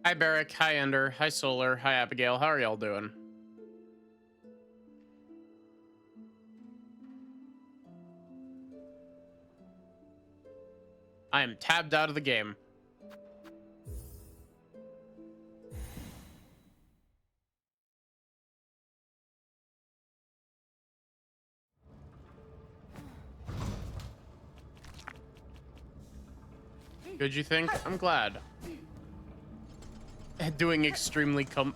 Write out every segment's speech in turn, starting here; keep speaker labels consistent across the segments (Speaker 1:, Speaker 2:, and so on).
Speaker 1: Hi, Barrick. Hi, Ender. Hi, Solar. Hi, Abigail. How are y'all doing? I am tabbed out of the game. Good, you think? I'm glad. Doing extremely comf.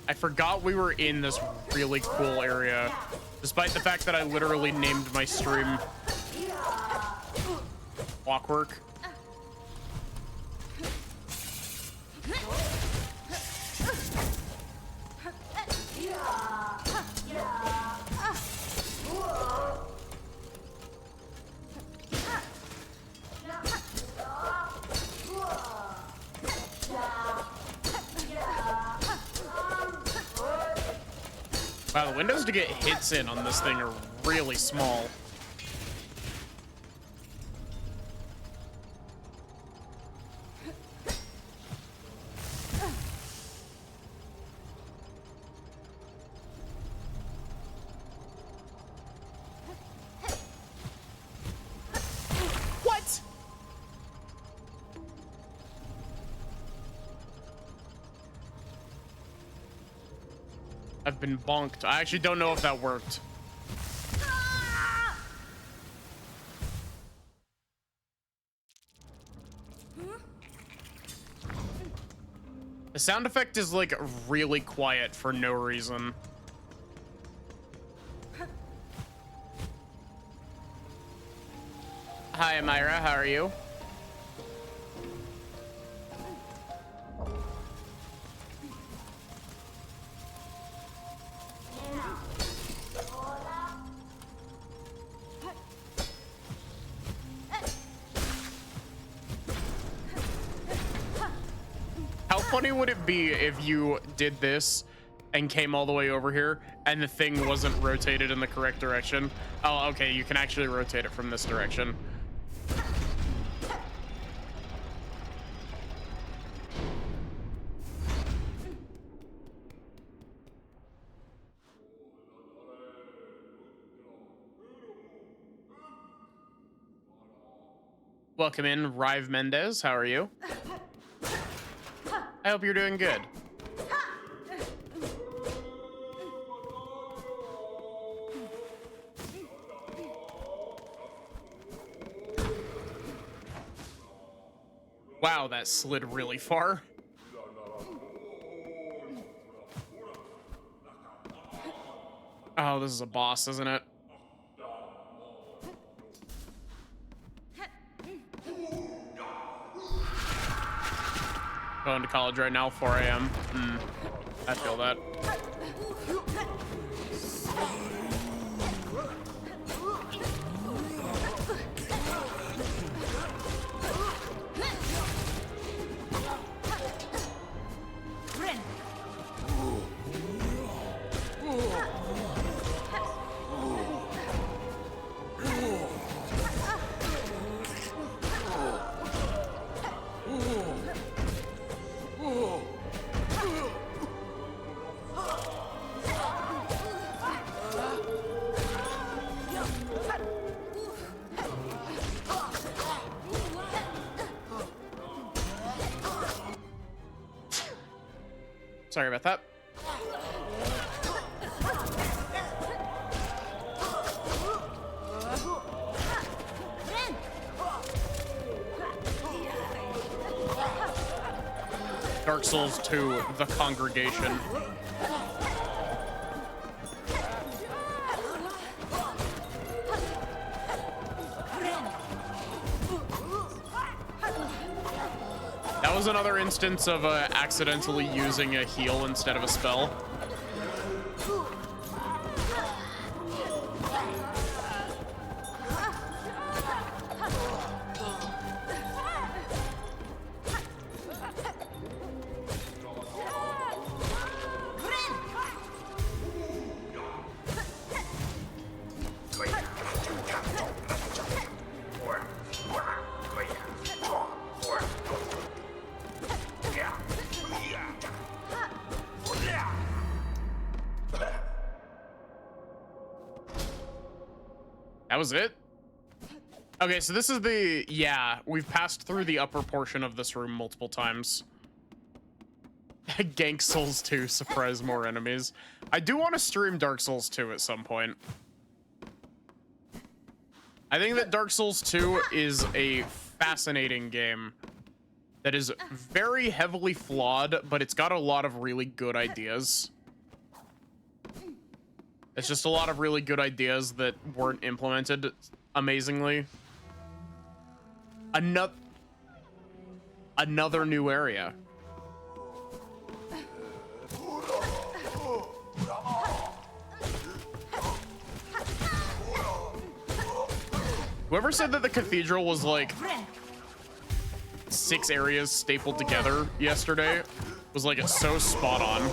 Speaker 1: I forgot we were in this really cool area, despite the fact that I literally named my stream Clockwork. Wow, the windows to get hits in on this thing are really small. What? I've been bonked. I actually don't know if that worked. The sound effect is like really quiet for no reason. Hi, Amira. How are you? How funny would it be if you did this and came all the way over here and the thing wasn't rotated in the correct direction? Oh, okay, you can actually rotate it from this direction. Welcome in, Rive Mendez. How are you? I hope you're doing good. Wow, that slid really far. Oh, this is a boss, isn't it? Going to college right now, 4 a.m. I feel that. Sorry about that. Dark Souls 2, The Congregation. That was another instance of accidentally using a heal instead of a spell. That was it? Okay, so this is the... Yeah, we've passed through the upper portion of this room multiple times. Gank Souls 2, surprise more enemies. I do want to stream Dark Souls 2 at some point. I think that Dark Souls 2 is a fascinating game that is very heavily flawed, but it's got a lot of really good ideas. It's just a lot of really good ideas that weren't implemented amazingly. Another new area. Whoever said that the cathedral was like 6 areas stapled together yesterday was like, it's so spot on.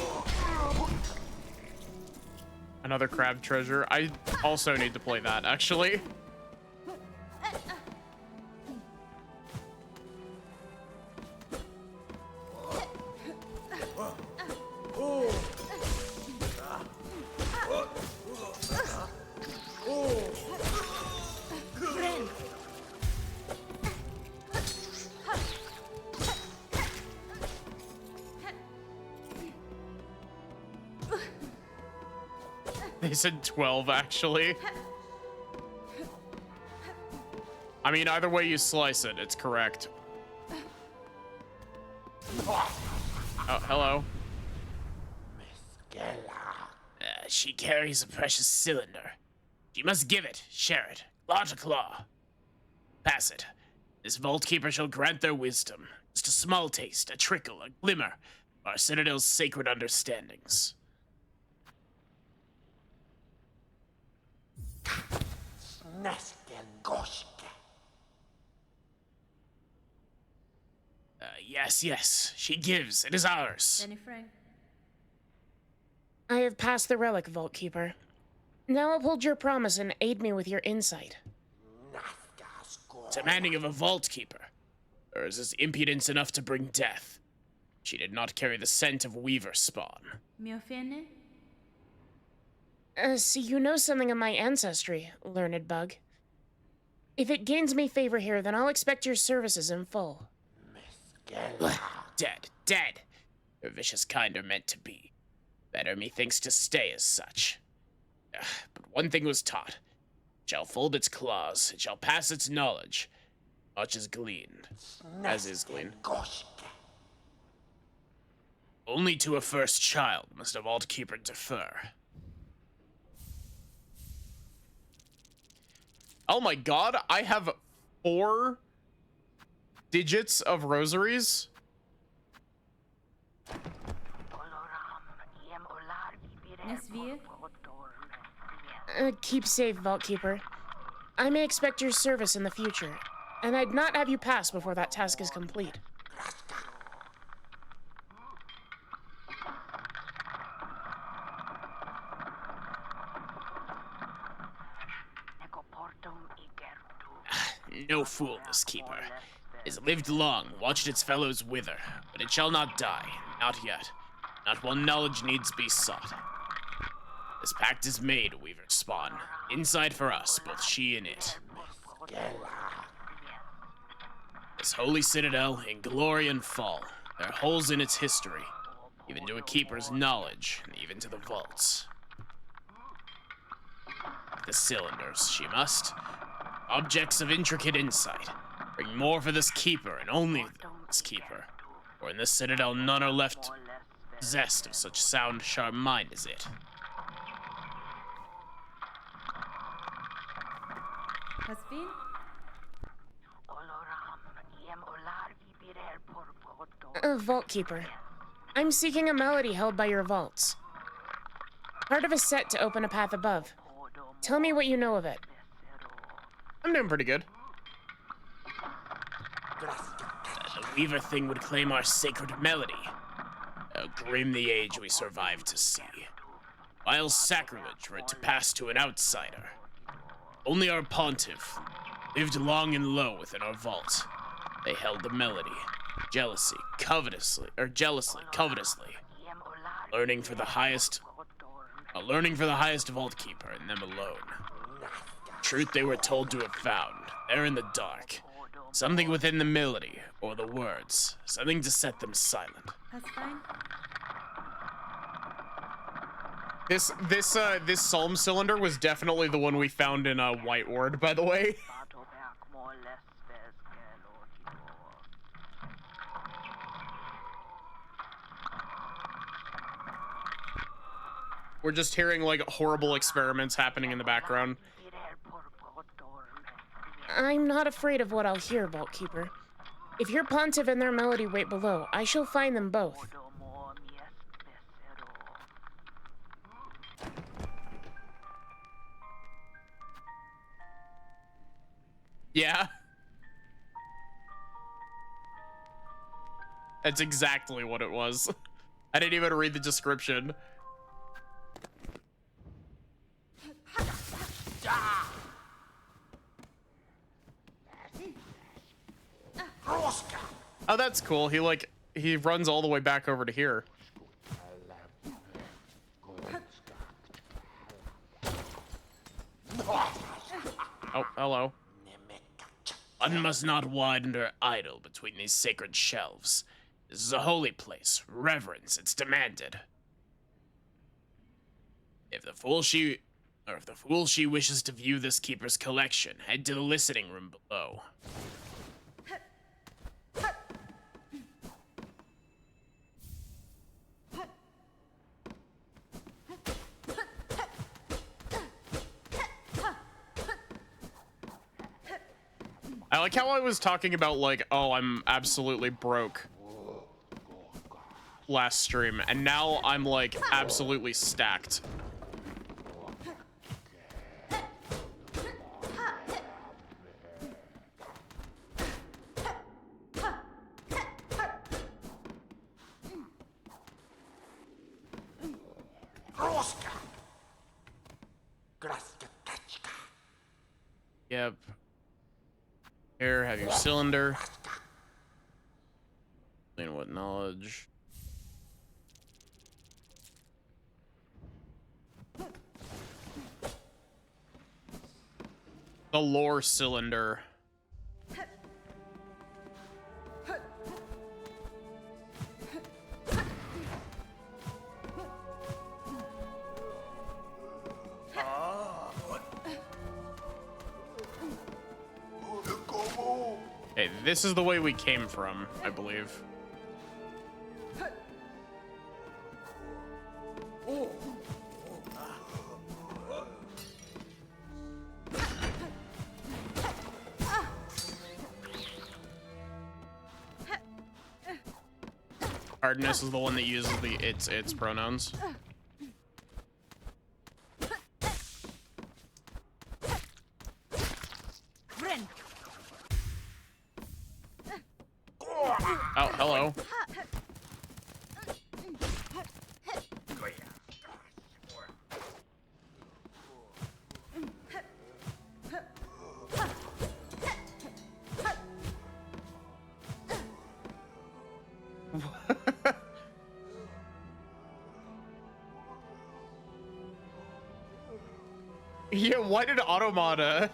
Speaker 1: Another crab treasure. I also need to play that, actually. They said 12, actually. I mean, either way you slice it, it's correct. Oh, hello.
Speaker 2: She carries a precious cylinder. You must give it, share it, claw to claw. Pass it. This Vault Keeper shall grant their wisdom. Just a small taste, a trickle, a glimmer of our Citadel's sacred understandings. Yes, she gives. It is ours.
Speaker 3: I have passed the relic, Vault Keeper. Now uphold your promise and aid me with your insight.
Speaker 2: Demanding of a Vault Keeper. Hers is impudence enough to bring death. She did not carry the scent of Weaver spawn.
Speaker 3: So you know something of my ancestry, learned bug. If it gains me favor here, then I'll expect your services in full.
Speaker 2: Dead. Her vicious kind are meant to be. Better methinks to stay as such. But one thing was taught. It shall fold its claws, it shall pass its knowledge. Much is gleaned, as is gleaned. Only to a first child must a Vault Keeper defer.
Speaker 1: Oh my god, I have 4 digits of rosaries.
Speaker 3: Keep safe, Vault Keeper. I may expect your service in the future, and I'd not have you pass before that task is complete.
Speaker 2: No fool, this keeper. It has lived long, watched its fellows wither, but it shall not die, not yet. Not while knowledge needs be sought. This pact is made, Weaver spawn. Inside for us, both she and it. This holy citadel, in glory and fall, there are holes in its history, even to a keeper's knowledge, and even to the vaults. The cylinders, she must. Objects of intricate insight. Bring more for this keeper, and only this keeper. For in this citadel none are left possessed of such sound, sharp mind as it.
Speaker 3: Vault Keeper, I'm seeking a melody held by your vaults. Part of a set to open a path above. Tell me what you know of it.
Speaker 1: I'm doing pretty good.
Speaker 2: The Weaver thing would claim our sacred melody. How grim the age we survived to see. Vile sacrilege were it to pass to an outsider. Only our pontiff lived long and low within our vault. They held the melody, jealously, covetously, learning for the highest vault keeper and them alone. Truth they were told to have found. They're in the dark. Something within the melody, or the words. Something to set them silent.
Speaker 4: That's fine.
Speaker 1: This psalm cylinder was definitely the one we found in White Ward, by the way. We're just hearing like horrible experiments happening in the background.
Speaker 3: I'm not afraid of what I'll hear, Vault Keeper. If your pontiff and their melody wait below, I shall find them both.
Speaker 1: Yeah. That's exactly what it was. I didn't even read the description. Oh, that's cool. He runs all the way back over to here. Oh, hello.
Speaker 2: One must not wander idle between these sacred shelves. This is a holy place. Reverence, it's demanded. If the fool she wishes to view this keeper's collection, head to the listening room below.
Speaker 1: I like how I was talking about like, oh, I'm absolutely broke last stream, and now I'm like absolutely stacked. Yep. Here, have your cylinder. Clean what knowledge. The lore cylinder. Okay, this is the way we came from, I believe. Hardness is the one that uses the its pronouns. Oh, hello. Yeah, why did Automata?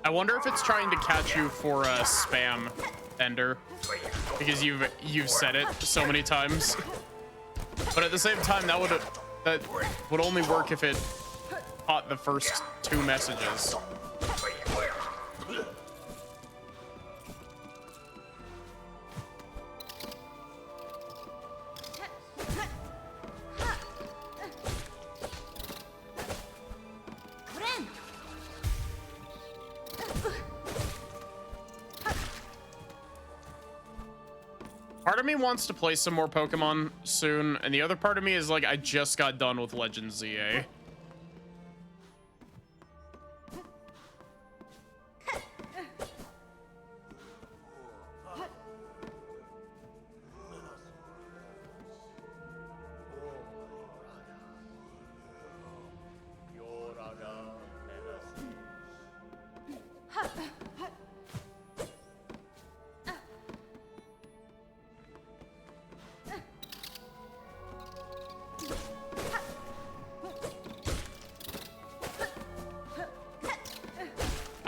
Speaker 1: I wonder if it's trying to catch you for spam, Ender, because you've said it so many times. But at the same time, that would only work if it caught the first 2 messages. Part of me wants to play some more Pokemon soon, and the other part of me is like, I just got done with Legend ZA.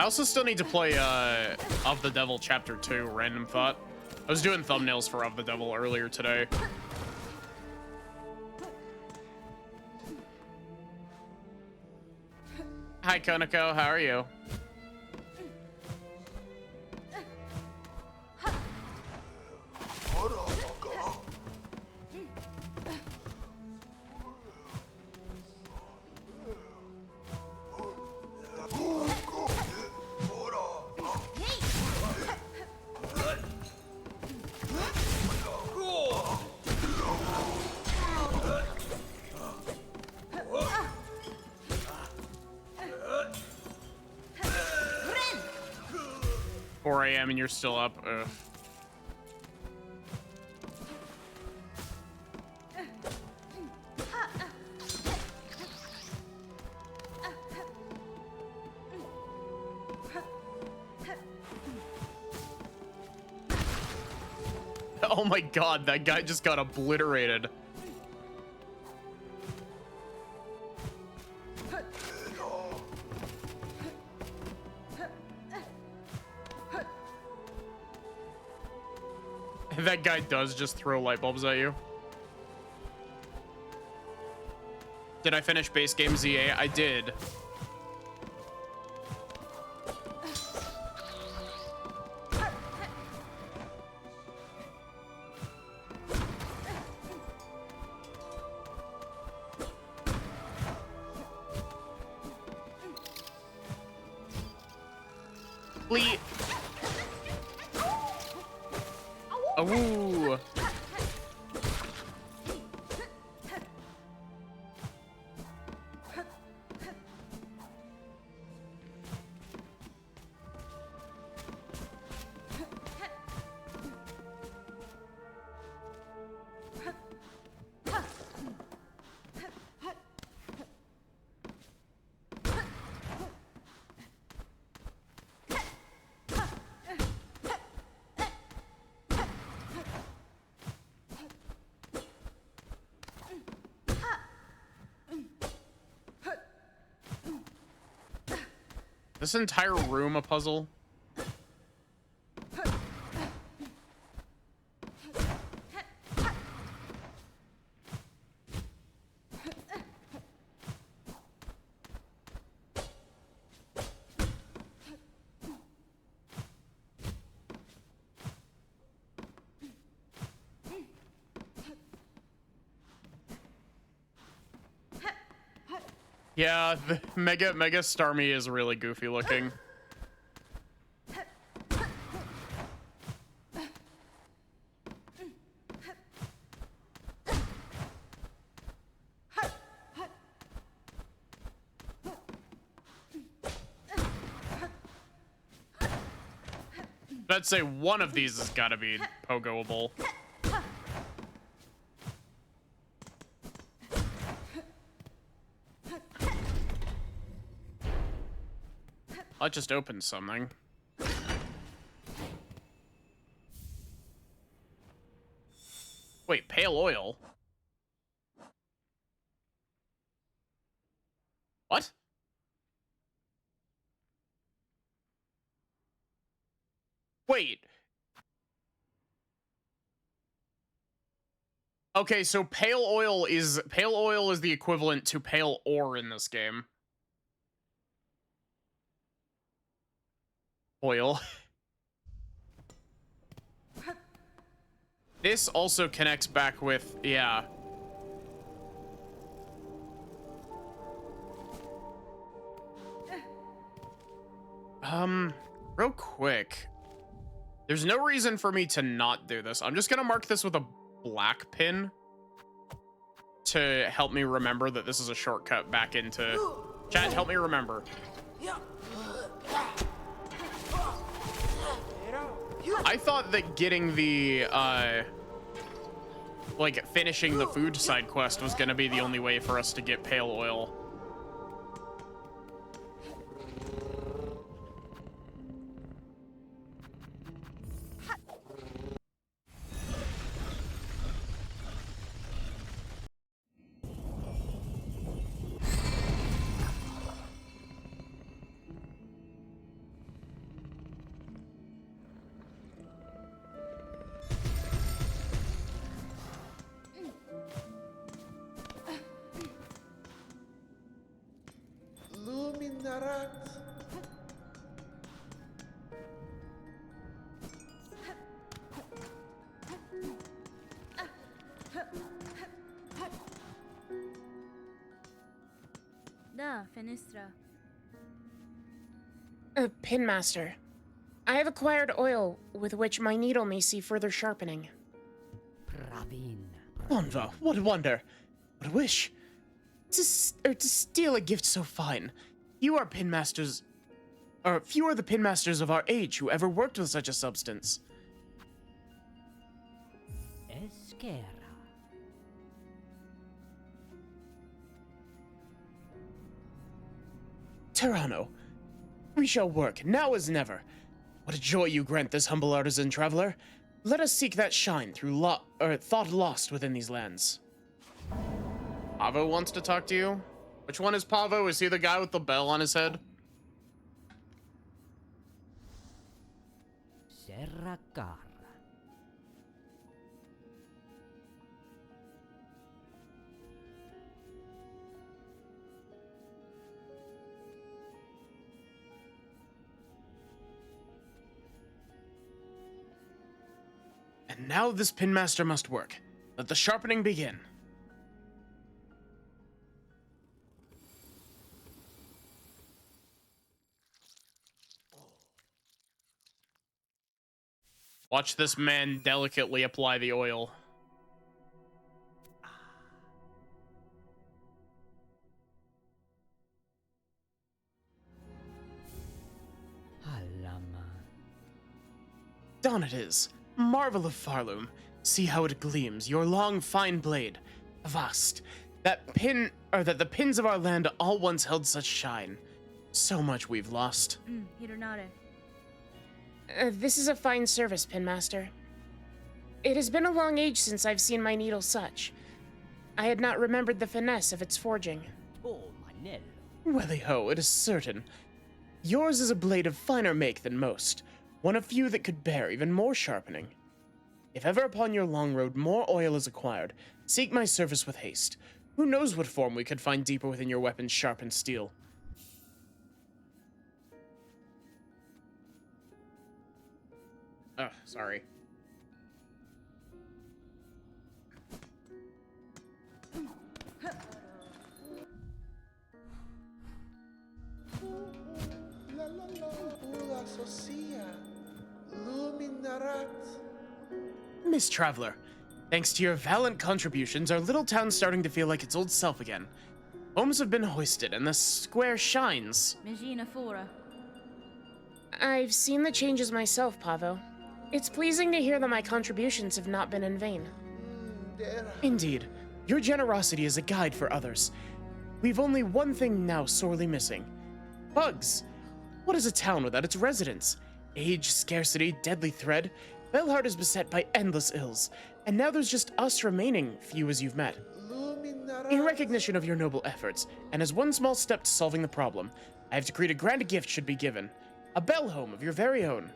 Speaker 1: also still need to play Of the Devil Chapter 2, random thought. I was doing thumbnails for Of the Devil earlier today. Hi, Konako. How are you? And you're still up. Ugh. Oh my god, that guy just got obliterated. That guy does just throw light bulbs at you. Did I finish base game ZA? I did. Lee. Ooh. This entire room a puzzle? Yeah, the Mega Starmie is really goofy looking. I'd say one of these has got to be pogoable. I just opened something. Wait, pale oil? What? Wait. Okay, so pale oil is the equivalent to pale ore in this game. Oil. This also connects back with, yeah. Real quick. There's no reason for me to not do this. I'm just gonna mark this with a black pin to help me remember that this is a shortcut back into... Chat, help me remember. I thought that getting the, like, finishing the food side quest was gonna be the only way for us to get pale oil.
Speaker 4: Finistra.
Speaker 3: Pinmaster, I have acquired oil with which my needle may see further sharpening.
Speaker 1: Bonva, what a wonder! What a wish! To steal a gift so fine. You are pinmasters, or few are the pinmasters of our age who ever worked with such a substance.
Speaker 5: Esquera.
Speaker 1: Terrano, we shall work, now as never. What a joy you grant this humble artisan traveler. Let us seek that shine through thought lost within these lands. Pavo wants to talk to you? Which one is Pavo? Is he the guy with the bell on his head?
Speaker 5: Serracar.
Speaker 1: And now this pinmaster must work. Let the sharpening begin. Watch this man delicately apply the oil.
Speaker 5: Alama.
Speaker 1: Done it is. Marvel of Farloom. See how it gleams, your long, fine blade. Avast. That the pins of our land all once held such shine. So much we've lost.
Speaker 4: Hironare.
Speaker 3: This is a fine service, Pinmaster. It has been a long age since I've seen my needle such. I had not remembered the finesse of its forging.
Speaker 5: Oh, Manello.
Speaker 1: Welly-ho, it is certain. Yours is a blade of finer make than most, one of few that could bear even more sharpening. If ever upon your long road more oil is acquired, seek my service with haste. Who knows what form we could find deeper within your weapon's sharpened steel. Sorry. Miss Traveler, thanks to your valiant contributions, our little town's starting to feel like its old self again. Homes have been hoisted, and the square shines.
Speaker 4: Megina Fora.
Speaker 3: I've seen the changes myself, Pavo. It's pleasing to hear that my contributions have not been in vain.
Speaker 1: Indeed, your generosity is a guide for others. We've only one thing now sorely missing. Bugs. What is a town without its residents? Age, scarcity, deadly thread. Bellheart is beset by endless ills, and now there's just us remaining, few as you've met. In recognition of your noble efforts, and as one small step to solving the problem, I have decreed a grand gift should be given. A bell home of your very own.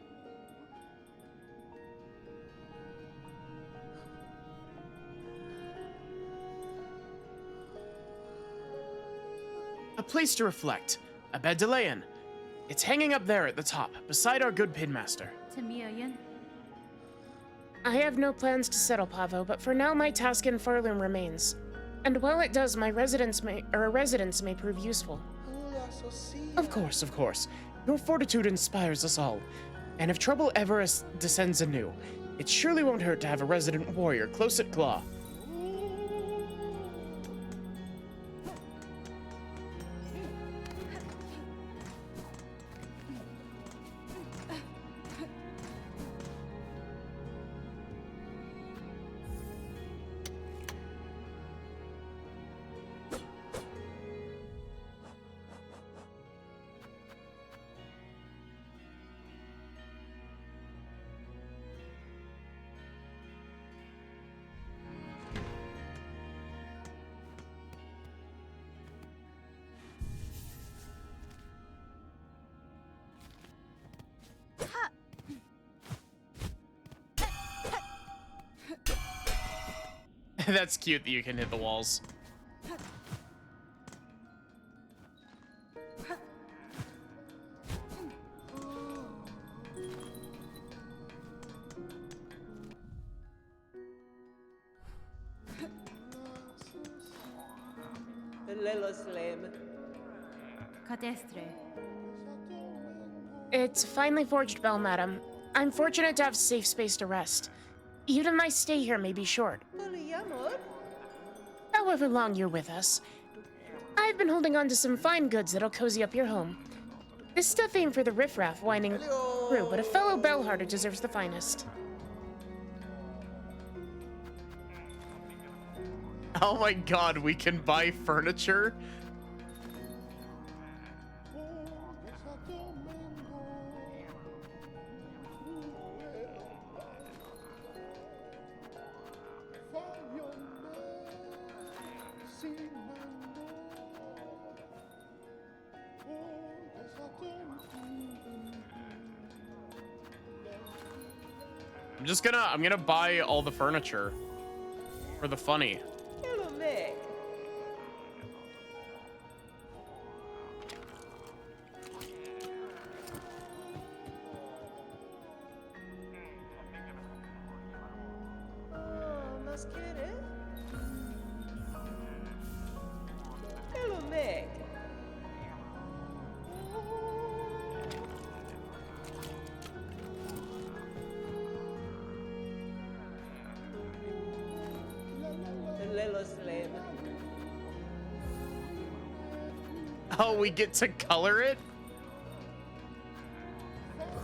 Speaker 1: A place to reflect. A bed to lay in. It's hanging up there at the top, beside our good pinmaster.
Speaker 4: Tamiayan.
Speaker 3: I have no plans to settle, Pavo, but for now my task in Farloom remains. And while it does, my residence may prove useful.
Speaker 1: Of course, of course. Your fortitude inspires us all. And if trouble ever descends anew, it surely won't hurt to have a resident warrior close at claw. That's cute that you can hit the walls.
Speaker 6: Lelo Slam.
Speaker 4: Cadestre.
Speaker 3: It's a finely forged bell, madam. I'm fortunate to have safe space to rest. Even my stay here may be short. However long you're with us, I've been holding on to some fine goods that'll cozy up your home. This stuff ain't for the riffraff winding through, but a fellow bellharder deserves the finest.
Speaker 1: Oh my god, we can buy furniture? I'm gonna buy all the furniture for the funny. Oh, we get to color it?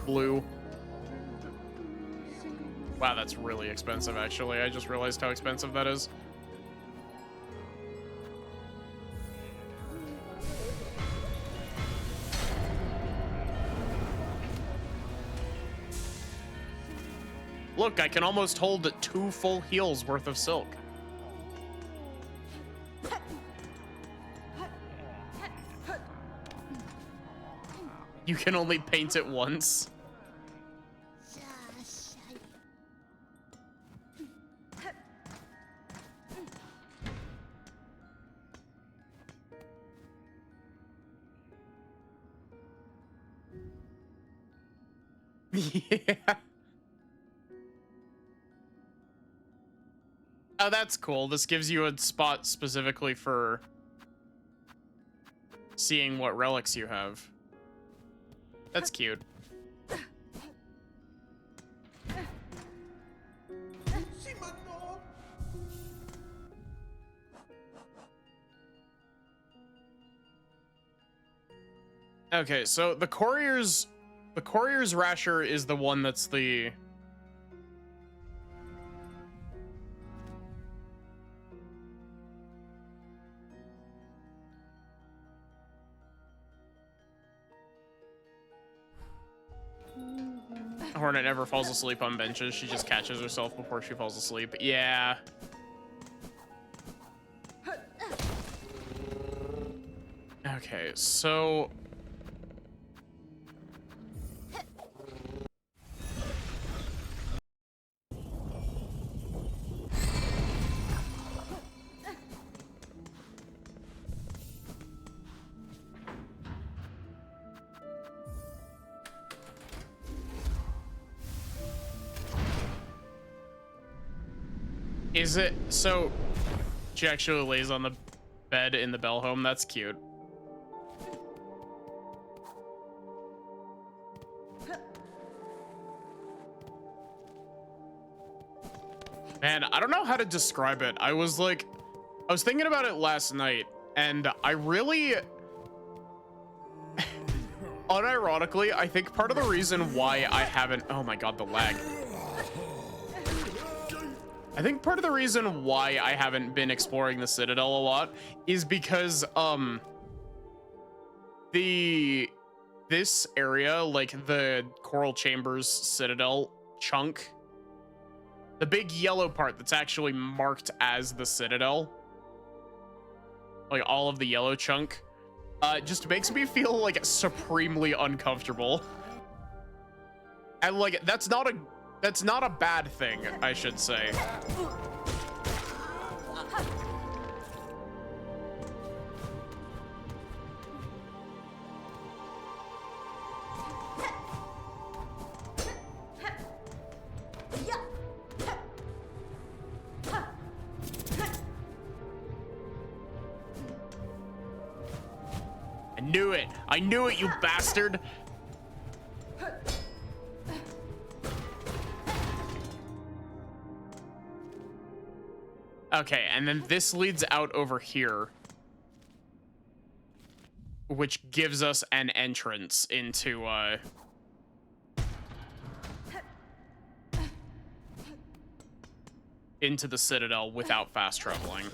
Speaker 1: Blue. Wow, that's really expensive, actually. I just realized how expensive that is. Look, I can almost hold 2 full heels worth of silk. You can only paint it once. Yeah. Oh, that's cool. This gives you a spot specifically for seeing what relics you have. That's cute. Okay, so the courier's rasher is the one that's the Hornet never falls asleep on benches. She just catches herself before she falls asleep. Yeah. Okay, so is it so she actually lays on the bed in the bell home? That's cute. Man, I don't know how to describe it. I was thinking about it last night, and I really unironically, I think part of the reason why I haven't, oh my god, the lag. I think part of the reason why I haven't been exploring the Citadel a lot is because this area, like the Coral Chambers Citadel chunk, the big yellow part that's actually marked as the Citadel, like all of the yellow chunk, just makes me feel like supremely uncomfortable. And like that's not a bad thing, I should say. I knew it. I knew it, you bastard. Okay, and then this leads out over here, which gives us an entrance into the Citadel without fast traveling.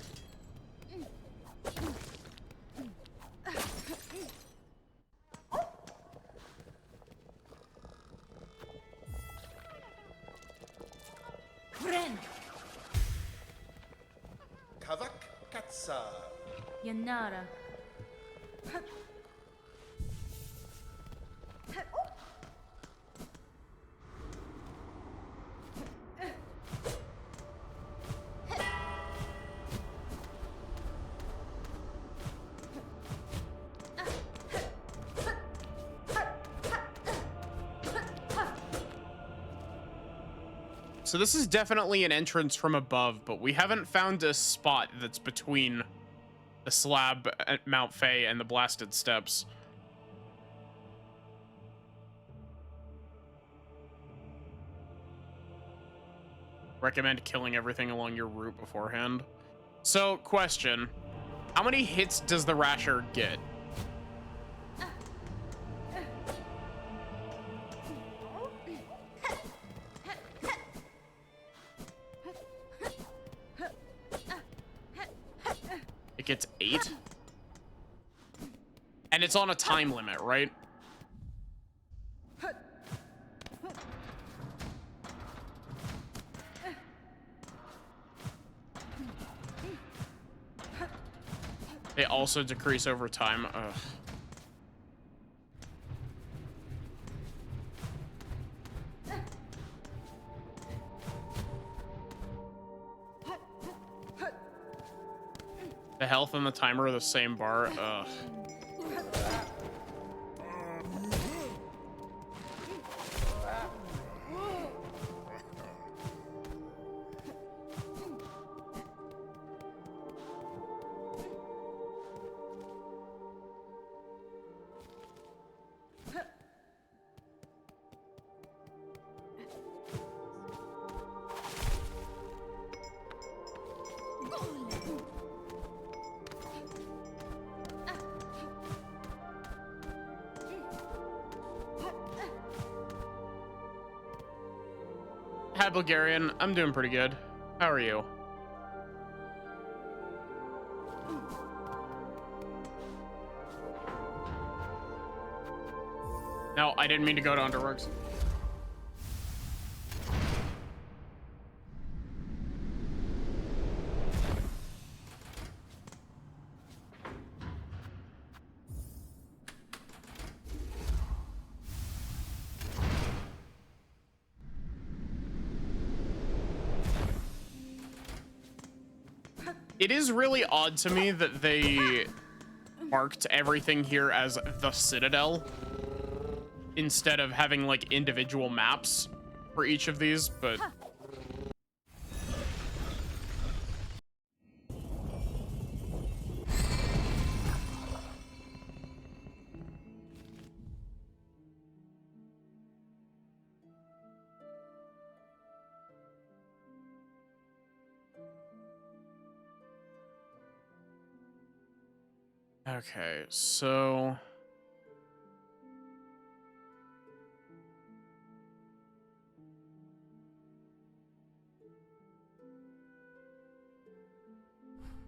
Speaker 6: Kavak Katsa.
Speaker 4: Yanara.
Speaker 1: So this is definitely an entrance from above, but we haven't found a spot that's between the slab at Mount Fay and the blasted steps. Recommend killing everything along your route beforehand. So, question. How many hits does the Rasher get? It gets 8? And it's on a time limit, right? They also decrease over time. Ugh. The health and the timer are the same bar. Ugh. Hi, Bulgarian. I'm doing pretty good. How are you? No, I didn't mean to go to Underworks. It is really odd to me that they marked everything here as the Citadel instead of having like individual maps for each of these, but okay, so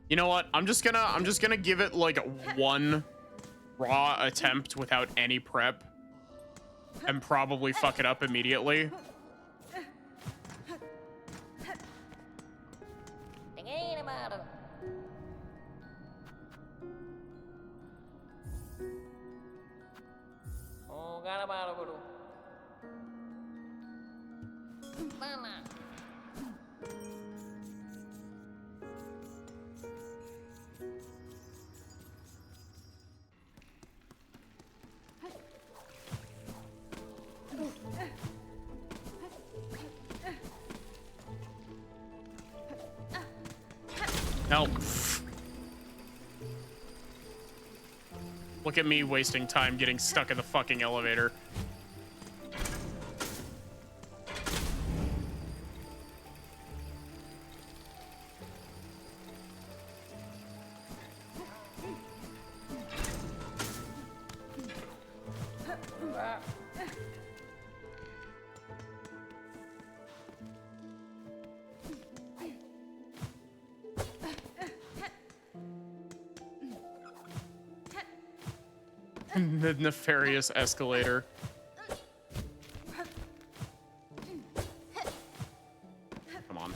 Speaker 1: you know what? I'm just gonna give it like one raw attempt without any prep and probably fuck it up immediately. Help. Look at me wasting time getting stuck in the fucking elevator. The nefarious escalator. Come on.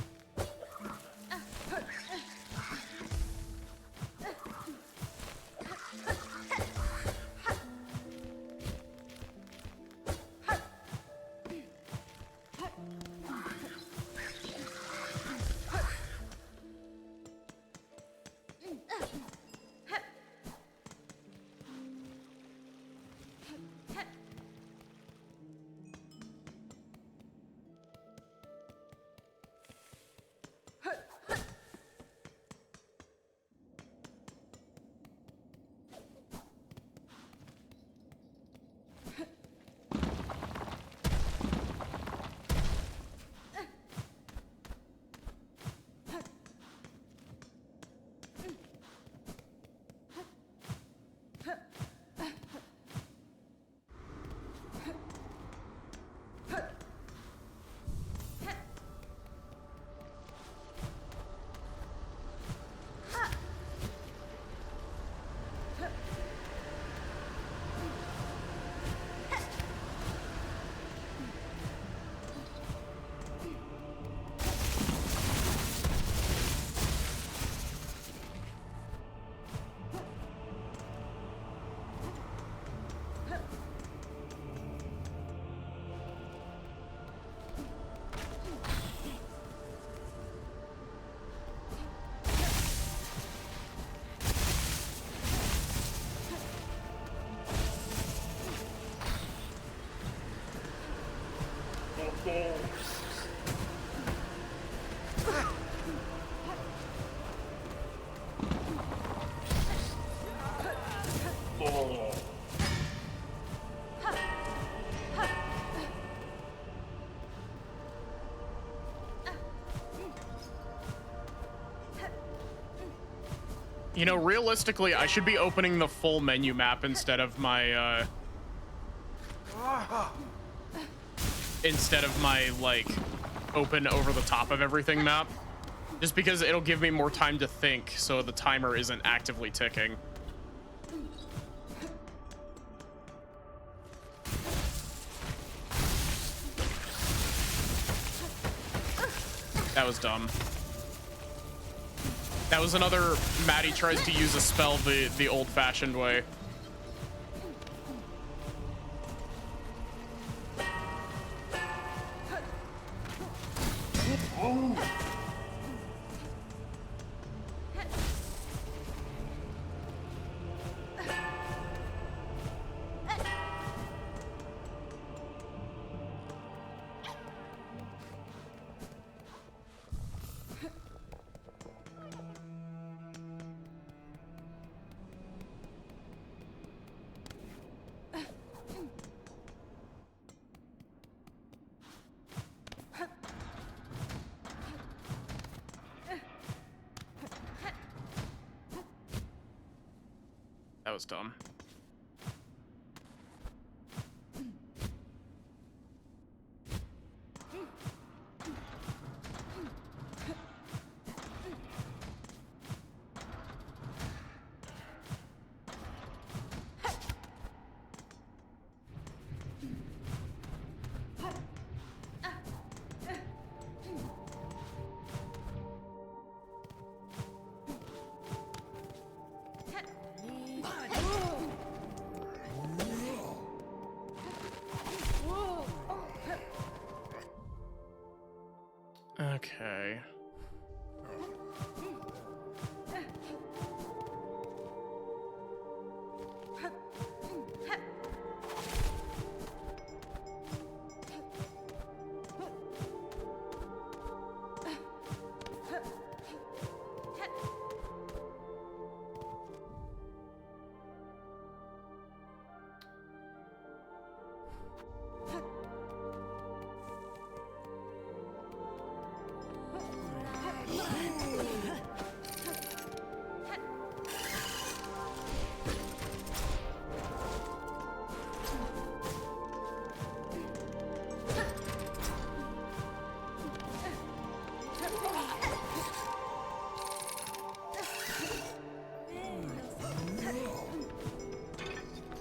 Speaker 1: You know, realistically, I should be opening the full menu map instead of my, like, open over the top of everything map. Just because it'll give me more time to think, so the timer isn't actively ticking. That was dumb. That was another Maddie tries to use a spell the old-fashioned way. That was dumb. Okay.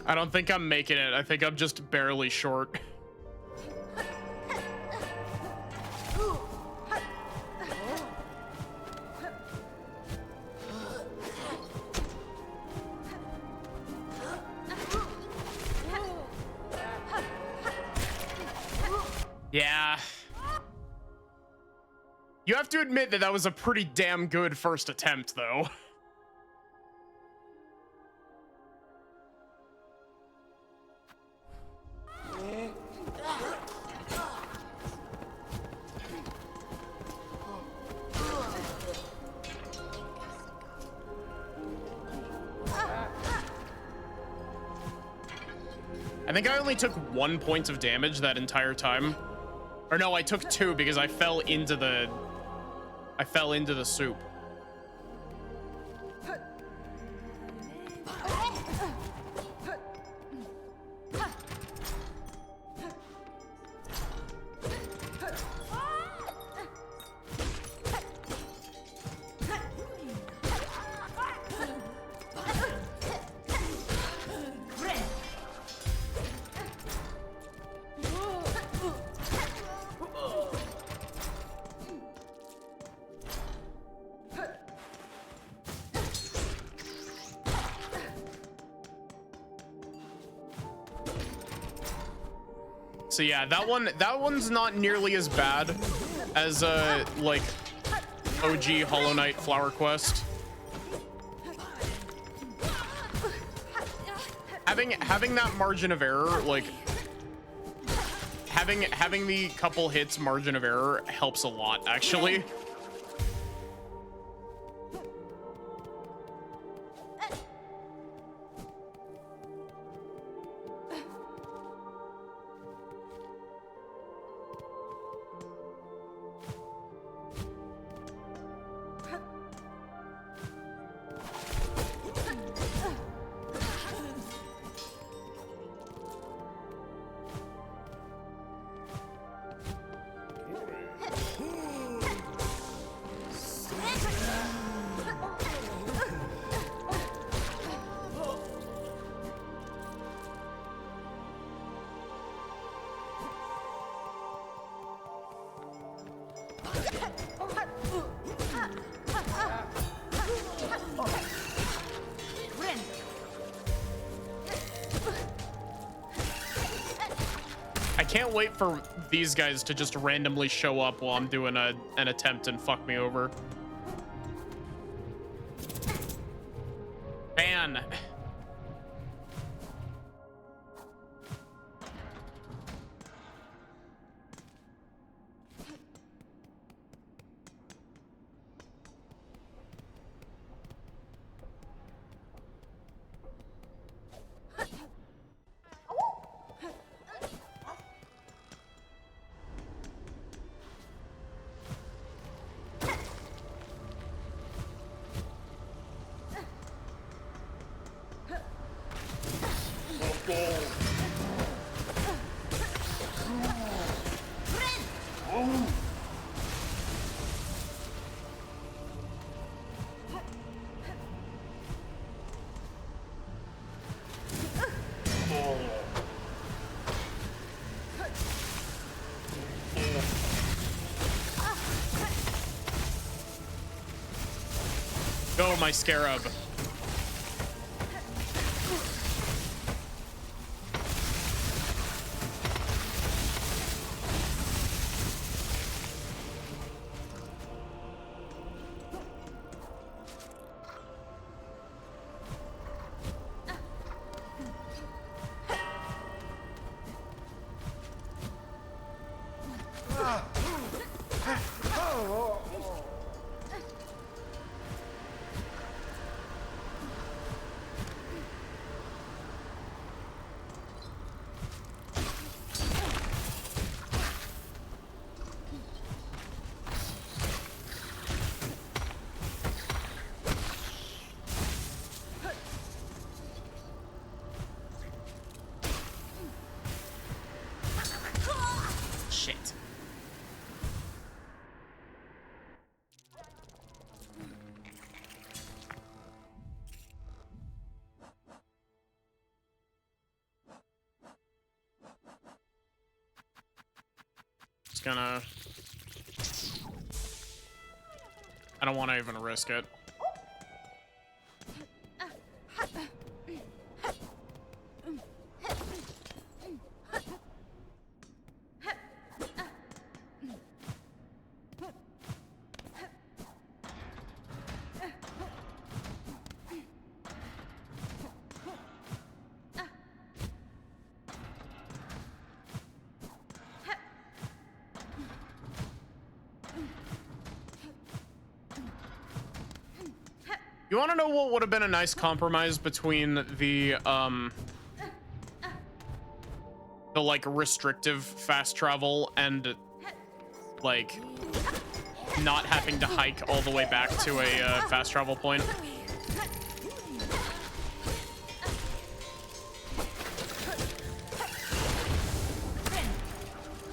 Speaker 1: I don't think I'm making it. I think I'm just barely short. Yeah. You have to admit that that was a pretty damn good first attempt, though. I think I only took 1 point of damage that entire time. Or no, I took 2 because I fell into the soup. So yeah, that one's not nearly as bad as like OG Hollow Knight Flower Quest. Having that margin of error, like having the couple hits margin of error helps a lot, actually. I can't wait for these guys to just randomly show up while I'm doing an attempt and fuck me over. Man. Go, my scarab. gonna... I don't want to even risk it. You want to know what would have been a nice compromise between the like restrictive fast travel and like not having to hike all the way back to a fast travel point?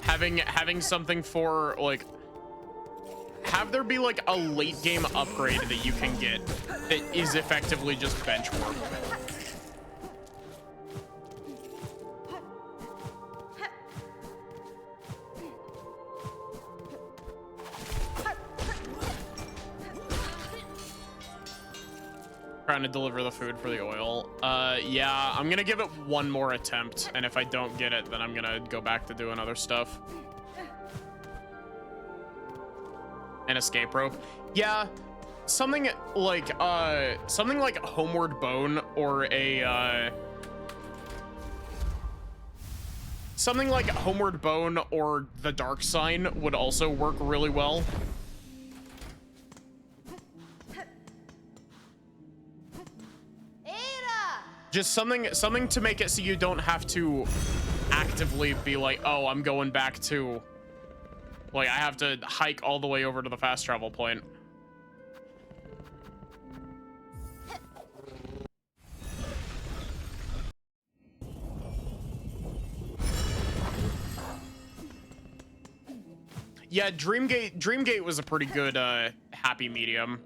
Speaker 1: Having something for like, have there be like a late game upgrade that you can get that is effectively just bench work. Trying to deliver the food for the oil. Yeah, I'm gonna give it one more attempt, and if I don't get it, then I'm gonna go back to doing other stuff. An escape rope. Yeah, something like Homeward Bone or a something like Homeward Bone or The Dark Sign would also work really well. Just something to make it so you don't have to actively be like, oh, I'm going back to, like, I have to hike all the way over to the fast travel point. Yeah, Dreamgate was a pretty good happy medium.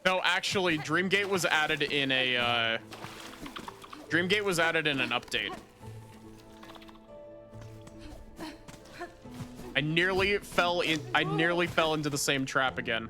Speaker 1: No, actually, Dreamgate was added in a Dreamgate was added in an update. I nearly fell into the same trap again.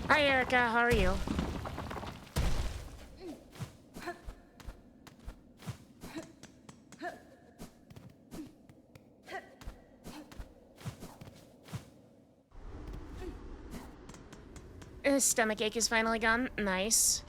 Speaker 3: Hi, Erica. How are you? His stomach ache is finally gone. Nice.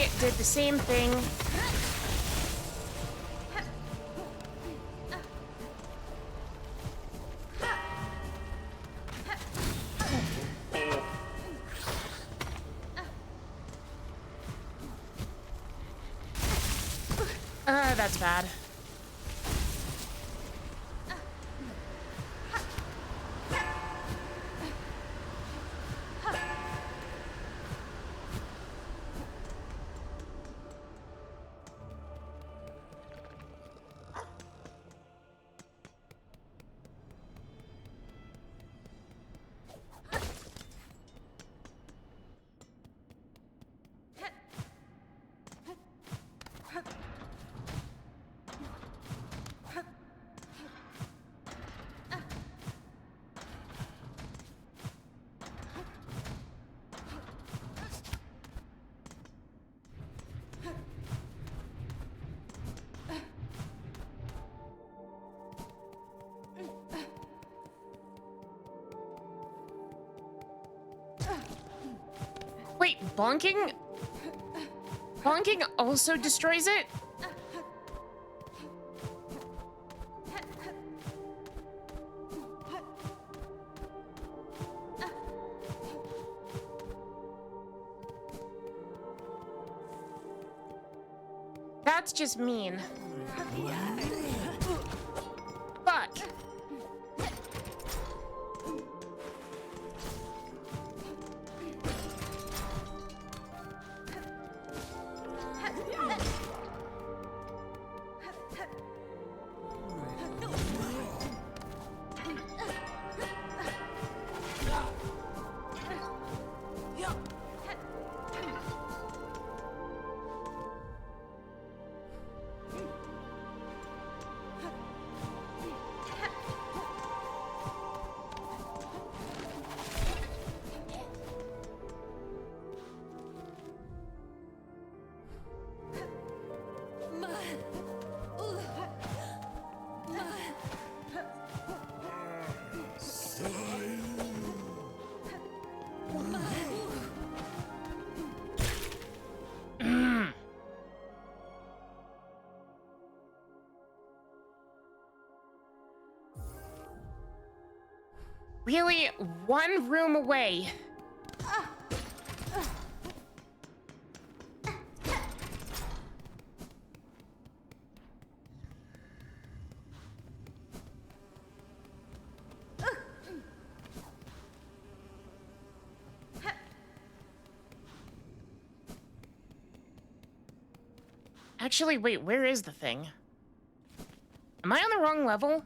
Speaker 3: I did the same thing. That's bad. Wait, bonking? Bonking also destroys it? That's just mean. Fuck. Really, one room away. Actually, wait, where is the thing? Am I on the wrong level?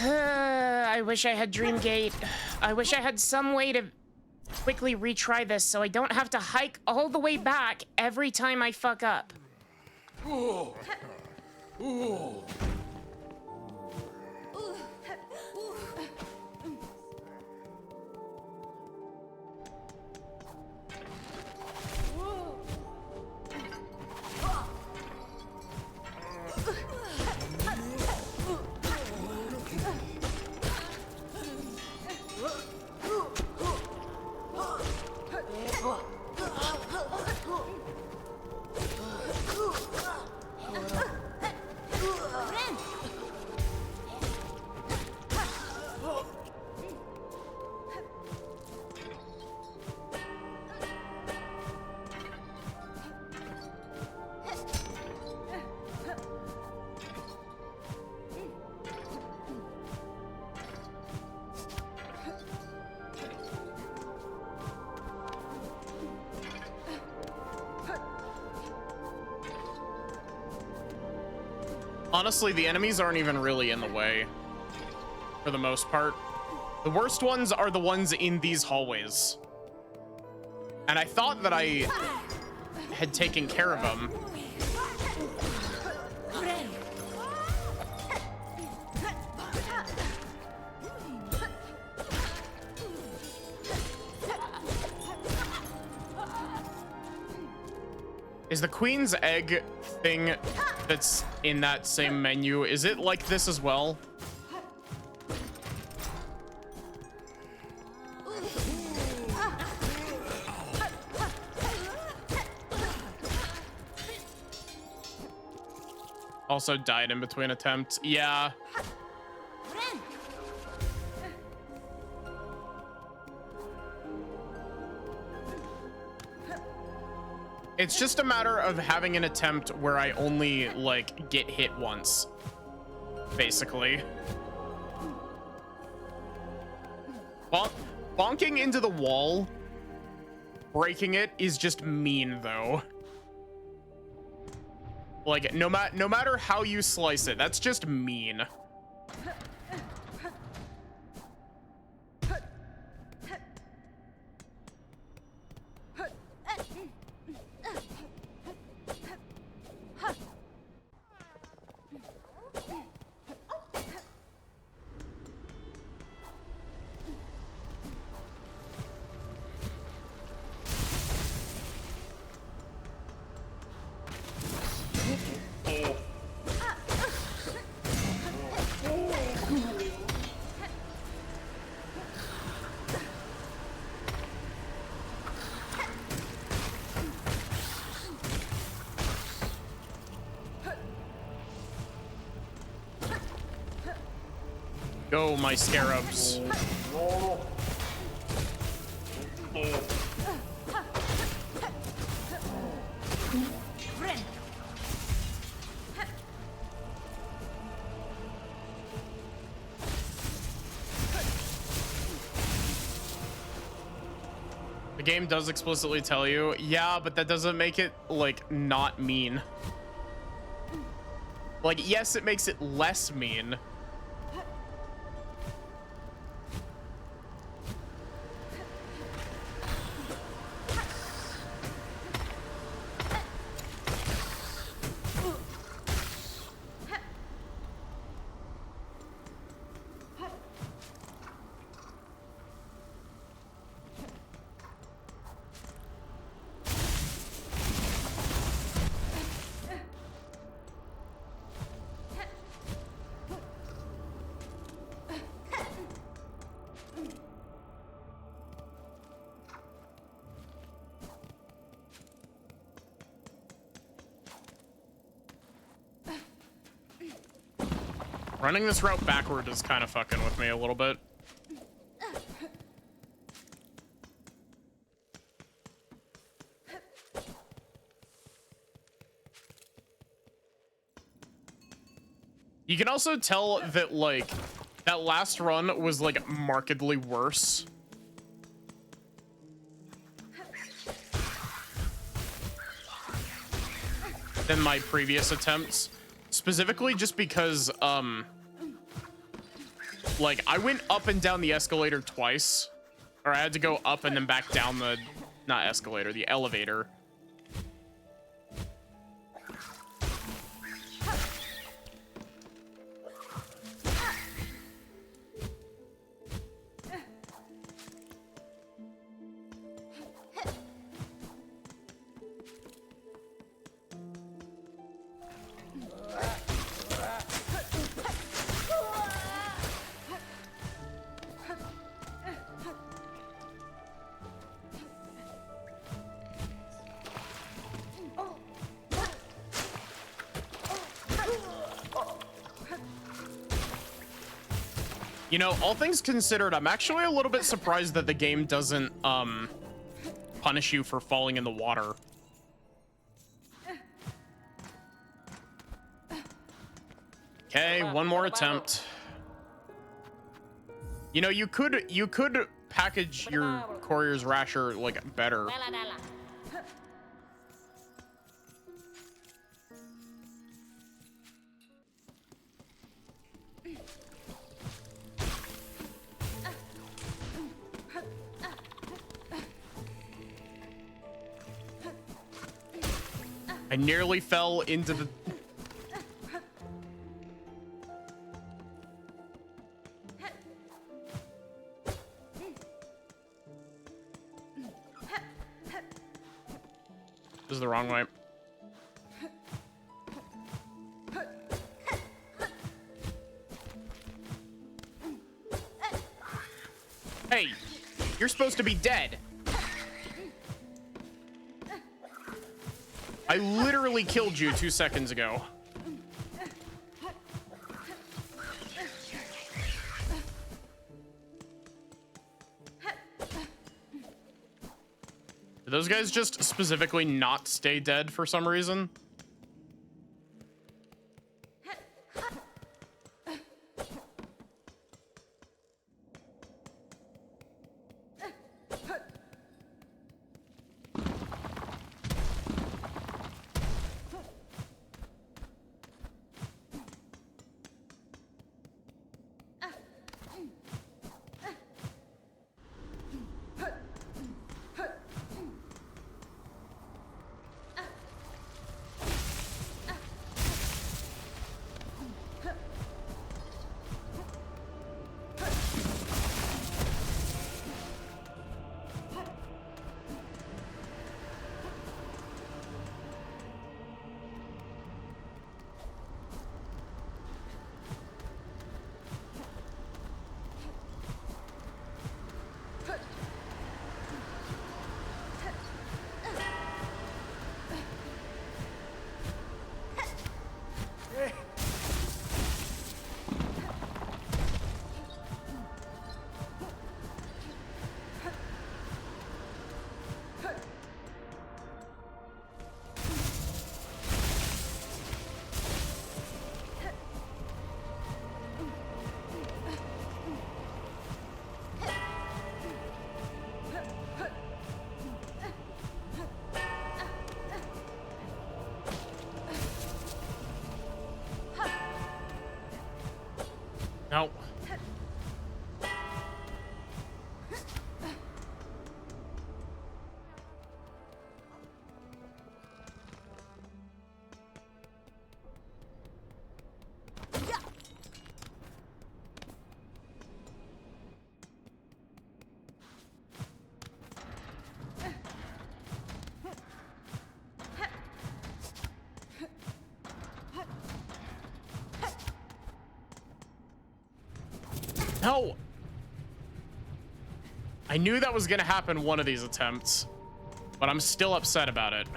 Speaker 3: I wish I had Dreamgate. I wish I had some way to quickly retry this so I don't have to hike all the way back every time I fuck up.
Speaker 6: Ooh. Ooh.
Speaker 1: Honestly, the enemies aren't even really in the way, for the most part. The worst ones are the ones in these hallways. And I thought that I had taken care of them. Is the Queen's Egg thing that's in that same menu, is it like this as well? Also died in between attempts. Yeah. It's just a matter of having an attempt where I only, like, get hit once, basically. Bonking into the wall, breaking it is just mean, though. Like, no matter how you slice it, that's just mean. Go, my scarabs. The game does explicitly tell you, yeah, but that doesn't make it, like, not mean. Like, yes, it makes it less mean. Running this route backward is kind of fucking with me a little bit. You can also tell that, like, that last run was, like, markedly worse. Than my previous attempts. Specifically just because, like, I went up and down the escalator twice. Or I had to go up and then back down the, not escalator, the elevator. You know, all things considered, I'm actually a little bit surprised that the game doesn't, punish you for falling in the water. Okay, one more attempt. You know, you could package your Courier's Rasher, like, better. I nearly fell into the... This is the wrong way. Hey, you're supposed to be dead. I literally killed you 2 seconds ago. Did those guys just specifically not stay dead for some reason? No. No. I knew that was gonna happen one of these attempts, but I'm still upset about it.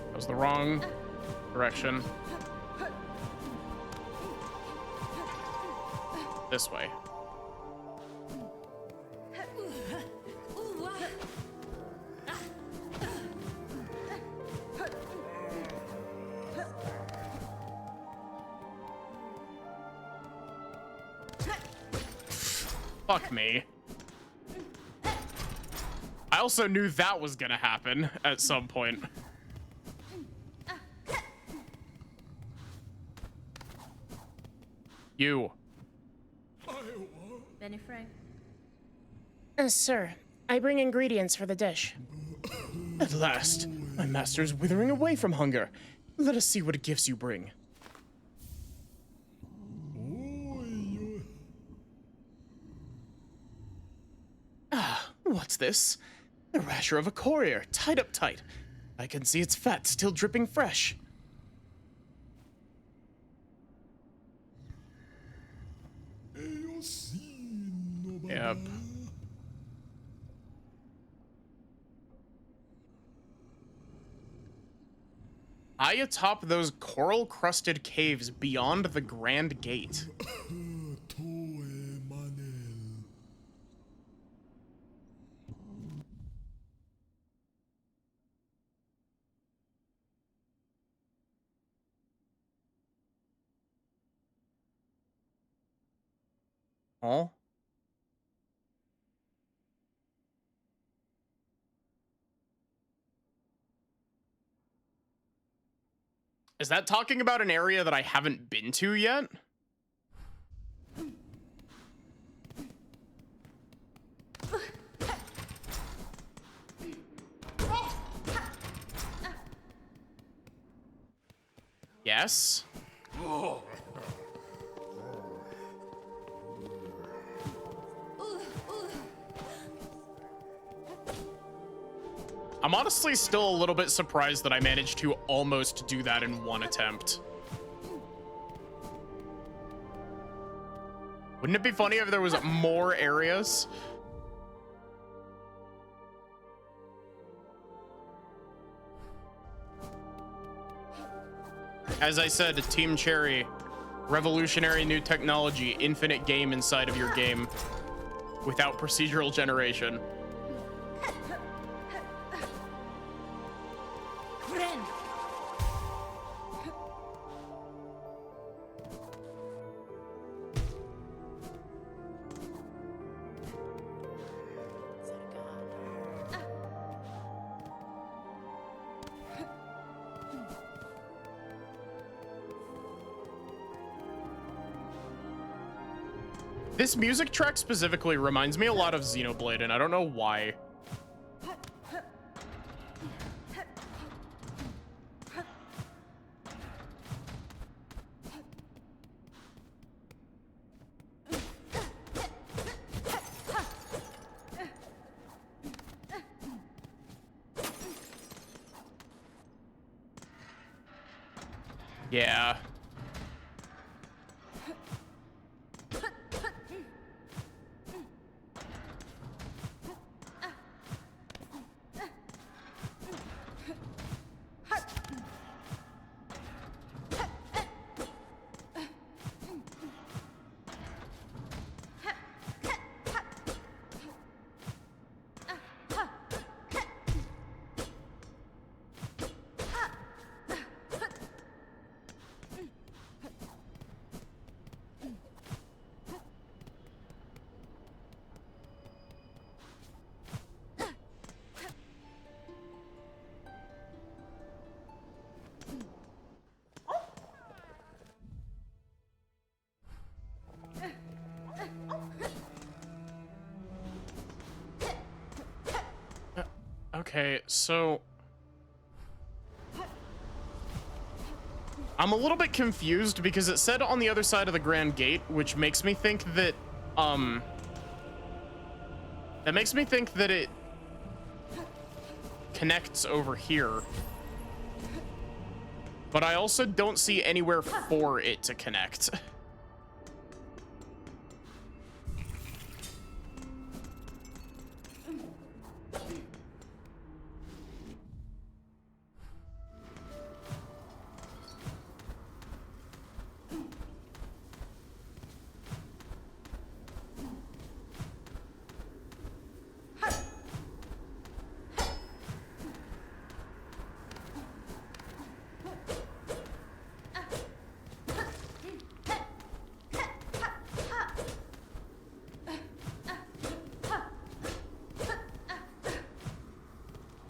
Speaker 1: That was the wrong direction. This way. Fuck me. I also knew that was gonna happen at some point. You.
Speaker 4: Benny Frank.
Speaker 3: Sir, I bring ingredients for the dish.
Speaker 1: At last, my master's withering away from hunger. Let us see what gifts you bring. Ah, what's this? The rasher of a courier, tied up tight. I can see its fat still dripping fresh. Yep. Eye atop those coral-crusted caves beyond the Grand Gate. Oh. Is that talking about an area that I haven't been to yet? Yes. I'm honestly still a little bit surprised that I managed to almost do that in one attempt. Wouldn't it be funny if there was more areas? As I said, Team Cherry, revolutionary new technology, infinite game inside of your game without procedural generation. This music track specifically reminds me a lot of Xenoblade, and I don't know why. Yeah. Okay, so I'm a little bit confused because it said on the other side of the Grand Gate, which makes me think that it connects over here. But I also don't see anywhere for it to connect.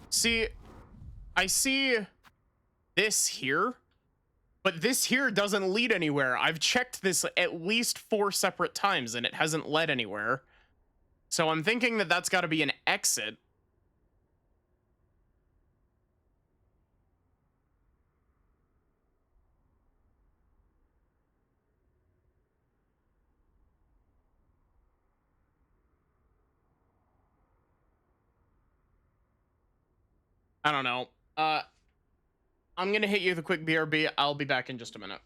Speaker 1: See, I see this here, but this here doesn't lead anywhere. I've checked this at least 4 separate times and it hasn't led anywhere. So I'm thinking that that's got to be an exit. I don't know. I'm going to hit you with a quick BRB. I'll be back in just a minute.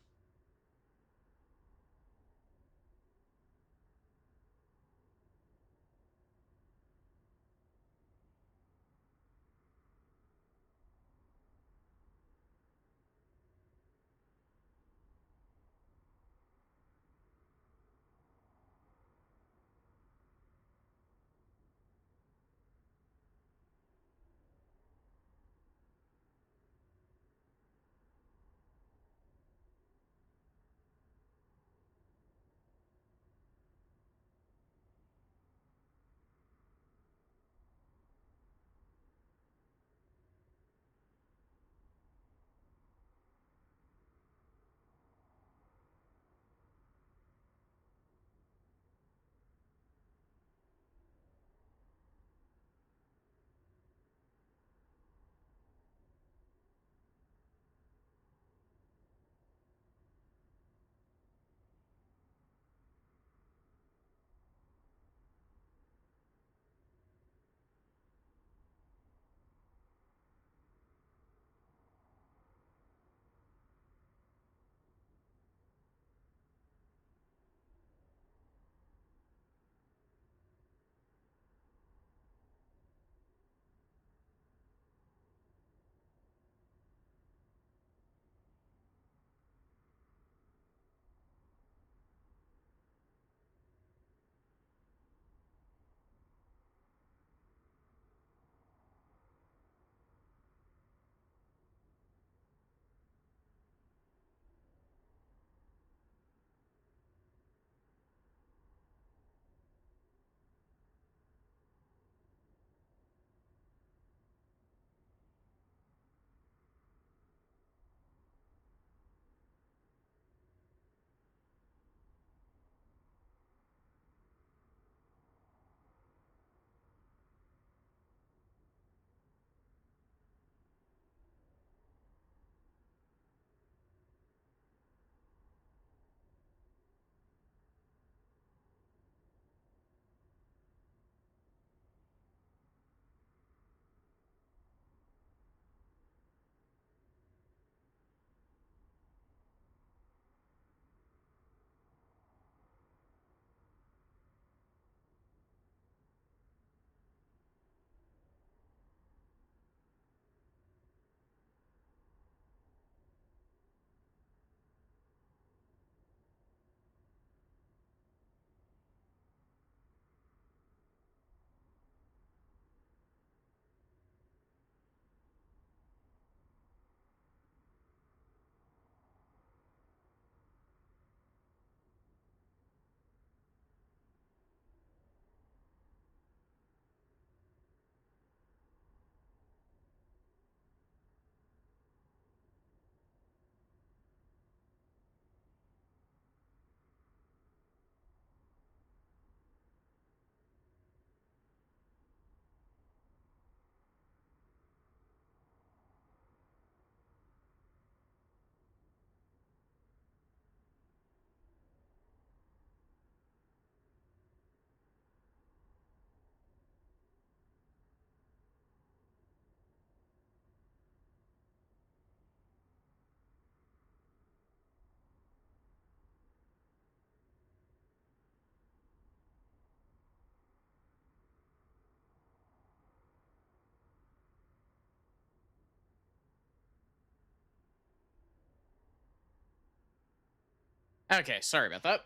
Speaker 1: Okay, sorry about that.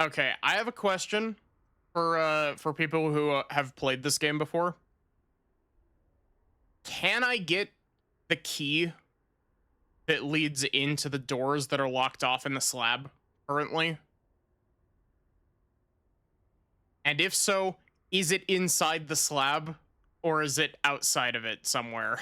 Speaker 1: Okay, I have a question for people who have played this game before. Can I get the key that leads into the doors that are locked off in the slab currently? And if so, is it inside the slab or is it outside of it somewhere?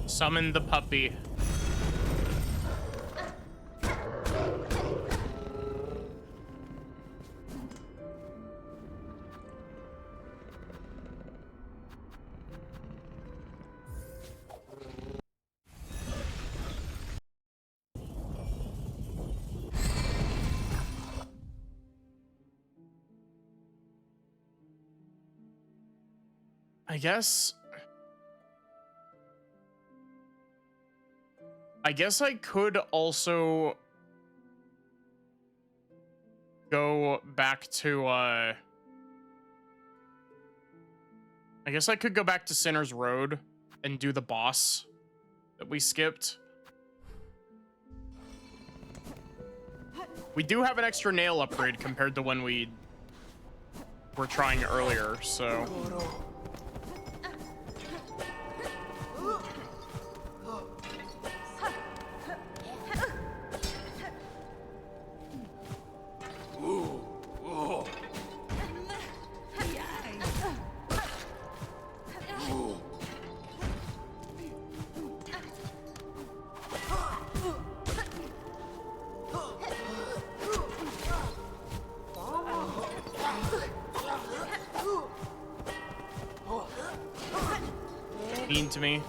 Speaker 1: Summon the puppy. I guess I could also go back to I guess I could go back to Sinner's Road and do the boss that we skipped. We do have an extra nail upgrade compared to when we were trying earlier, so mean to me.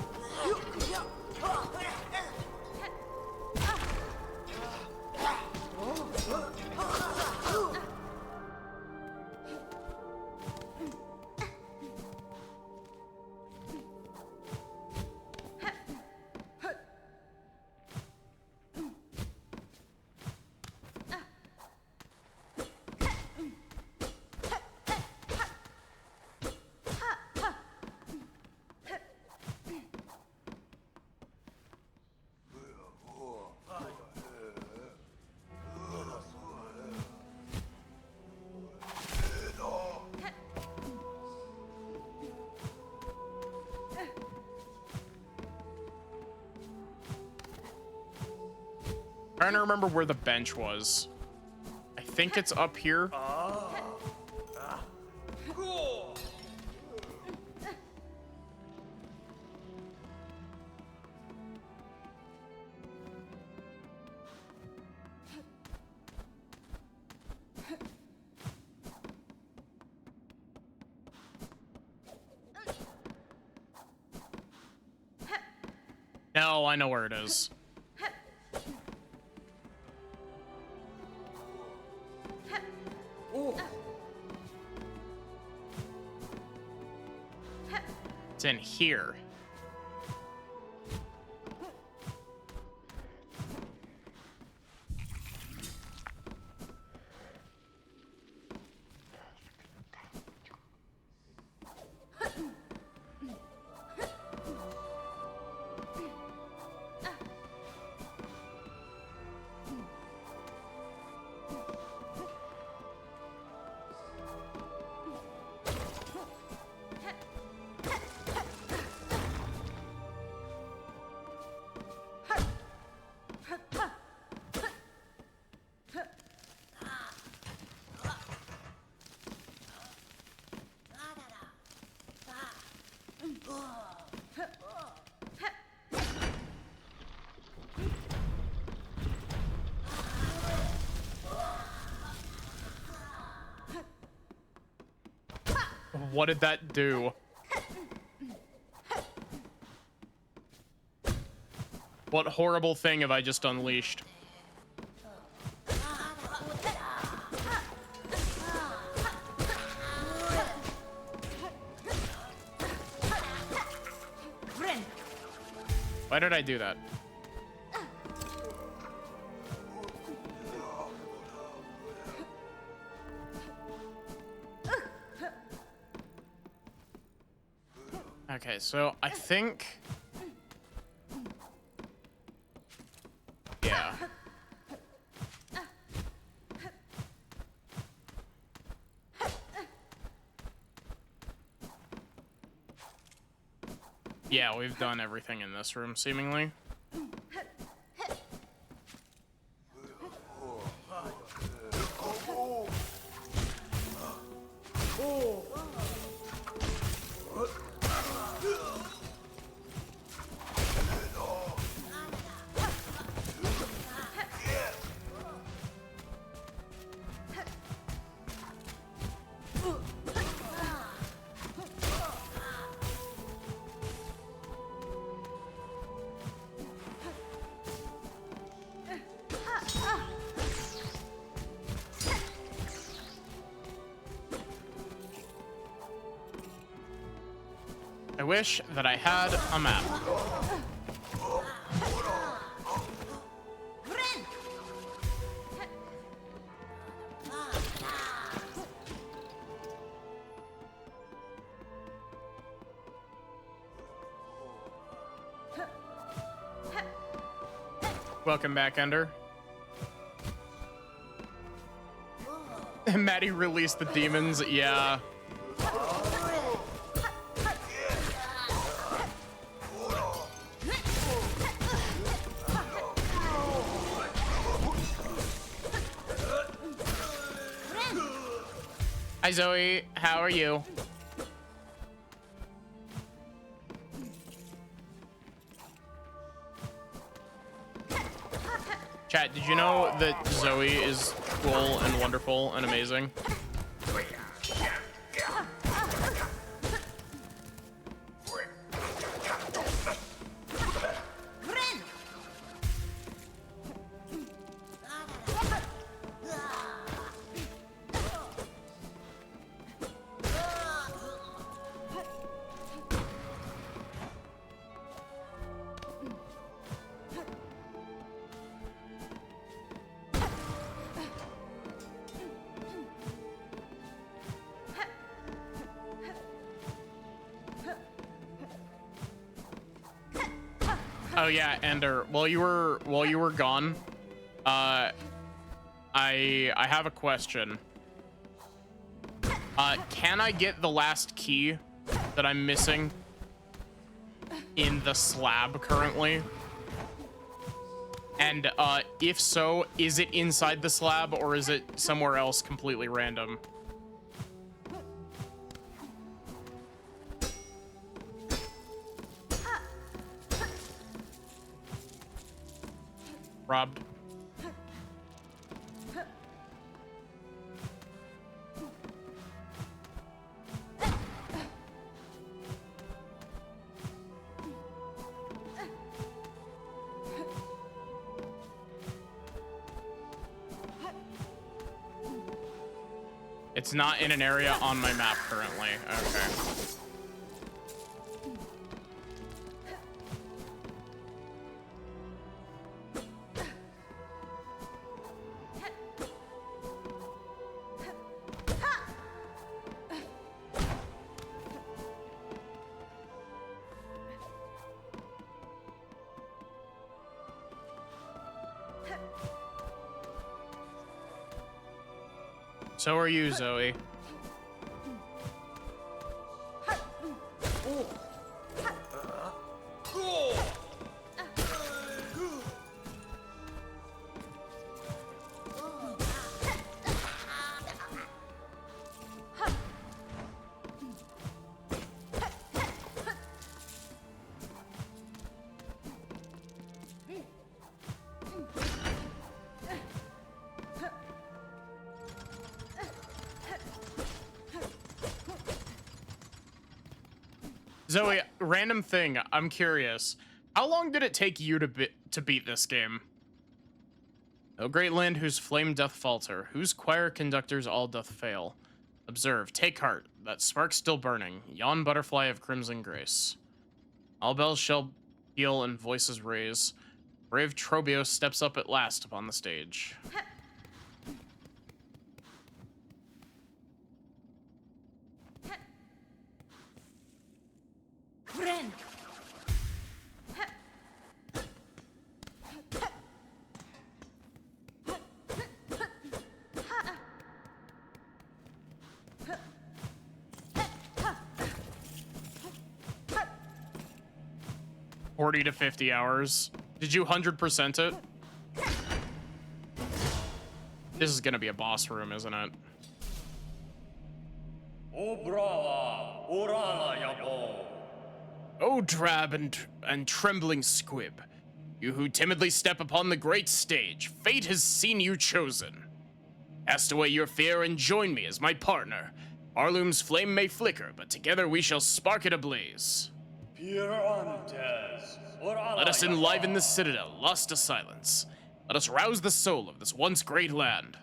Speaker 1: Trying to remember where the bench was. I think it's up here. No, I know where it is. It's in here. What did that do? What horrible thing have I just unleashed? Why did I do that? Okay, so I think... Yeah. Yeah, we've done everything in this room, seemingly. I wish that I had a map. Welcome back, Ender. Maddie released the demons, yeah. Hi Zoe, how are you? Chat, did you know that Zoe is cool and wonderful and amazing? Oh yeah, Ender. While you were gone, I have a question. Can I get the last key that I'm missing in the slab currently? And if so, is it inside the slab or is it somewhere else completely random? Robbed. It's not in an area on my map currently. Okay. So are you, Zoe. Zoe, random thing. I'm curious. How long did it take you to beat this game? O great land whose flame doth falter, whose choir conductors all doth fail. Observe, take heart, that spark still burning, yon butterfly of crimson grace. All bells shall peal and voices raise. Brave Trobio steps up at last upon the stage.
Speaker 4: Friend.
Speaker 1: 40 to 50 hours. Did you 100% it? This is gonna be a boss room, isn't it? O drab and trembling squib, you who timidly step upon the great stage, fate has seen you chosen. Cast away your fear and join me as my partner. Arlum's flame may flicker, but together we shall spark it ablaze. Let us enliven the citadel, lost to silence. Let us rouse the soul of this once great land.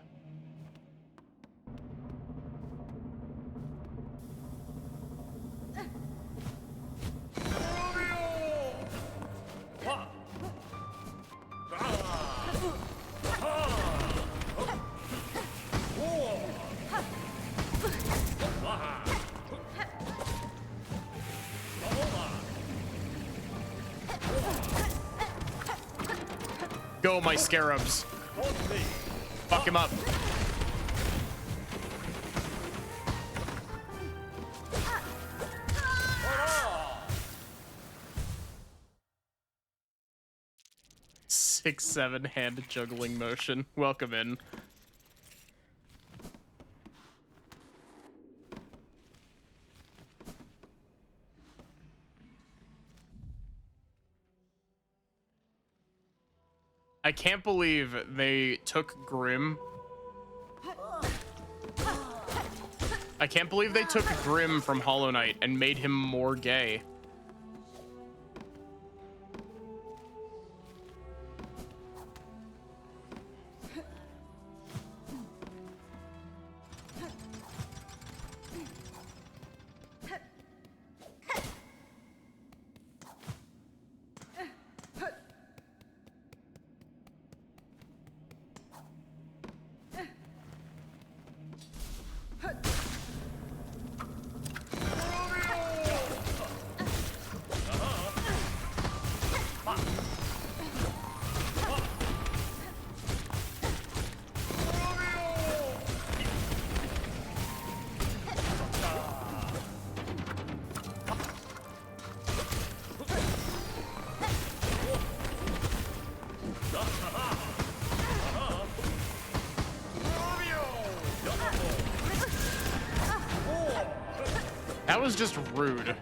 Speaker 1: Go, my scarabs. Fuck him up. Six, 7 hand juggling motion. Welcome in. I can't believe they took Grim. I can't believe they took Grim from Hollow Knight and made him more gay. That was just rude.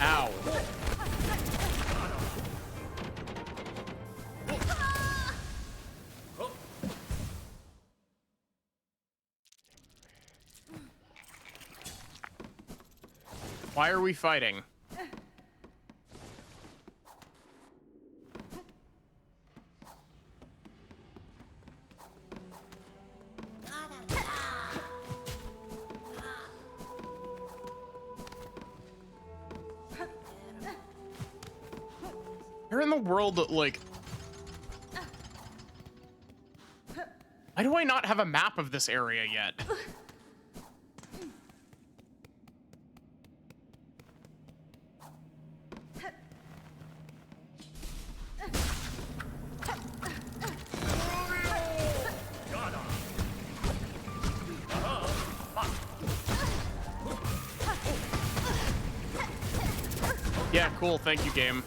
Speaker 1: Ow. Why are we fighting? Where in the world, like... Why do I not have a map of this area yet? Yeah, cool. Thank you, game.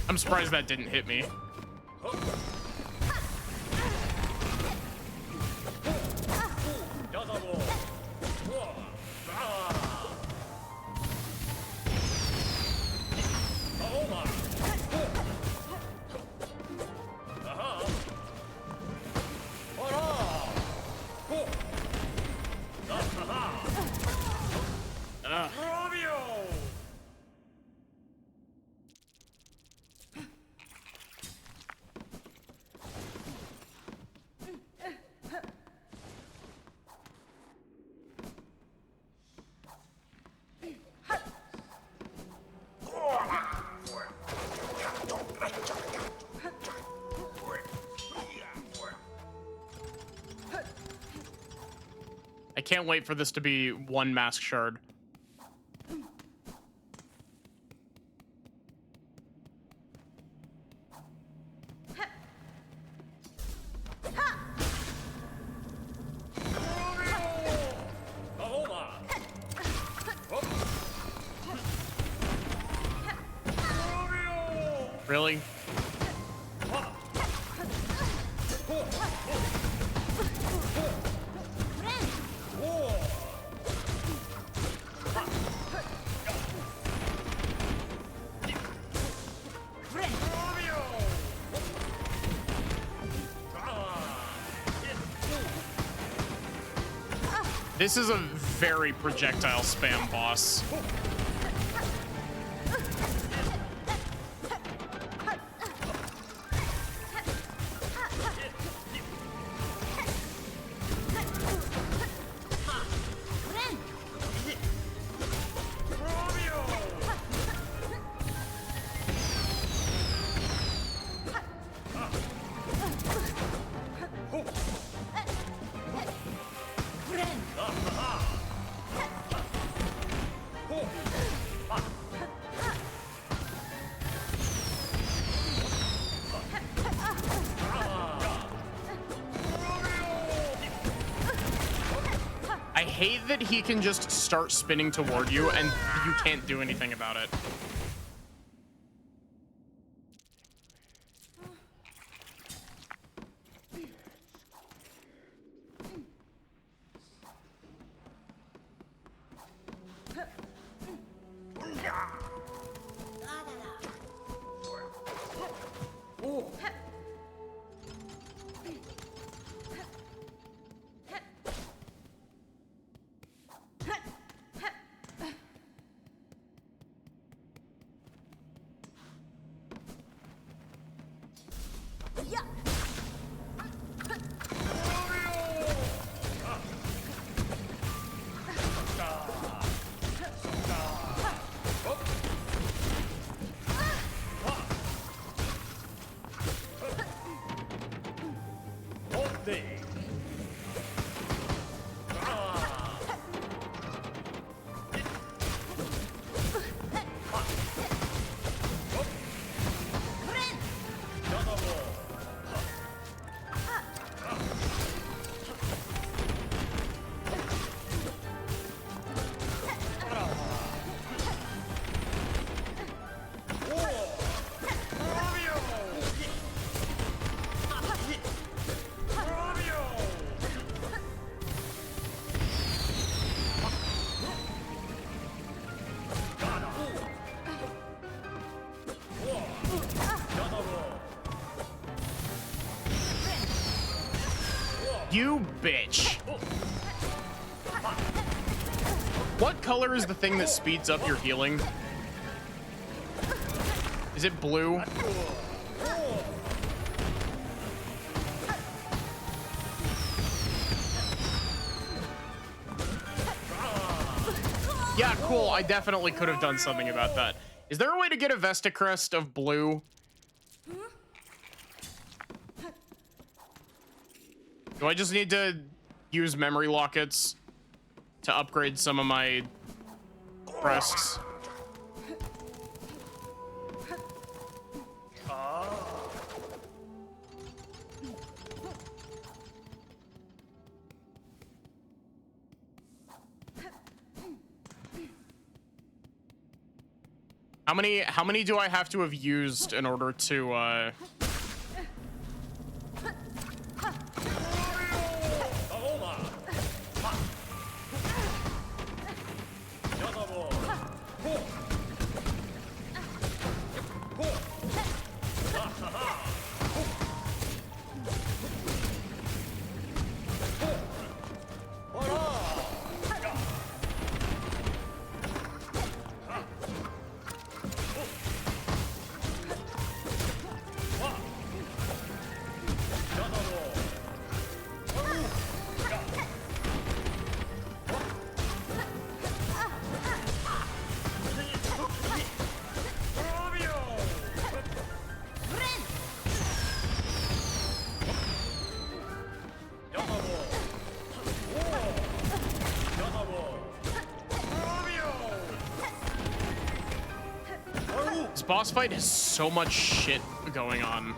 Speaker 1: I'm surprised that didn't hit me. I can't wait for this to be one mask shard. Really? This is a very projectile spam boss. I hate that he can just start spinning toward you and you can't do anything about it. You bitch. What color is the thing that speeds up your healing? Is it blue? Yeah, cool. I definitely could have done something about that. Is there a way to get a Vesta crest of blue? Do I just need to use memory lockets to upgrade some of my crests? How many do I have to have used in order to This boss fight has so much shit going on.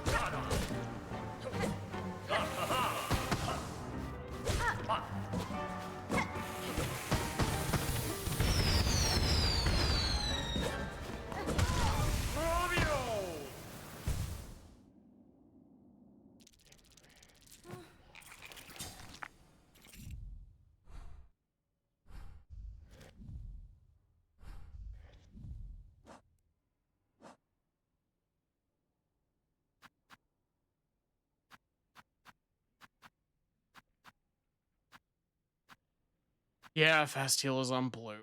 Speaker 1: Yeah, fast heal is on blue.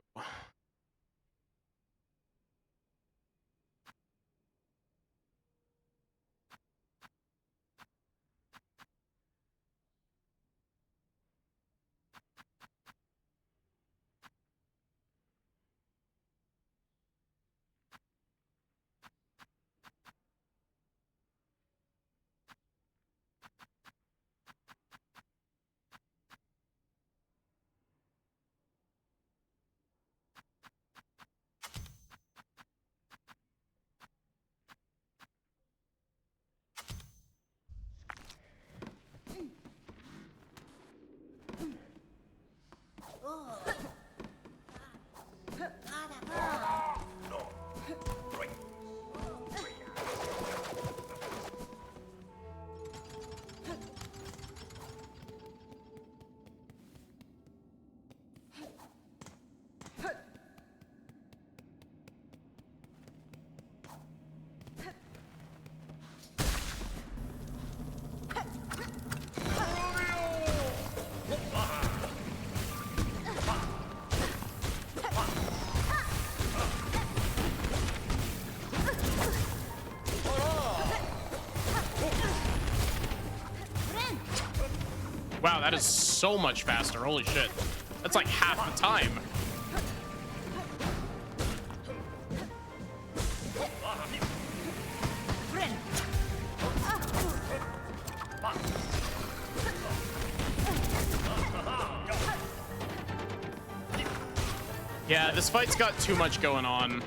Speaker 1: Wow, that is so much faster. Holy shit. That's like half the time. Yeah, this fight's got too much going on.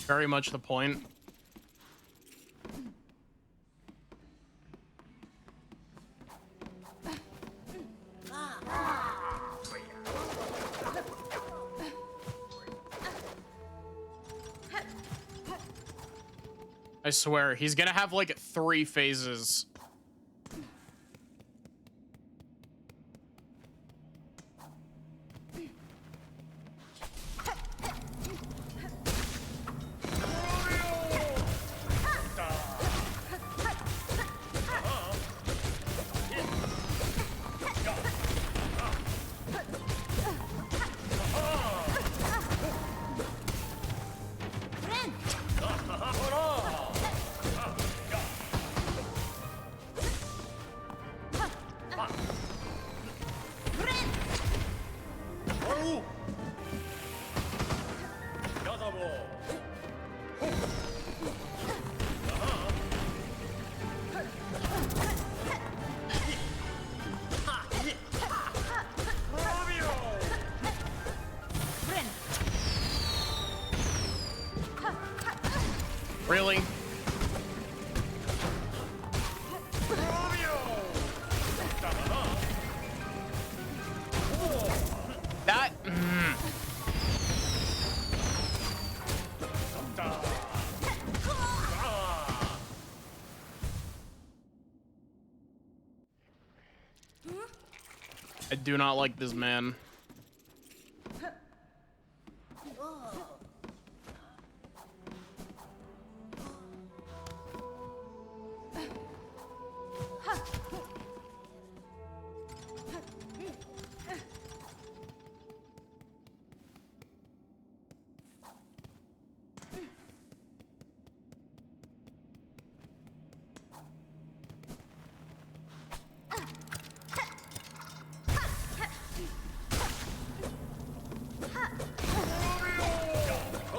Speaker 1: Very much the point. I swear, he's gonna have like 3 phases. Really? That. I do not like this man.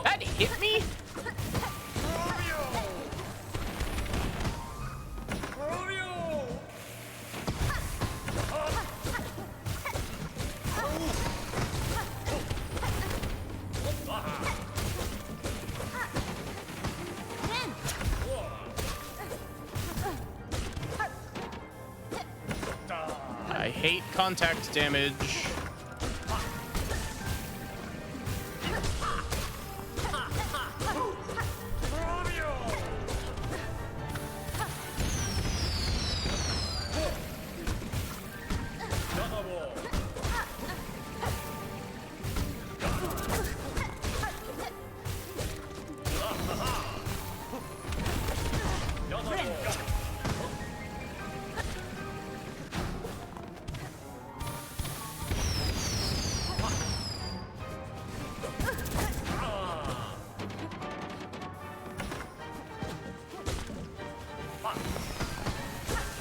Speaker 1: That hit me? I hate contact damage.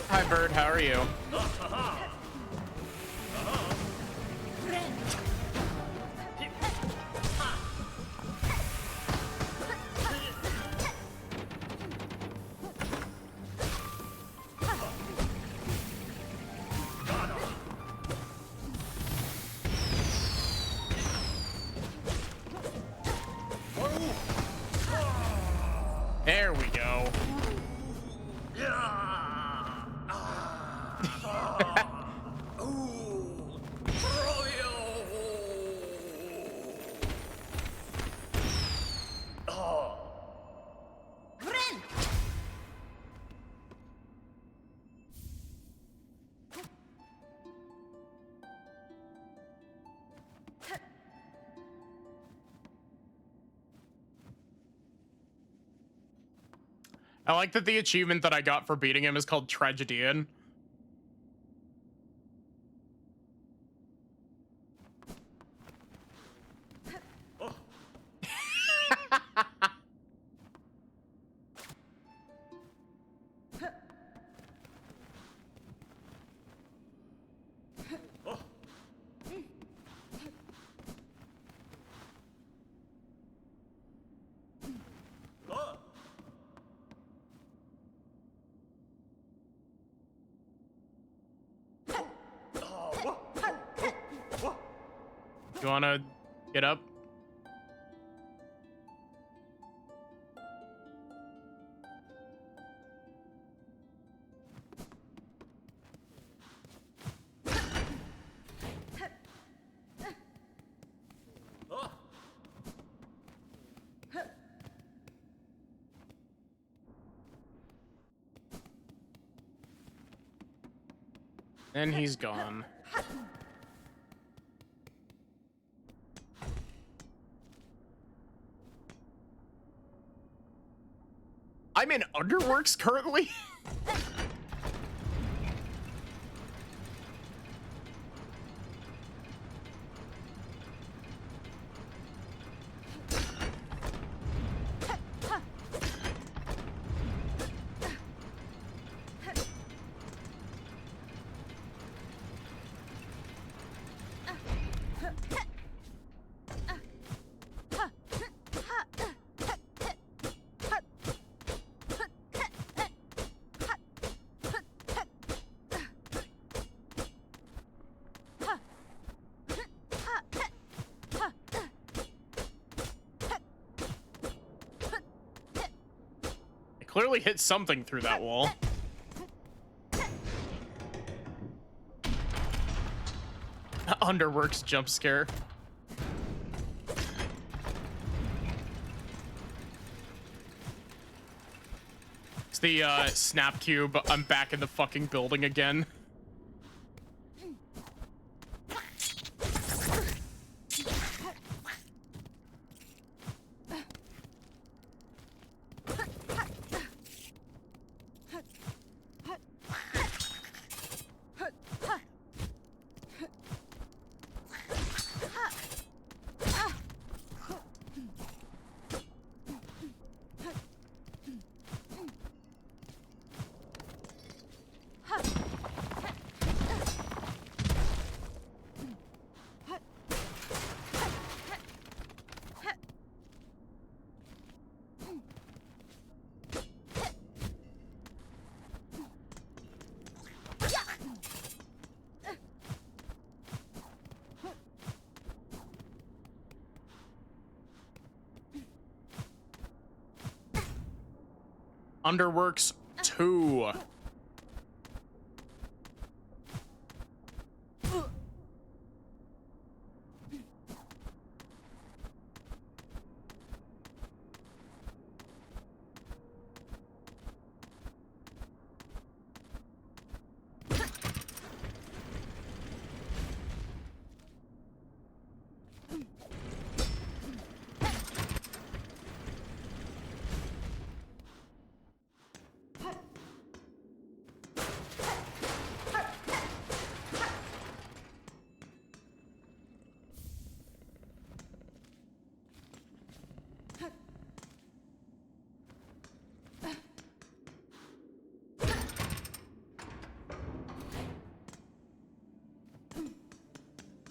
Speaker 1: Hi, Bird. How are you? There we go. I like that the achievement that I got for beating him is called Tragedian. You wanna get up? And he's gone. I'm in Underworks currently? Clearly hit something through that wall. Underworks jump scare. It's the snap cube. I'm back in the fucking building again. Underworks 2.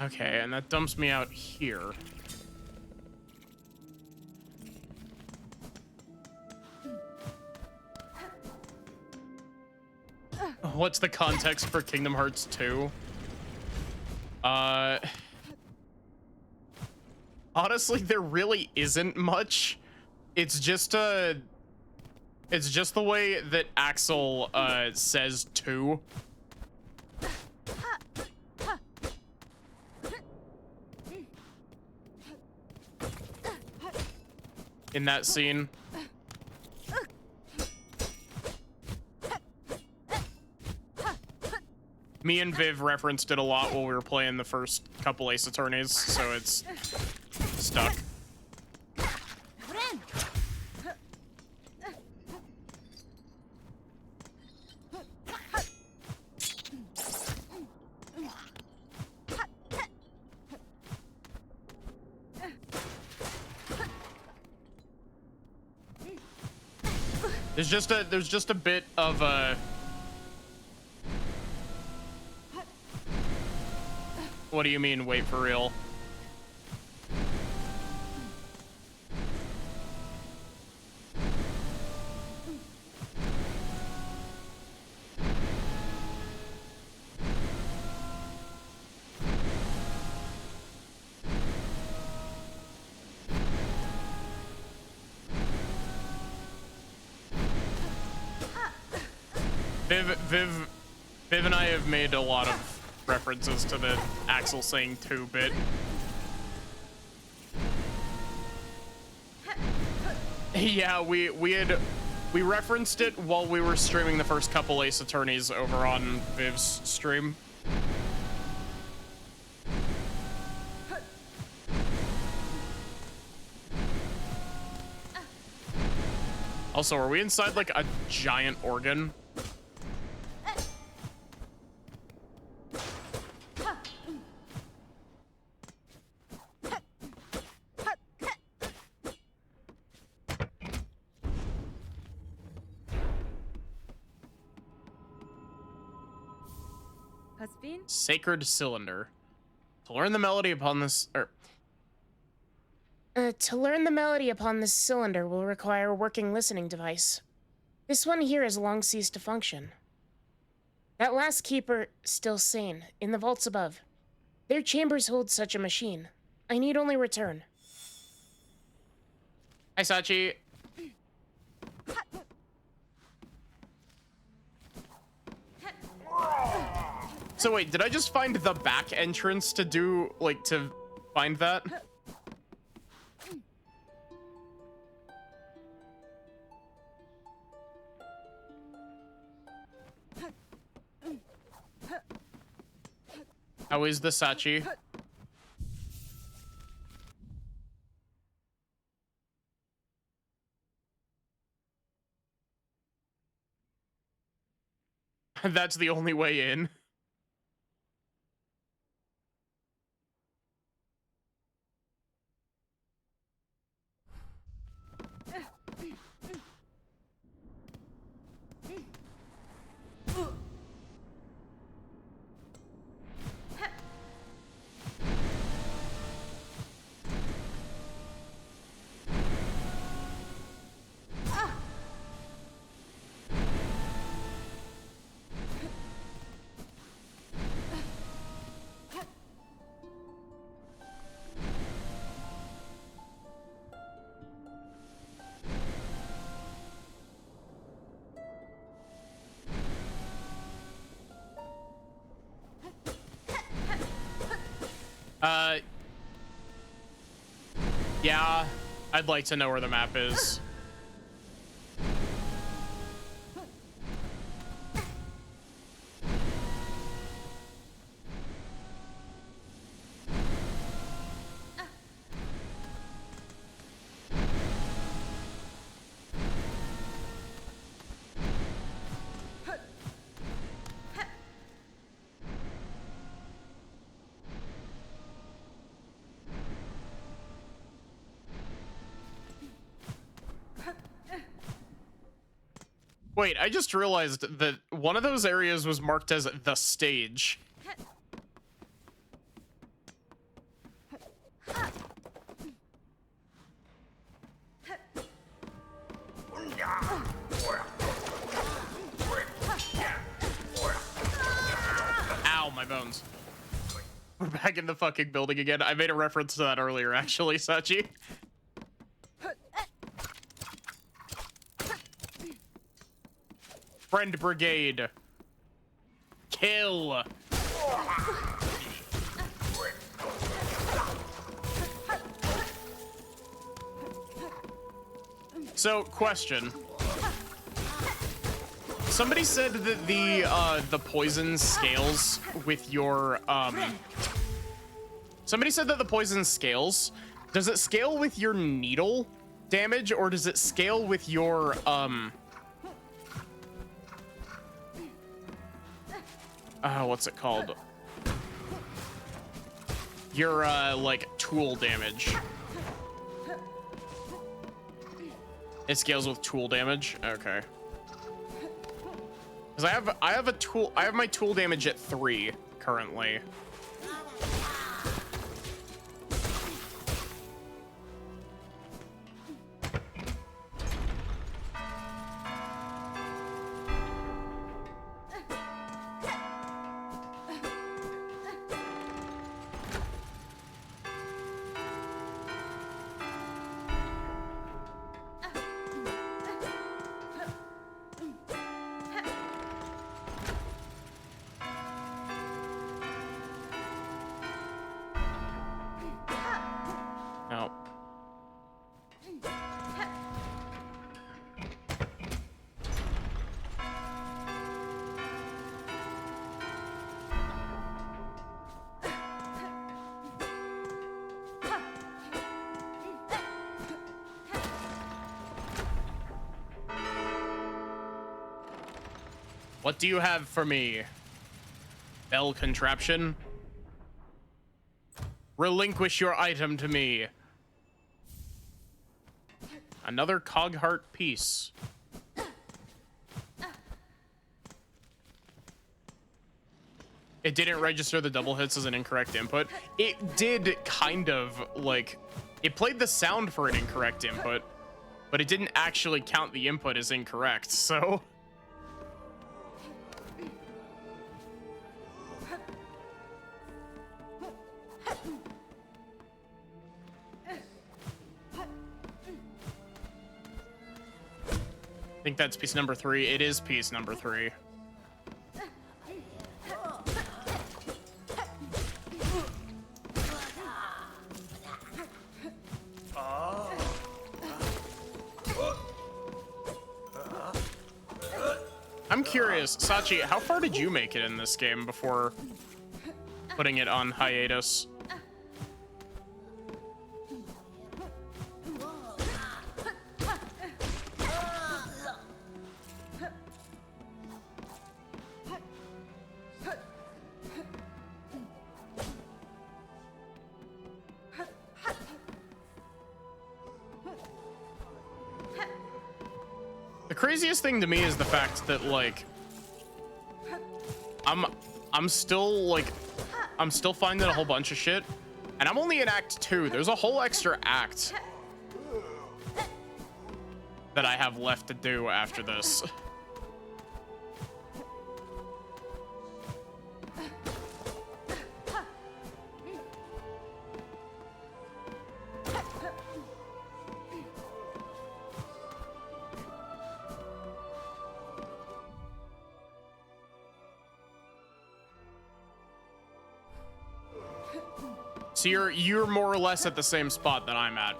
Speaker 1: Okay, and that dumps me out here. What's the context for Kingdom Hearts 2? Honestly, there really isn't much. It's just the way that Axel says 2. In that scene. Me and Viv referenced it a lot while we were playing the first couple Ace Attorneys, so it's stuck. There's just a bit of a What do you mean, wait for real? Viv and I have made a lot of references to the Axel saying 2-bit. Yeah, we referenced it while we were streaming the first couple Ace Attorneys over on Viv's stream. Also, are we inside like a giant organ?
Speaker 4: Husband?
Speaker 1: Sacred cylinder. To learn the melody upon this,
Speaker 3: To learn the melody upon this cylinder will require a working listening device. This one here has long ceased to function. That last keeper, still sane, in the vaults above. Their chambers hold such a machine. I need only return.
Speaker 1: Hi, Sachi. So wait, did I just find the back entrance to do, like, to find that? How is the Sachi? That's the only way in. Yeah, I'd like to know where the map is. Wait, I just realized that one of those areas was marked as the stage. Ow, my bones. We're back in the fucking building again. I made a reference to that earlier, actually, Sachi. Friend Brigade. Kill. So, question. Somebody said that the poison scales with your Somebody said that the poison scales. Does it scale with your needle damage, or does it scale with your what's it called? Your like tool damage. It scales with tool damage. Okay. Because I have my tool damage at 3 currently. What do you have for me? Bell contraption? Relinquish your item to me. Another Cogheart piece. It didn't register the double hits as an incorrect input. It did kind of, like, it played the sound for an incorrect input, but it didn't actually count the input as incorrect, so. I think that's piece number 3. It is piece number 3. I'm curious, Sachi, how far did you make it in this game before putting it on hiatus? The craziest thing to me is the fact that, like, I'm still finding a whole bunch of shit, and I'm only in Act 2. There's a whole extra act that I have left to do after this. So you're more or less at the same spot that I'm at.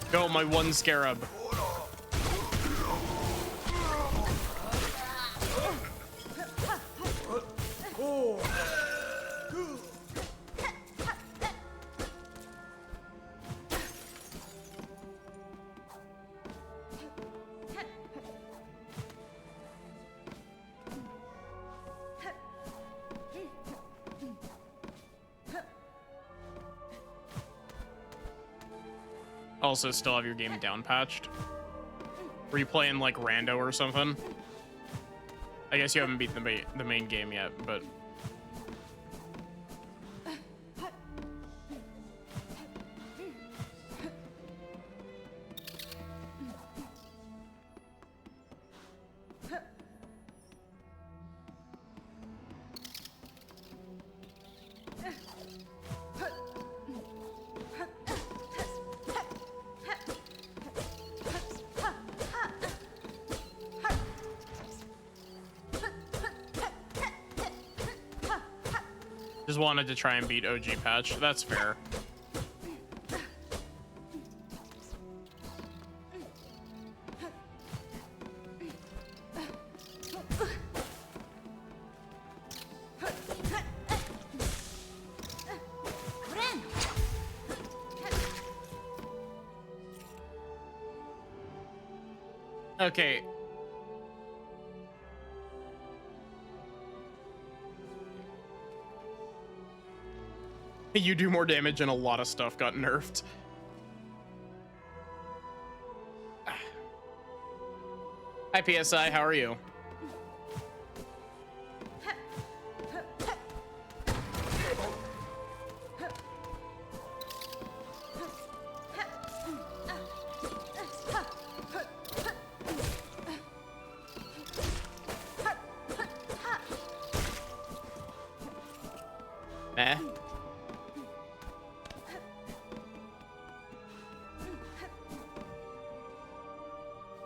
Speaker 1: Go, my one scarab. Also still have your game down patched? Were you playing like rando or something? I guess you haven't beat the main game yet, but just wanted to try and beat OG patch. That's fair. Okay. You do more damage and a lot of stuff got nerfed. Hi, PSI, how are you? Eh?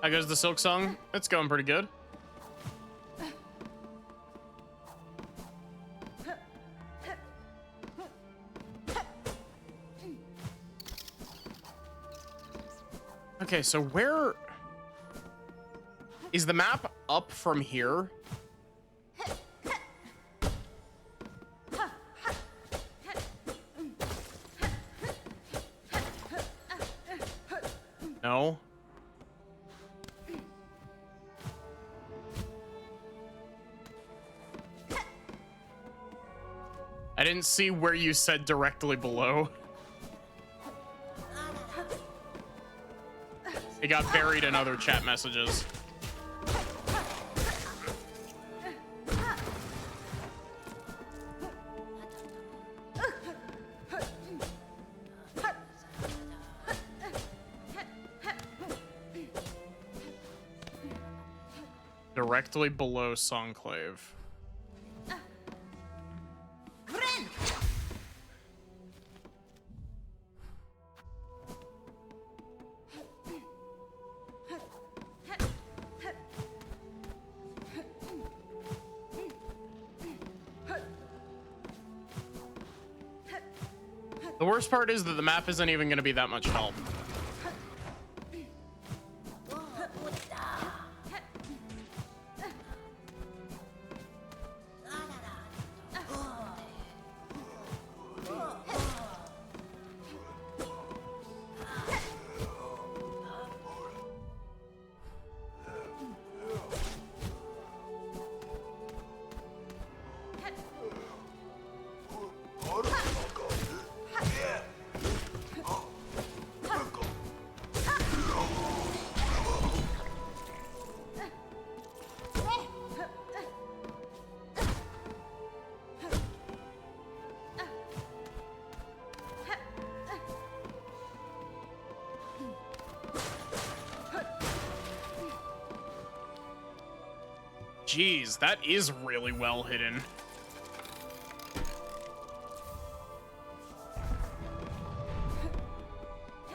Speaker 1: How goes the Silksong? It's going pretty good. Okay, so where is the map up from here? No. I didn't see where you said directly below. It got buried in other chat messages. Directly below Songclave. The worst part is that the map isn't even going to be that much help. Jeez, that is really well hidden.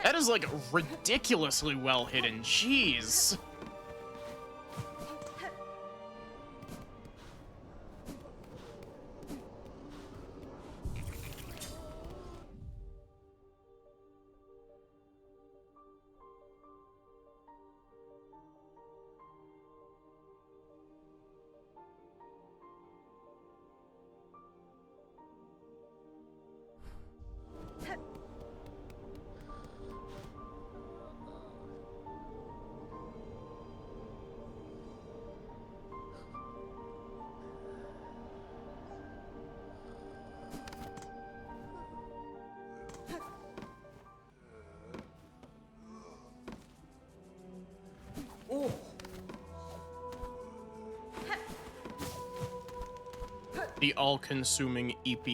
Speaker 1: That is like ridiculously well hidden. Jeez. The all-consuming EP.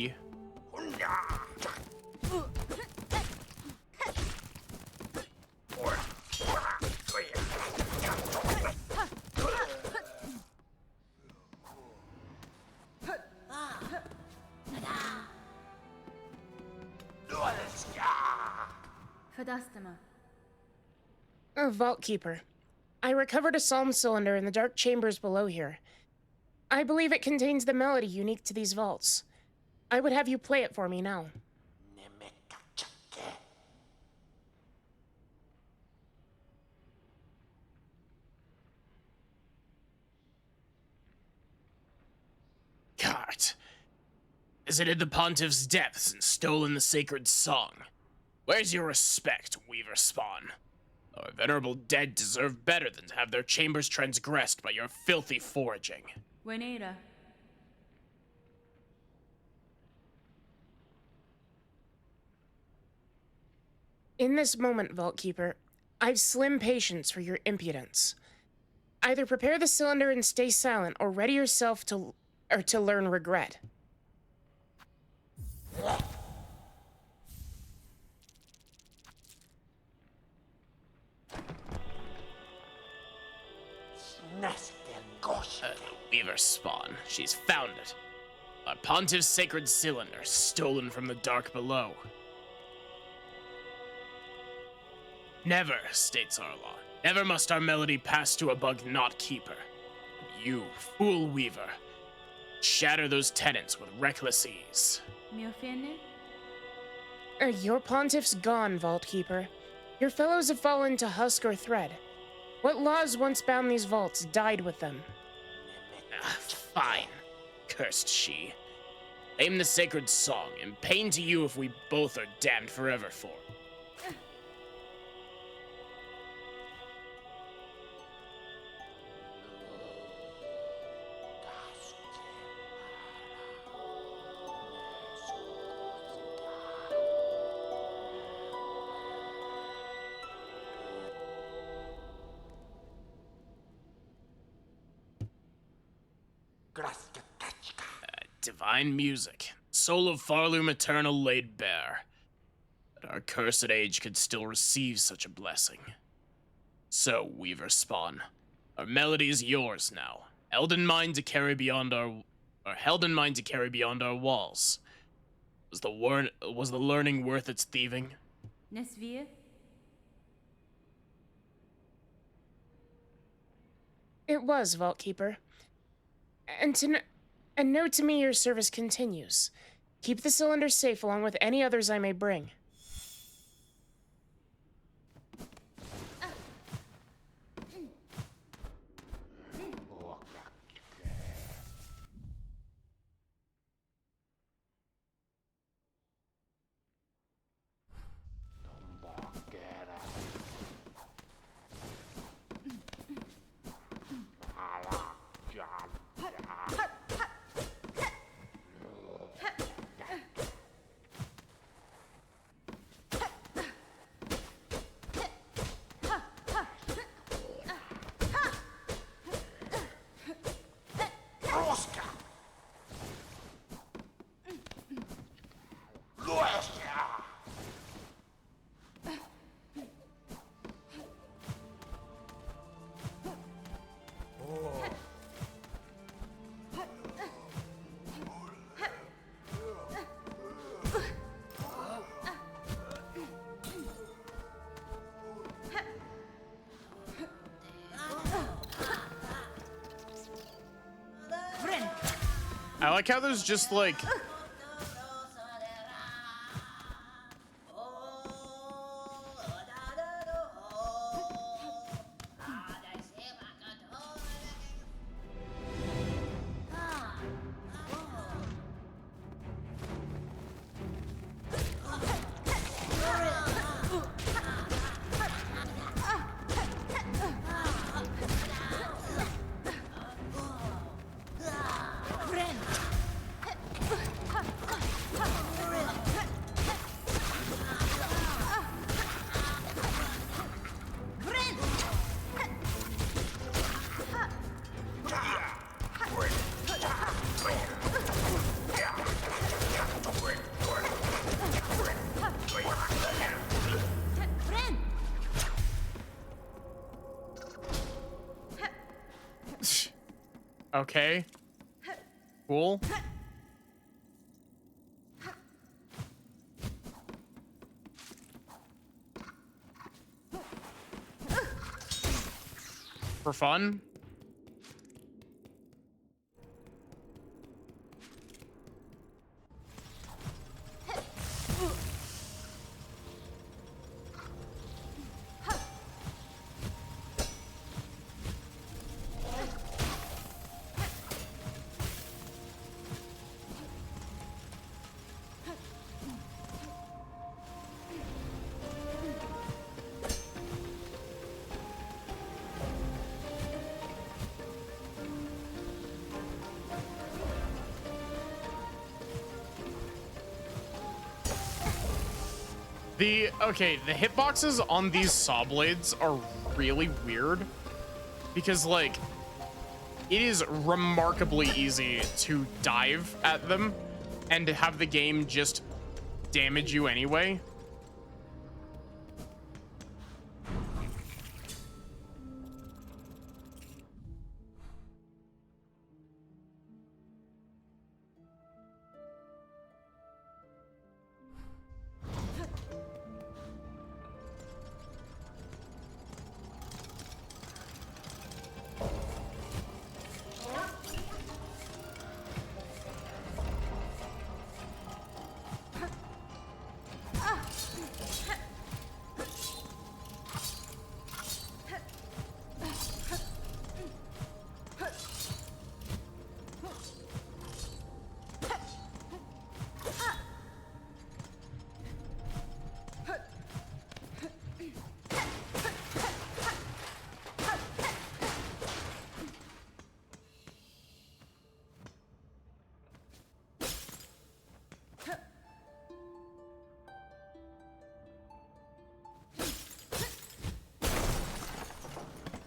Speaker 4: Fadastama.
Speaker 3: Vault Keeper. I recovered a psalm cylinder in the dark chambers below here. I believe it contains the melody unique to these vaults. I would have you play it for me now.
Speaker 2: God. Visited the pontiff's depths and stolen the sacred song. Where's your respect, Weaver Spawn? Our venerable dead deserve better than to have their chambers transgressed by your filthy foraging.
Speaker 4: Wenera.
Speaker 3: In this moment, Vault Keeper, I've slim patience for your impudence. Either prepare the cylinder and stay silent, or ready yourself to learn regret.
Speaker 2: Weaver Spawn, she's found it. Our pontiff's sacred cylinder, stolen from the dark below. Never, states our law, never must our melody pass to a bug not keeper. You, fool weaver, shatter those tenets with reckless ease.
Speaker 4: Mi offende?
Speaker 3: Your pontiff's gone, Vault Keeper. Your fellows have fallen to husk or thread. What laws once bound these vaults died with them.
Speaker 2: Fine, cursed she. Aim the sacred song, and pain to you if we both are damned forever for it. Divine music, soul of Farloom eternal laid bare. That our cursed age could still receive such a blessing. So, Weaver Spawn, our melody is yours now, held in mind to carry beyond our walls. Was the learning worth its thieving?
Speaker 4: Nesvir?
Speaker 3: It was, Vault Keeper. And know to me your service continues. Keep the cylinder safe along with any others I may bring.
Speaker 1: I like how there's just like okay. Cool. For fun? The hitboxes on these saw blades are really weird because like it is remarkably easy to dive at them and to have the game just damage you anyway.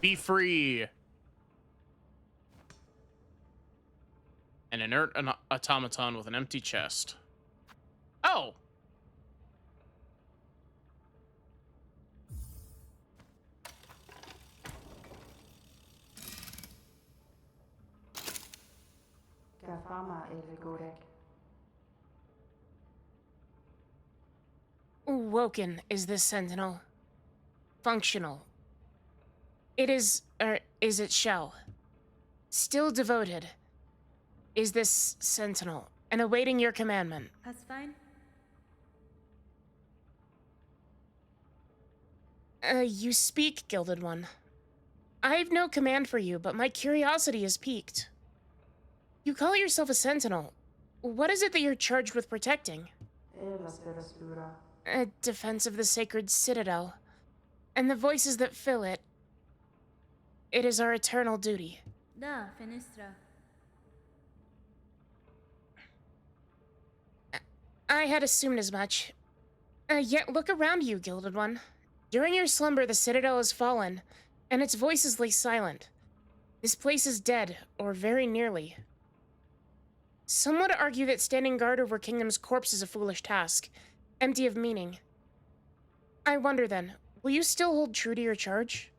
Speaker 1: Be free. An inert automaton with an empty chest. Oh.
Speaker 3: Woken is this sentinel. Functional. It is it shall. Still devoted. Is this sentinel and awaiting your commandment.
Speaker 4: That's fine.
Speaker 3: You speak, Gilded One. I have no command for you, but my curiosity is piqued. You call yourself a sentinel. What is it that you're charged with protecting? A defense of the sacred citadel, and the voices that fill it. It is our eternal duty.
Speaker 4: Da, Fenestra.
Speaker 3: I had assumed as much. Yet look around you, Gilded One. During your slumber, the citadel has fallen, and its voices lay silent. This place is dead, or very nearly. Some would argue that standing guard over Kingdom's corpse is a foolish task, empty of meaning. I wonder then, will you still hold true to your charge?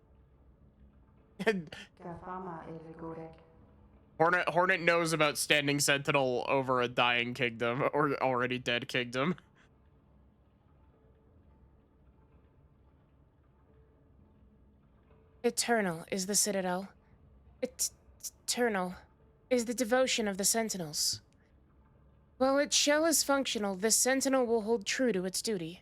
Speaker 1: Hornet knows about standing sentinel over a dying kingdom or already dead kingdom.
Speaker 3: Eternal is the citadel. Eternal is the devotion of the sentinels. While its shell is functional, the sentinel will hold true to its duty.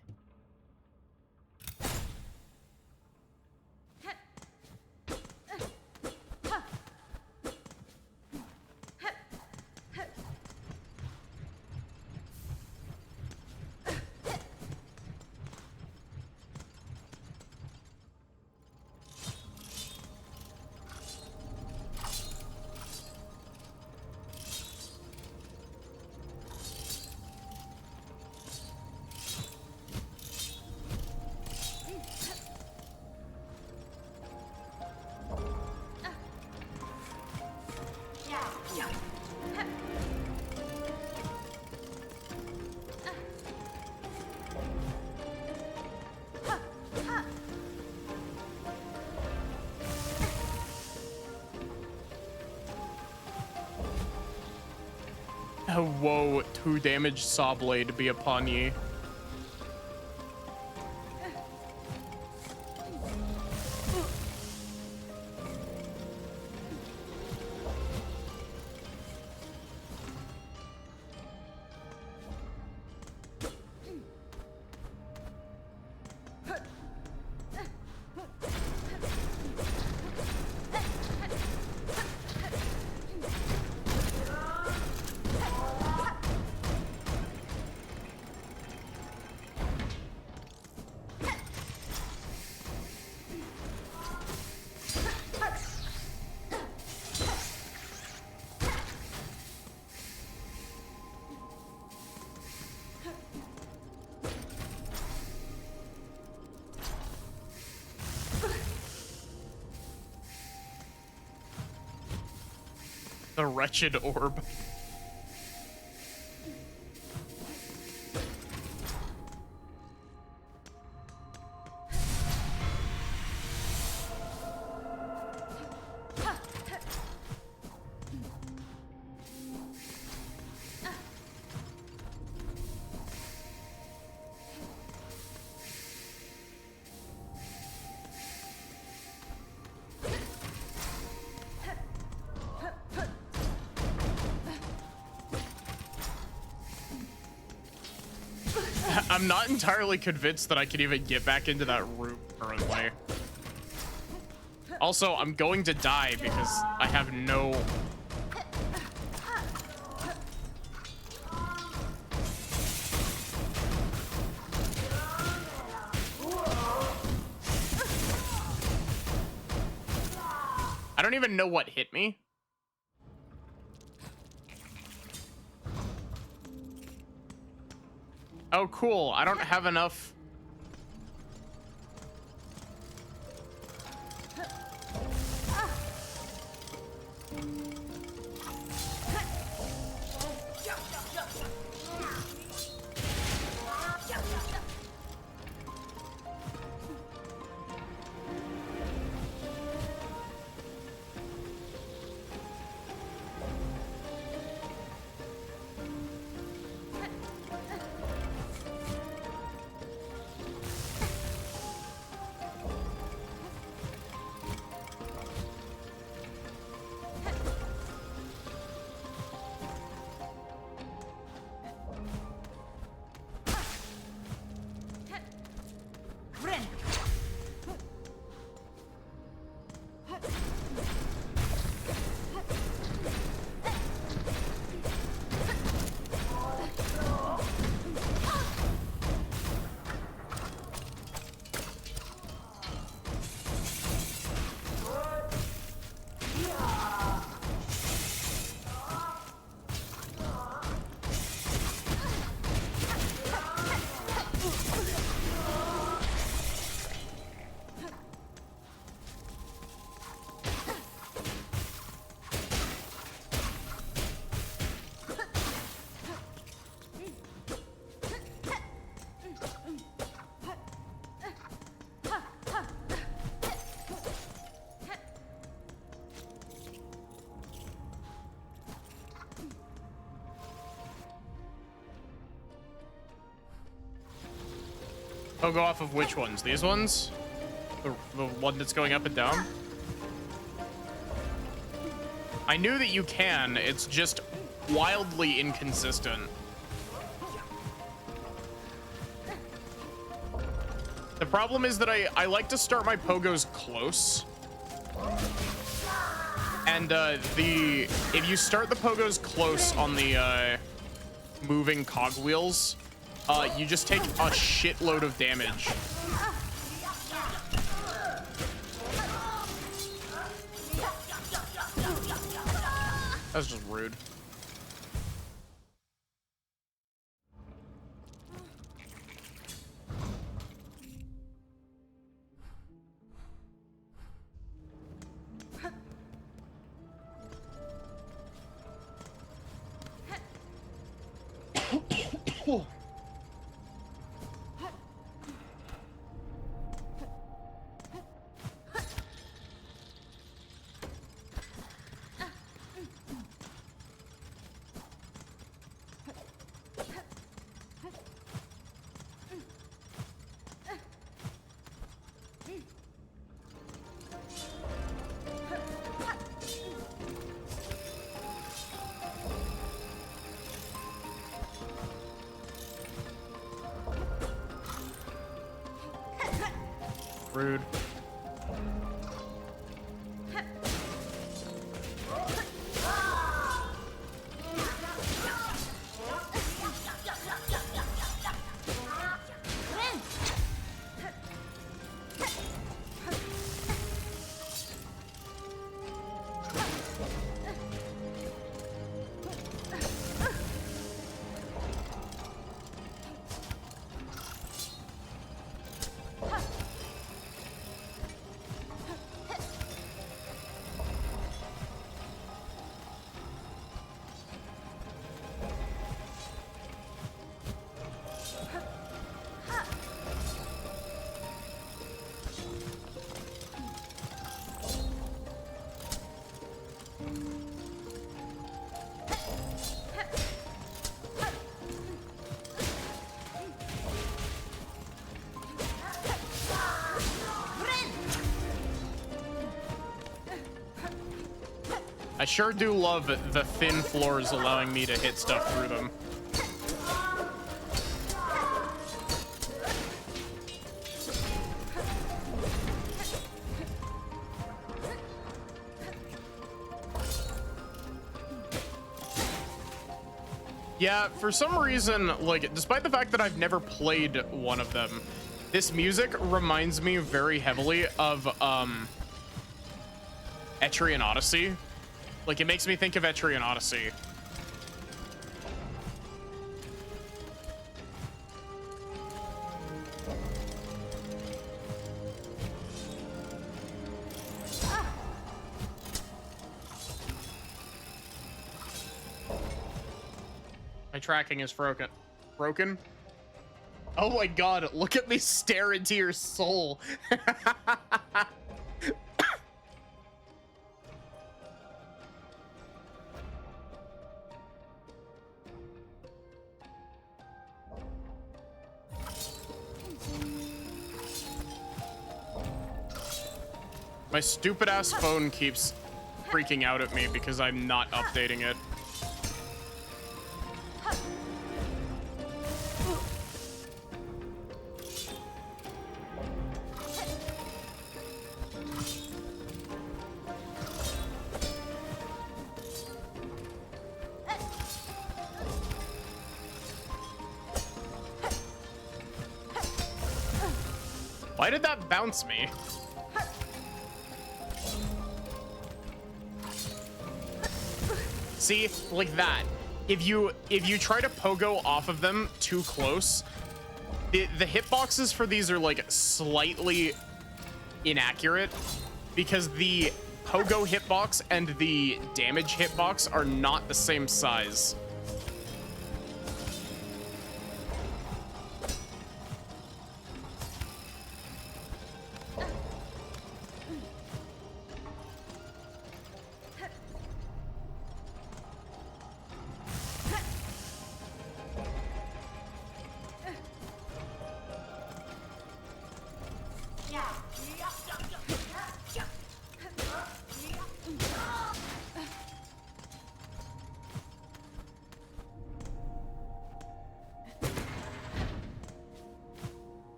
Speaker 1: Whoa, 2 damage saw blade be upon ye. The wretched orb. I'm not entirely convinced that I can even get back into that room currently. Also, I'm going to die because I have no... I don't even know what hit me. Oh, cool. I don't have enough. Oh, go off of which ones? These ones? The one that's going up and down? I knew that you can. It's just wildly inconsistent. The problem is that I like to start my pogos close. And if you start the pogos close on the moving cogwheels, you just take a shitload of damage. That's just rude. Rude. I sure do love the thin floors allowing me to hit stuff through them. Yeah, for some reason, like, despite the fact that I've never played one of them, this music reminds me very heavily of Etrian Odyssey. Like, it makes me think of Etrian Odyssey. My tracking is broken. Broken? Oh my god, look at me stare into your soul. My stupid ass phone keeps freaking out at me because I'm not updating it. Why did that bounce me? See, like that. If you try to pogo off of them too close, the hitboxes for these are like slightly inaccurate because the pogo hitbox and the damage hitbox are not the same size.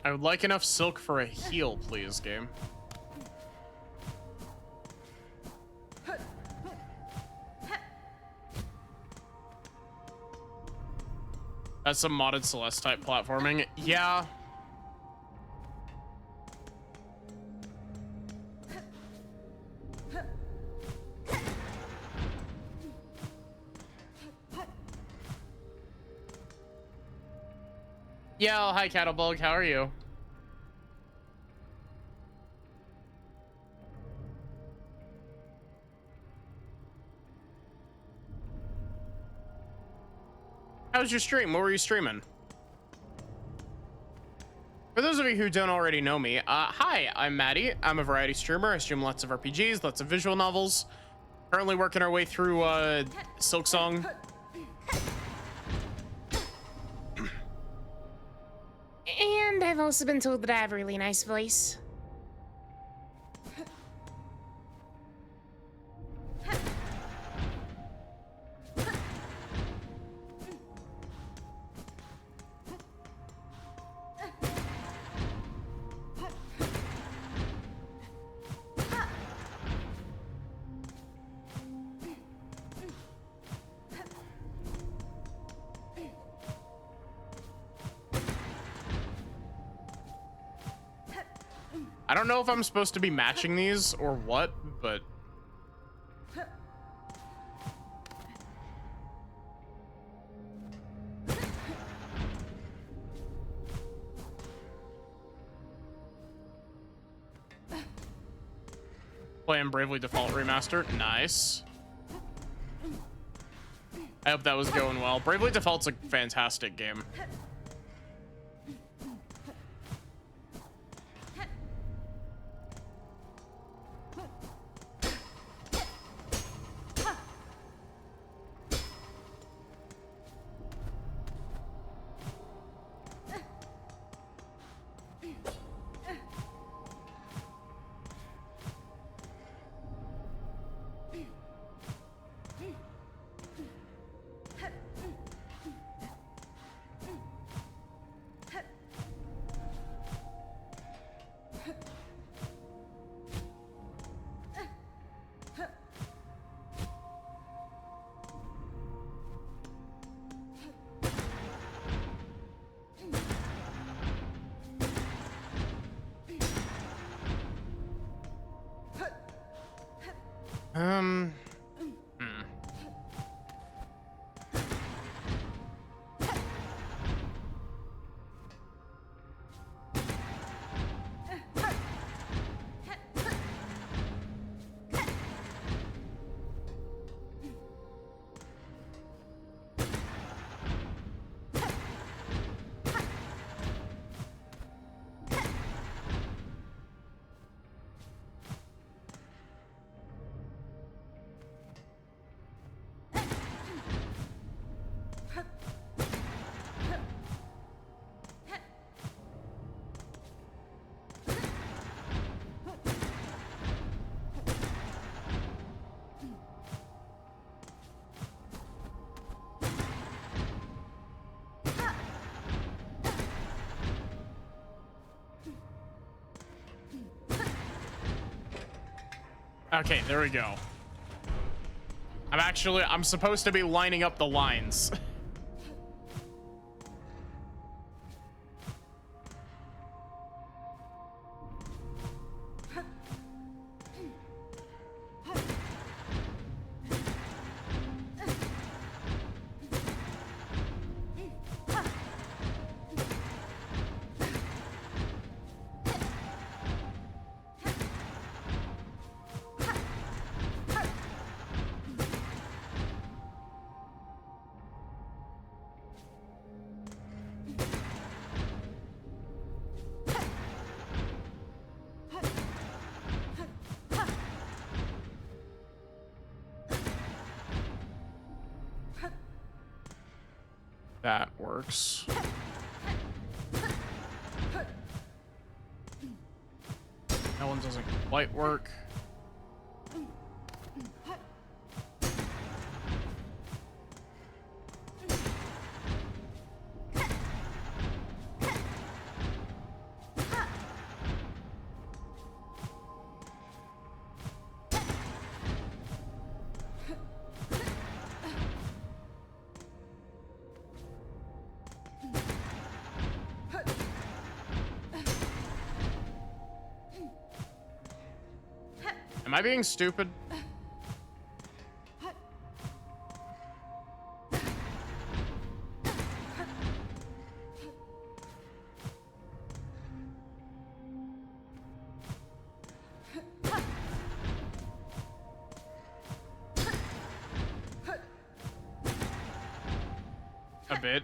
Speaker 1: I would like enough silk for a heal, please, game. That's some modded Celeste type platforming. Yeah. Yeah, hi Cattlebug, how are you? How was your stream? What were you streaming? For those of you who don't already know me, hi, I'm Maddie. I'm a variety streamer. I stream lots of RPGs, lots of visual novels. Currently working our way through Silksong.
Speaker 3: And I've also been told that I have a really nice voice.
Speaker 1: I don't know if I'm supposed to be matching these or what, but... Playing Bravely Default Remastered. Nice. I hope that was going well. Bravely Default's a fantastic game. Hmm. Okay, there we go. I'm supposed to be lining up the lines. That works. That one doesn't quite work. Am I being stupid? A bit.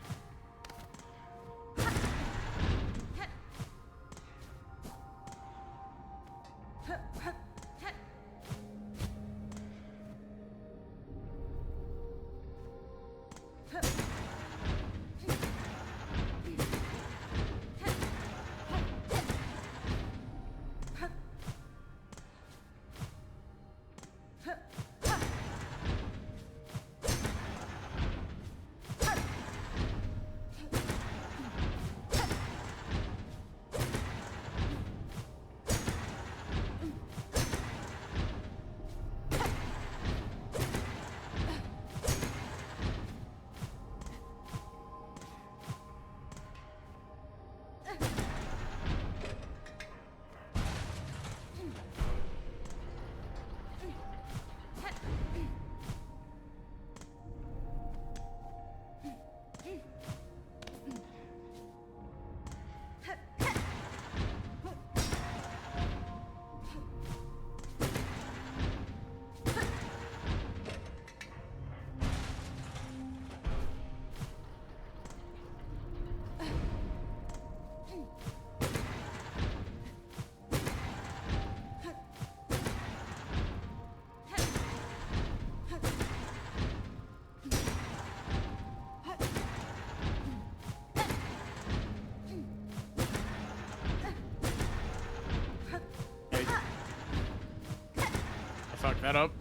Speaker 1: Fuck that up.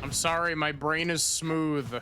Speaker 1: I'm sorry, my brain is smooth.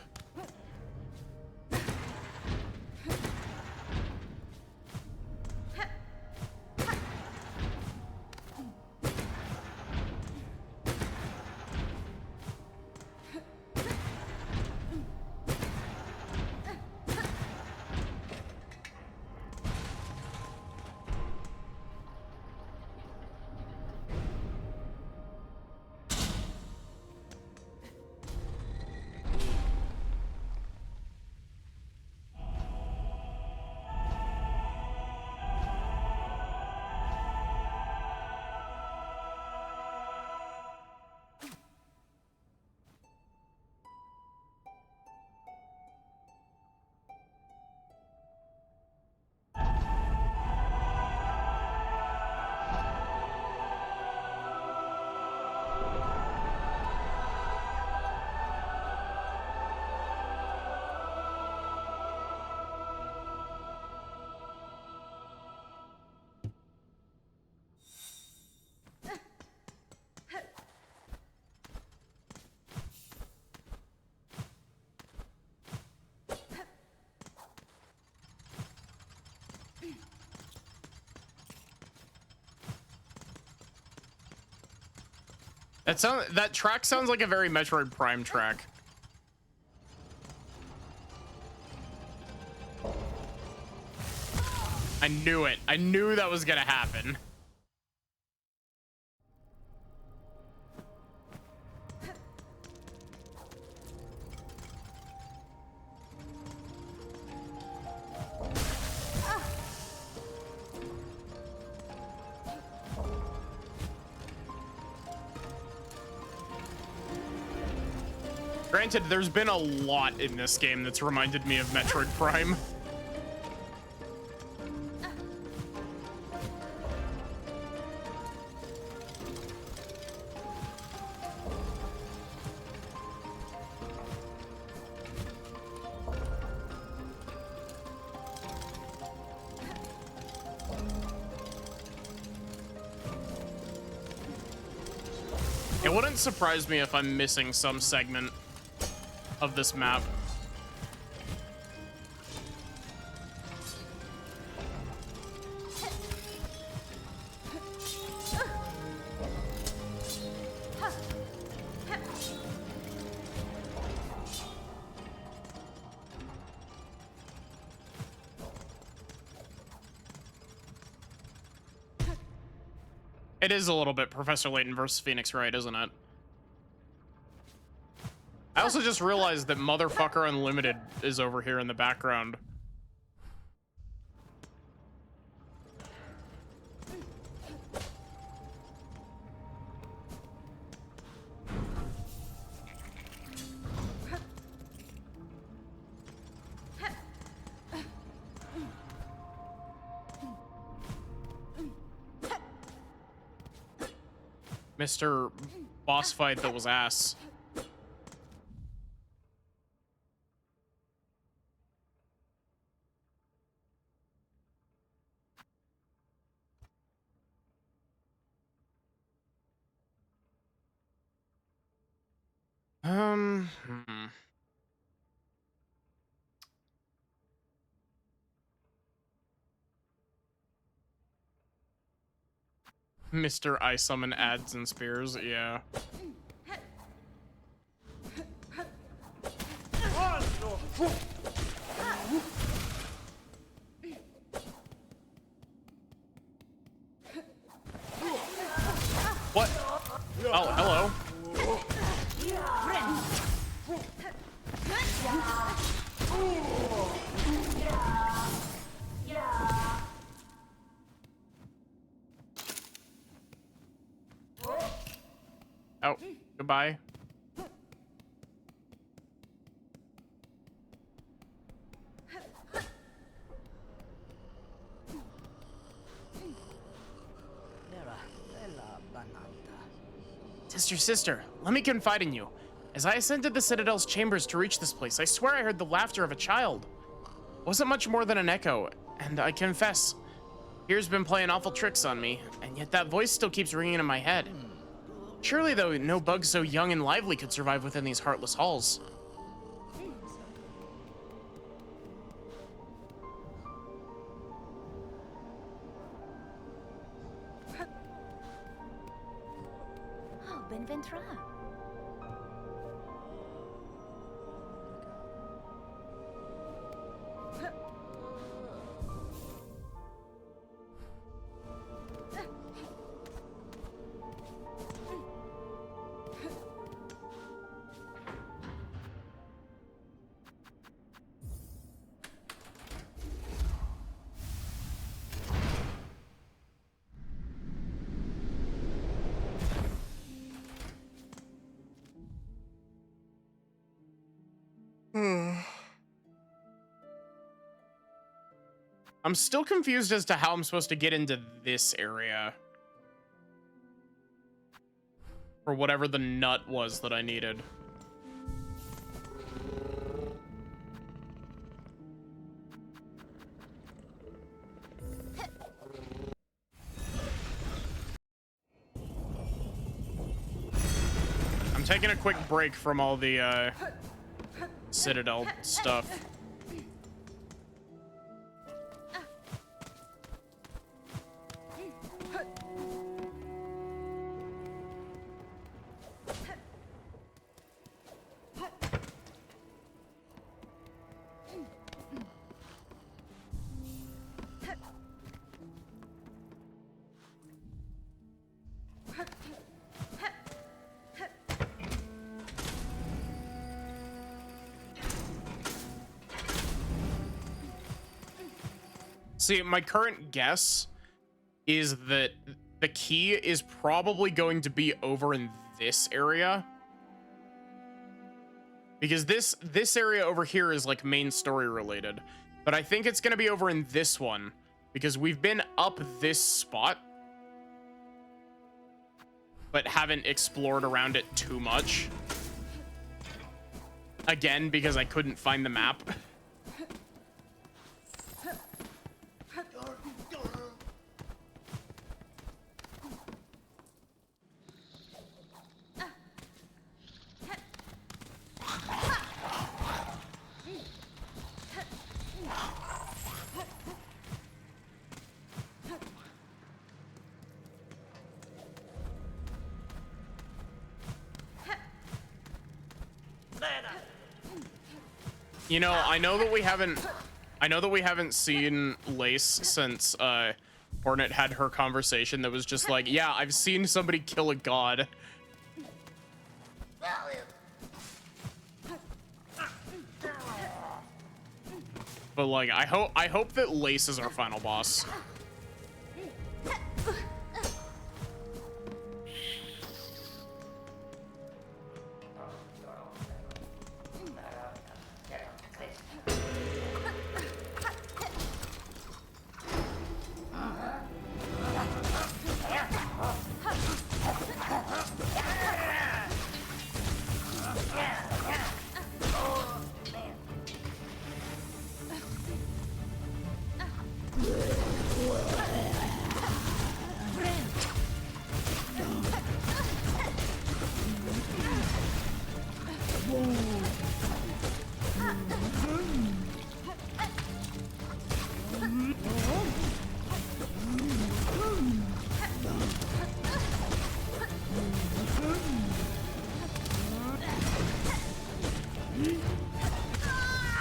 Speaker 1: That track sounds like a very Metroid Prime track. I knew it. I knew that was gonna happen. Granted, there's been a lot in this game that's reminded me of Metroid Prime. It wouldn't surprise me if I'm missing some segment of this map. It is a little bit Professor Layton versus Phoenix Wright, isn't it? I also just realized that Motherfucker Unlimited is over here in the background. Mr. Boss fight that was ass. Hmm. Mr. I summon ads and spears, yeah. What? Oh, hello. Oh, goodbye. Sister, let me confide in you. As I ascended the Citadel's chambers to reach this place, I swear I heard the laughter of a child. It wasn't much more than an echo, and I confess, fear's been playing awful tricks on me, and yet that voice still keeps ringing in my head. Surely, though, no bug so young and lively could survive within these heartless halls.
Speaker 7: Oh, Benventra.
Speaker 1: I'm still confused as to how I'm supposed to get into this area. Or whatever the nut was that I needed. I'm taking a quick break from all the Citadel stuff. See, my current guess is that the key is probably going to be over in this area. Because this area over here is like main story related. But I think it's going to be over in this one. Because we've been up this spot. But haven't explored around it too much. Again, because I couldn't find the map. You know, I know that we haven't seen Lace since Hornet had her conversation that was just like, yeah, I've seen somebody kill a god. But like, I hope that Lace is our final boss.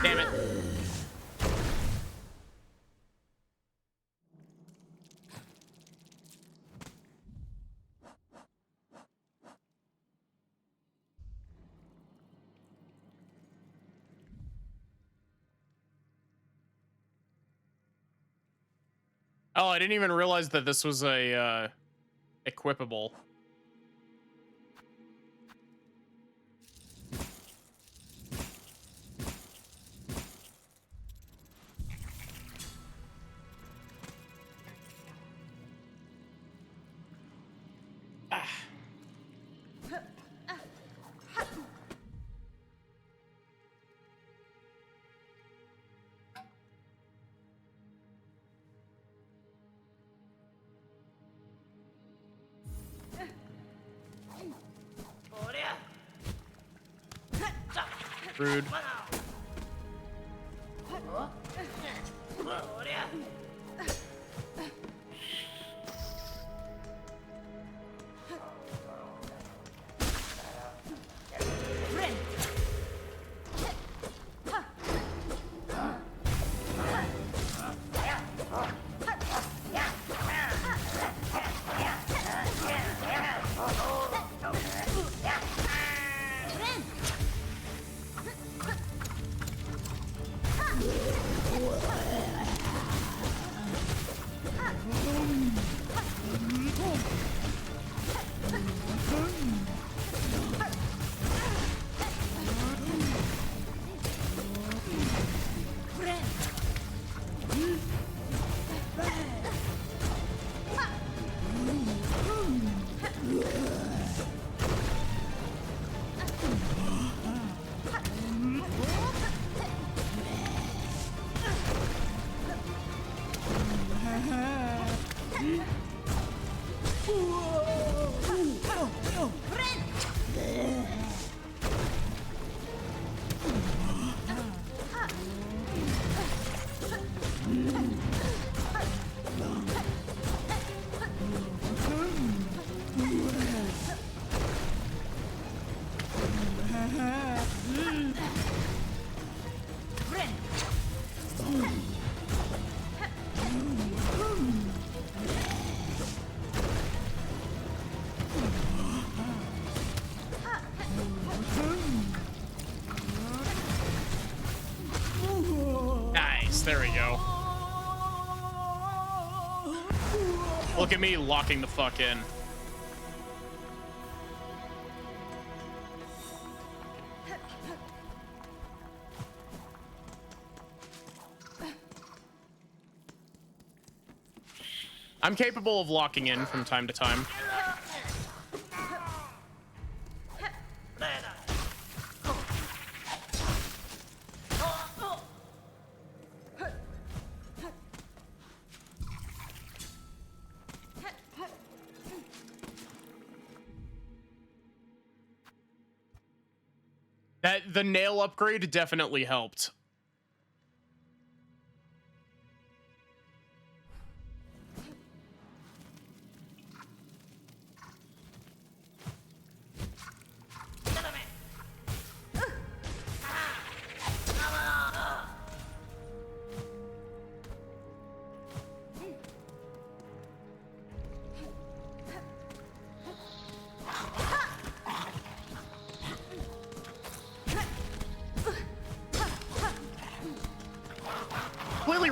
Speaker 1: Damn it. Oh, I didn't even realize that this was a equipable. Rude. There we go. Look at me locking the fuck in. I'm capable of locking in from time to time. The nail upgrade definitely helped.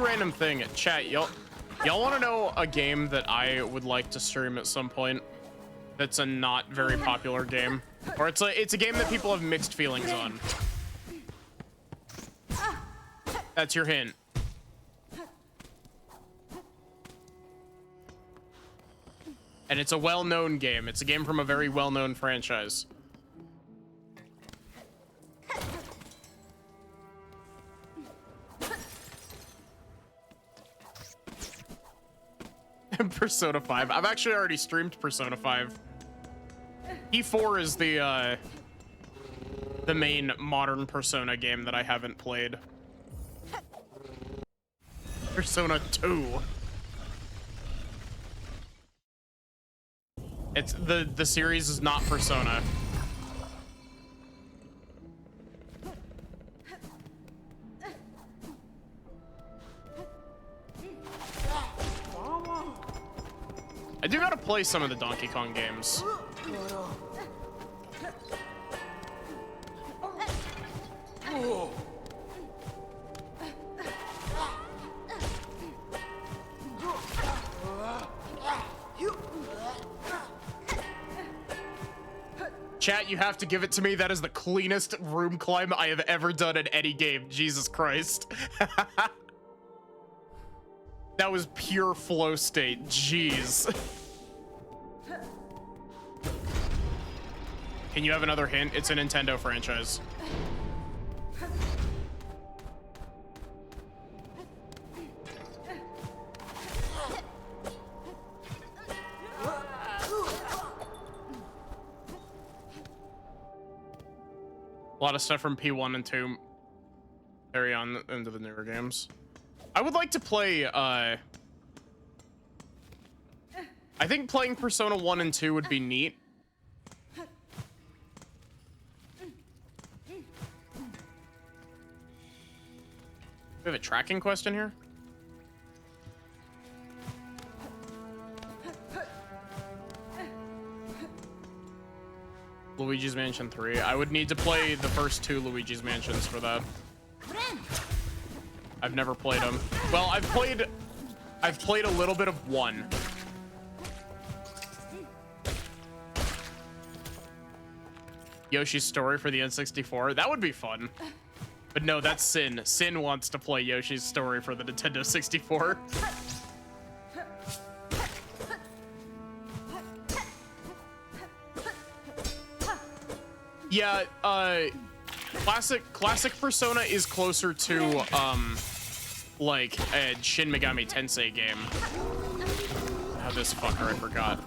Speaker 1: random thing. Chat, y'all want to know a game that I would like to stream at some point? That's a not very popular game, or it's a game that people have mixed feelings on. That's your hint. And it's a well-known game. It's a game from a very well-known franchise. Persona 5. I've actually already streamed Persona 5. E4 is the main modern Persona game that I haven't played. Persona 2. It's the series is not Persona. I do gotta play some of the Donkey Kong games. Chat, you have to give it to me. That is the cleanest room climb I have ever done in any game. Jesus Christ. That was pure flow state. Jeez. Can you have another hint? It's a Nintendo franchise. A lot of stuff from P1 and 2 carry on into the newer games. I would like to play, I think playing Persona 1 and 2 would be neat. We have a tracking question here. Luigi's Mansion 3. I would need to play the first 2 Luigi's Mansions for that. I've never played them. Well, I've played a little bit of 1. Yoshi's Story for the N64. That would be fun. But no, that's Sin. Sin wants to play Yoshi's Story for the Nintendo 64. Yeah, classic Persona is closer to like a Shin Megami Tensei game. Oh, this fucker, I forgot.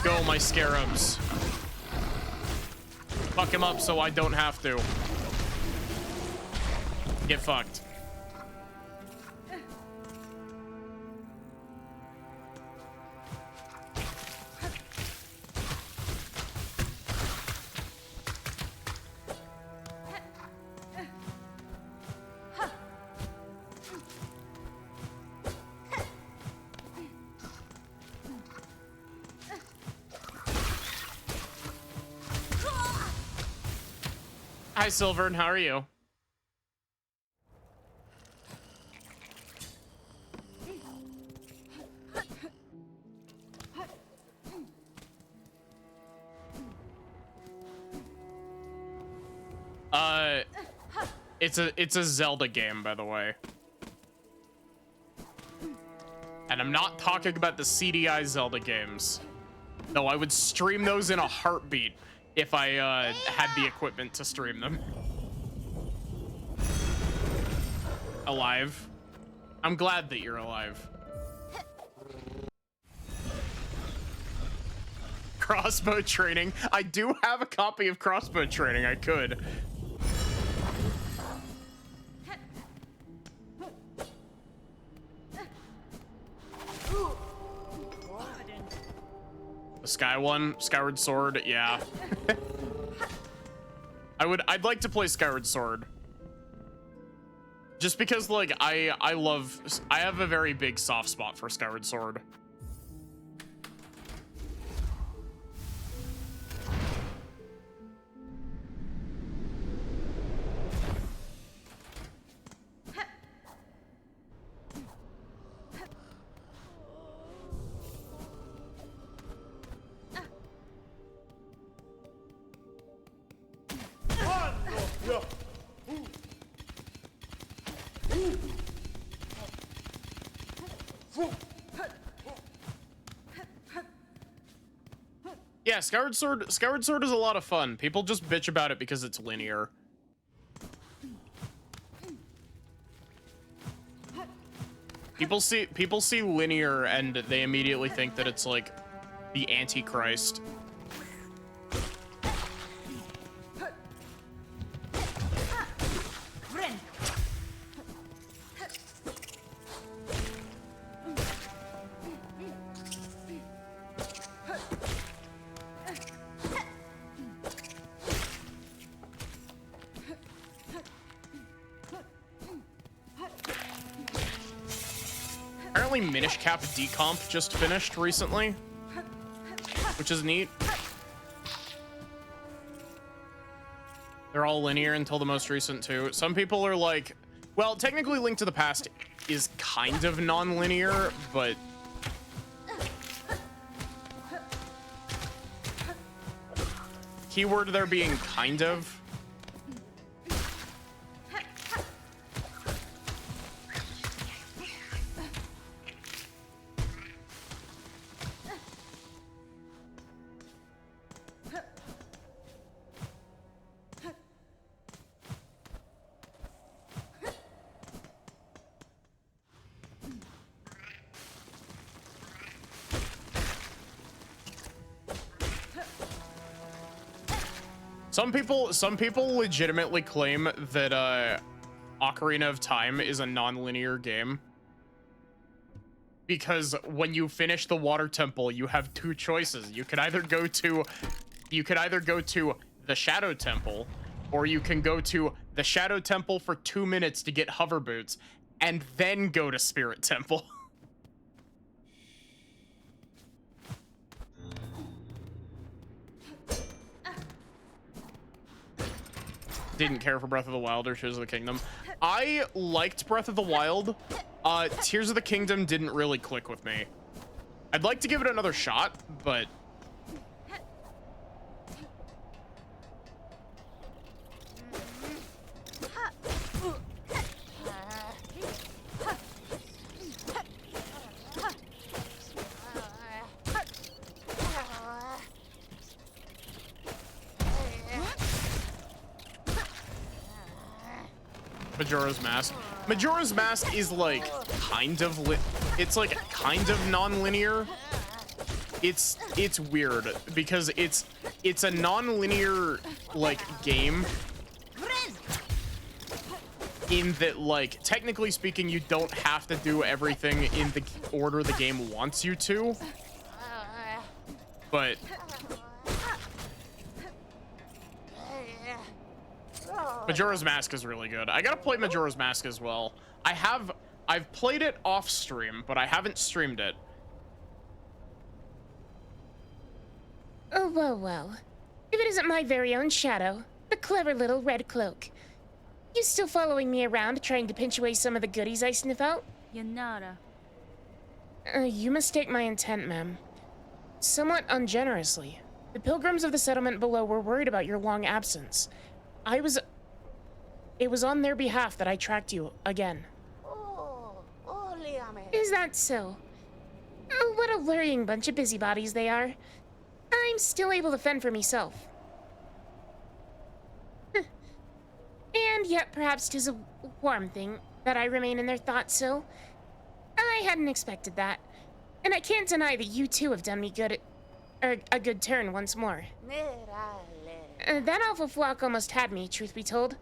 Speaker 1: Go, my scarabs. Fuck him up so I don't have to. Get fucked. Hi, Silvern. How are you? It's a Zelda game, by the way. And I'm not talking about the CDI Zelda games. Though I would stream those in a heartbeat if I had the equipment to stream them. Alive. I'm glad that you're alive. Crossbow training. I do have a copy of crossbow training. I could. The Sky one, Skyward Sword, yeah. I'd like to play Skyward Sword. Just because, like, I have a very big soft spot for Skyward Sword. Yeah, Skyward Sword is a lot of fun. People just bitch about it because it's linear. People see linear and they immediately think that it's like the Antichrist. Apparently Minish Cap Decomp just finished recently, which is neat. They're all linear until the most recent too. Some people are like, well, technically Link to the Past is kind of non-linear, but keyword there being kind of. Some people legitimately claim that Ocarina of Time is a non-linear game because when you finish the water temple, you have two choices. You could either go to the Shadow Temple, or you can go to the Shadow Temple for 2 minutes to get hover boots and then go to Spirit Temple. Didn't care for Breath of the Wild or Tears of the Kingdom. I liked Breath of the Wild. Tears of the Kingdom didn't really click with me. I'd like to give it another shot, but Majora's Mask. Majora's Mask is like kind of it's like kind of non-linear. It's weird because it's a non-linear like game in that, like, technically speaking, you don't have to do everything in the order the game wants you to, but Majora's Mask is really good. I gotta play Majora's Mask as well. I've played it off stream, but I haven't streamed it.
Speaker 3: Oh, well. If it isn't my very own Shadow, the clever little red cloak. You still following me around, trying to pinch away some of the goodies I sniff out?
Speaker 4: Yanara.
Speaker 3: You mistake my intent, ma'am. Somewhat ungenerously. The pilgrims of the settlement below were worried about your long absence. It was on their behalf that I tracked you again. Is that so? Oh, what a worrying bunch of busybodies they are. I'm still able to fend for myself. And yet perhaps 'tis a warm thing that I remain in their thoughts so. I hadn't expected that. And I can't deny that you too have done me a good turn once more. That awful flock almost had me, truth be told.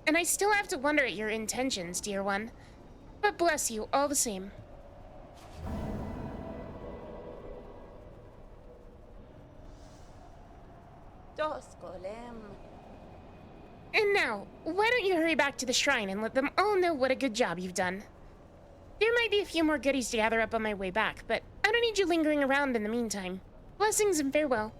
Speaker 3: And I still have to wonder at your intentions, dear one. But bless you, all the same. And now, why don't you hurry back to the shrine and let them all know what a good job you've done. There might be a few more goodies to gather up on my way back, but I don't need you lingering around in the meantime. Blessings and farewell.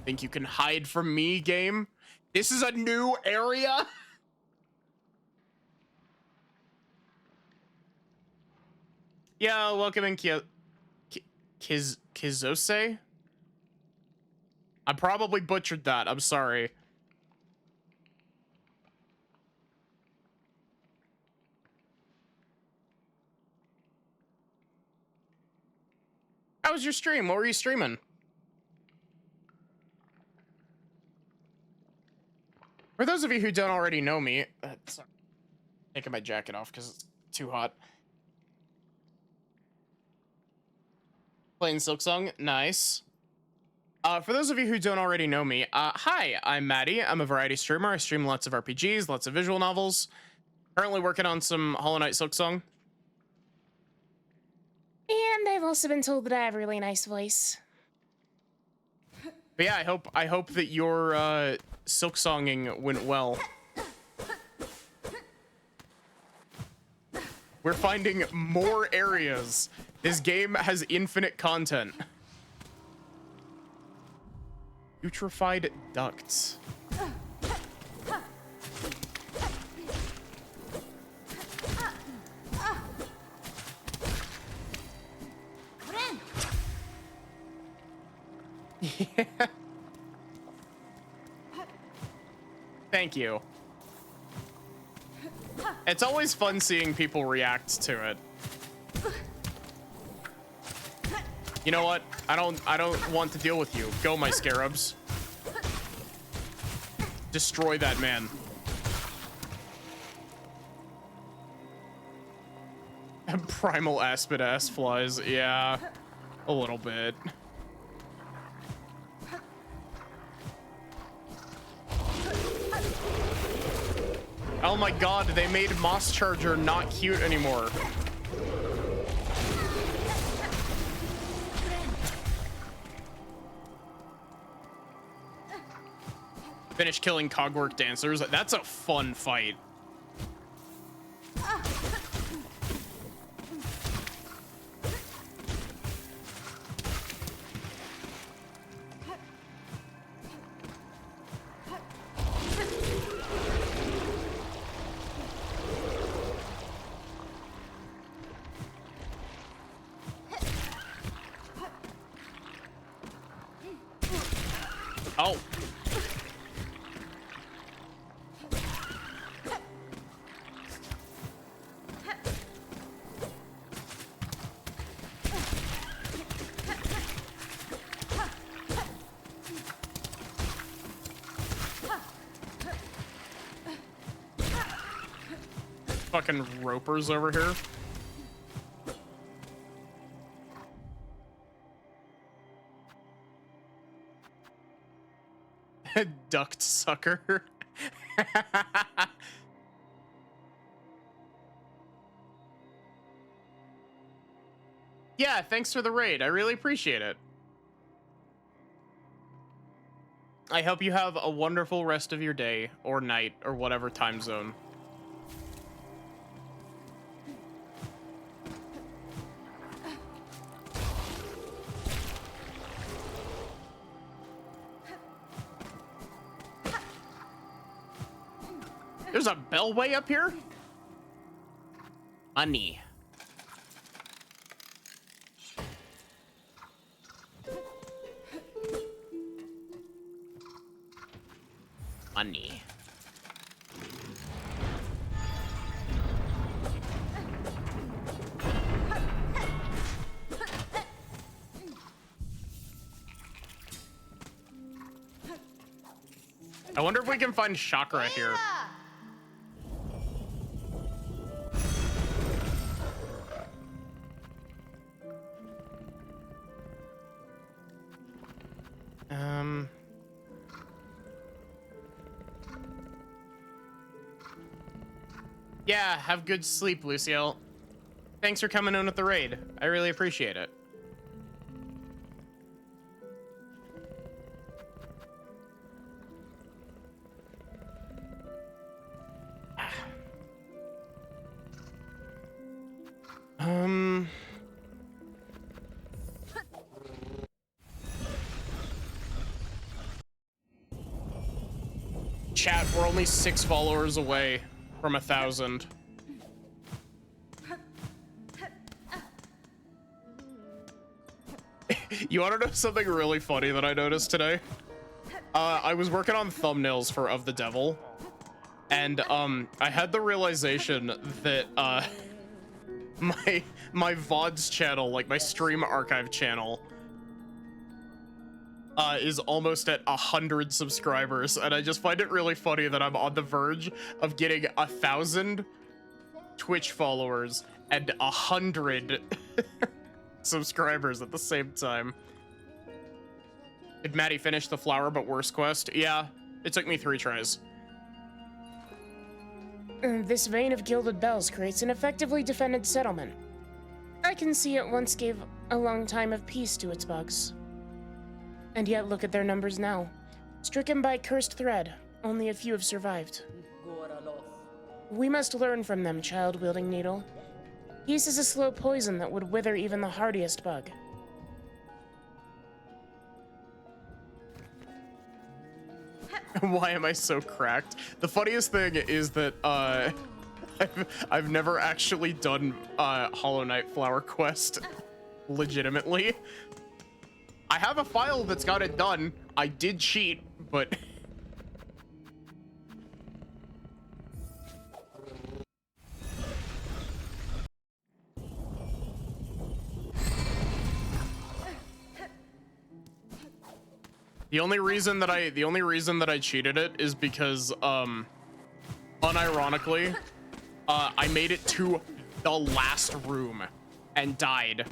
Speaker 1: Think you can hide from me, game? This is a new area? Yeah, welcome in Kizose. I probably butchered that. I'm sorry. How was your stream? What were you streaming? For those of you who don't already know me, sorry, taking my jacket off because it's too hot. Playing Silksong, nice. For those of you who don't already know me, hi, I'm Maddie. I'm a variety streamer. I stream lots of RPGs, lots of visual novels. Currently working on some Hollow Knight Silksong.
Speaker 3: And I've also been told that I have a really nice voice.
Speaker 1: But yeah, I hope that your Silksonging went well. We're finding more areas. This game has infinite content. Putrefied ducts. Yeah. Thank you. It's always fun seeing people react to it. You know what? I don't want to deal with you. Go, my scarabs. Destroy that man. Primal aspid ass flies. Yeah, a little bit. Oh my god, they made Moss Charger not cute anymore. Finish killing Clockwork dancers. That's a fun fight. Oh. Fucking ropers over here. Duct sucker. Yeah, thanks for the raid. I really appreciate it. I hope you have a wonderful rest of your day or night or whatever time zone. There's a bellway up here? Money. Money. I wonder if we can find chakra here. Yeah, have good sleep, Luciel. Thanks for coming in with the raid. I really appreciate it. Chat, we're only 6 followers away from 1,000. You want to know something really funny that I noticed today? I was working on thumbnails for Of the Devil, and I had the realization that my VODs channel, like my stream archive channel, is almost at 100 subscribers, and I just find it really funny that I'm on the verge of getting 1,000 Twitch followers and 100 subscribers at the same time. Did Maddie finish the flower but worse quest? Yeah, it took me 3 tries.
Speaker 3: This vein of gilded bells creates an effectively defended settlement. I can see it once gave a long time of peace to its bugs. And yet look at their numbers now. Stricken by cursed thread, only a few have survived. We must learn from them, child-wielding needle. Peace is a slow poison that would wither even the hardiest bug.
Speaker 1: Why am I so cracked? The funniest thing is that I've never actually done Hollow Knight Flower Quest legitimately. I have a file that's got it done. I did cheat, but the only reason that I cheated it is because unironically I made it to the last room and died.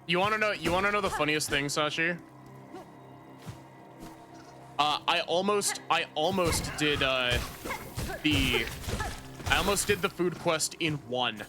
Speaker 1: You wanna know the funniest thing, Sashi? I almost did the food quest in 1.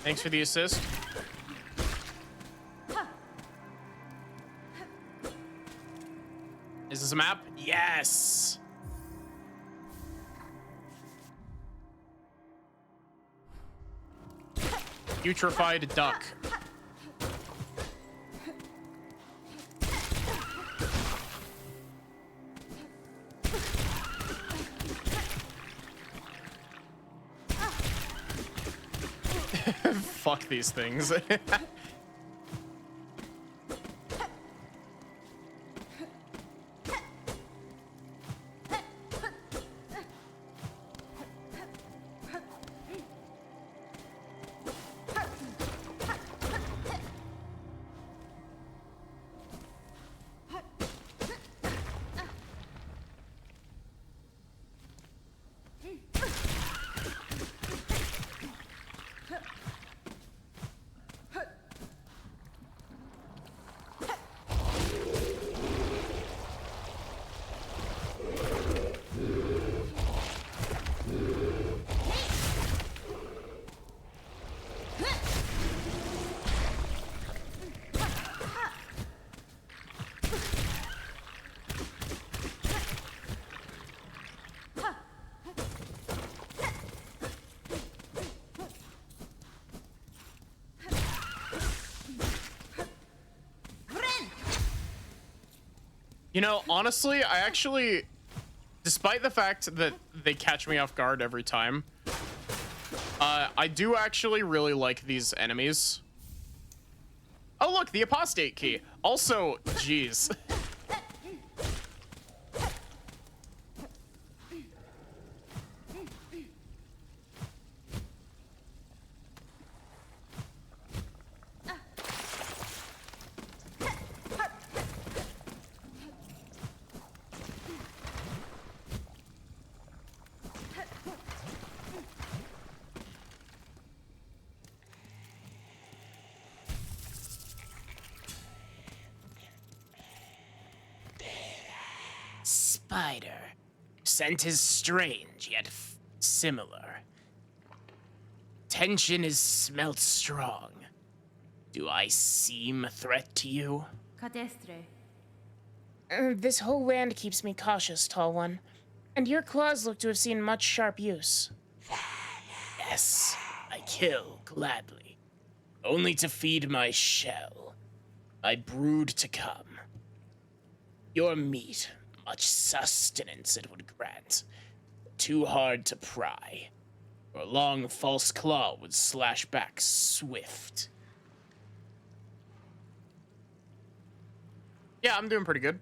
Speaker 1: Thanks for the assist. Is this a map? Yes. Putrefied duck. Fuck these things. You know, honestly, I actually, despite the fact that they catch me off guard every time, I do actually really like these enemies. Oh, look, the apostate key. Also, geez.
Speaker 2: spider. Scent is strange, yet similar. Tension is smelt strong. Do I seem a threat to you?
Speaker 4: Cadestre.
Speaker 3: This whole land keeps me cautious, Tall One. And your claws look to have seen much sharp use.
Speaker 2: Yes, I kill gladly. Only to feed my shell. My brood to come. Your meat, much sustenance it would grant. Too hard to pry. Your long false claw would slash back swift.
Speaker 1: Yeah, I'm doing pretty good.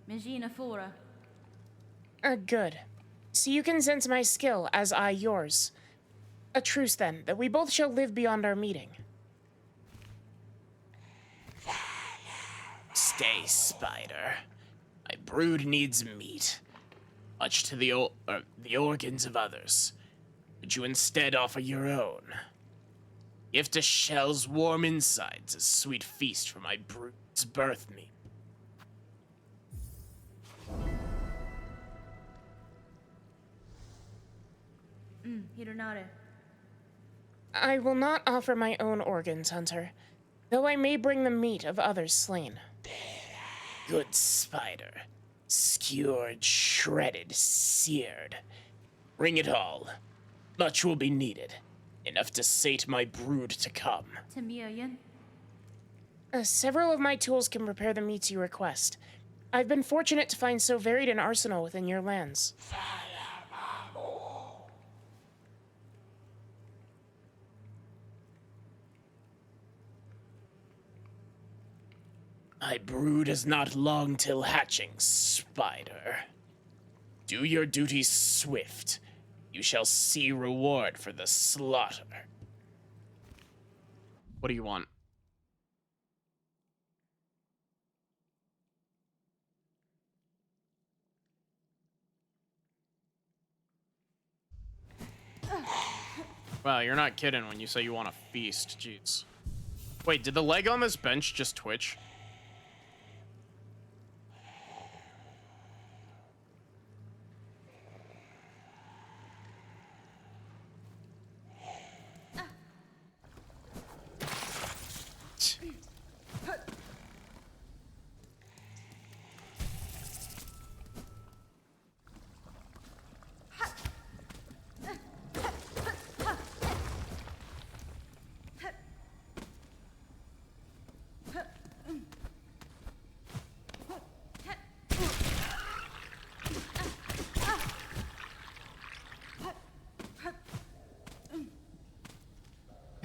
Speaker 4: Megina fora.
Speaker 3: Good. So you can sense my skill, as I yours. A truce, then, that we both shall live beyond our meeting.
Speaker 2: Stay, spider. My brood needs meat. Much to the organs of others. Would you instead offer your own? Gift a shell's warm insides, a sweet feast for my brood's birth meat.
Speaker 4: Hironare.
Speaker 3: I will not offer my own organs, Hunter, though I may bring the meat of others slain.
Speaker 2: Good spider. Skewered, shredded, seared. Bring it all. Much will be needed. Enough to sate my brood to come.
Speaker 4: Temirian.
Speaker 3: Several of my tools can prepare the meats you request. I've been fortunate to find so varied an arsenal within your lands.
Speaker 2: My brood is not long till hatching, spider. Do your duty swift. You shall see reward for the slaughter.
Speaker 1: What do you want? Well, you're not kidding when you say you want a feast. Jeez. Wait, did the leg on this bench just twitch?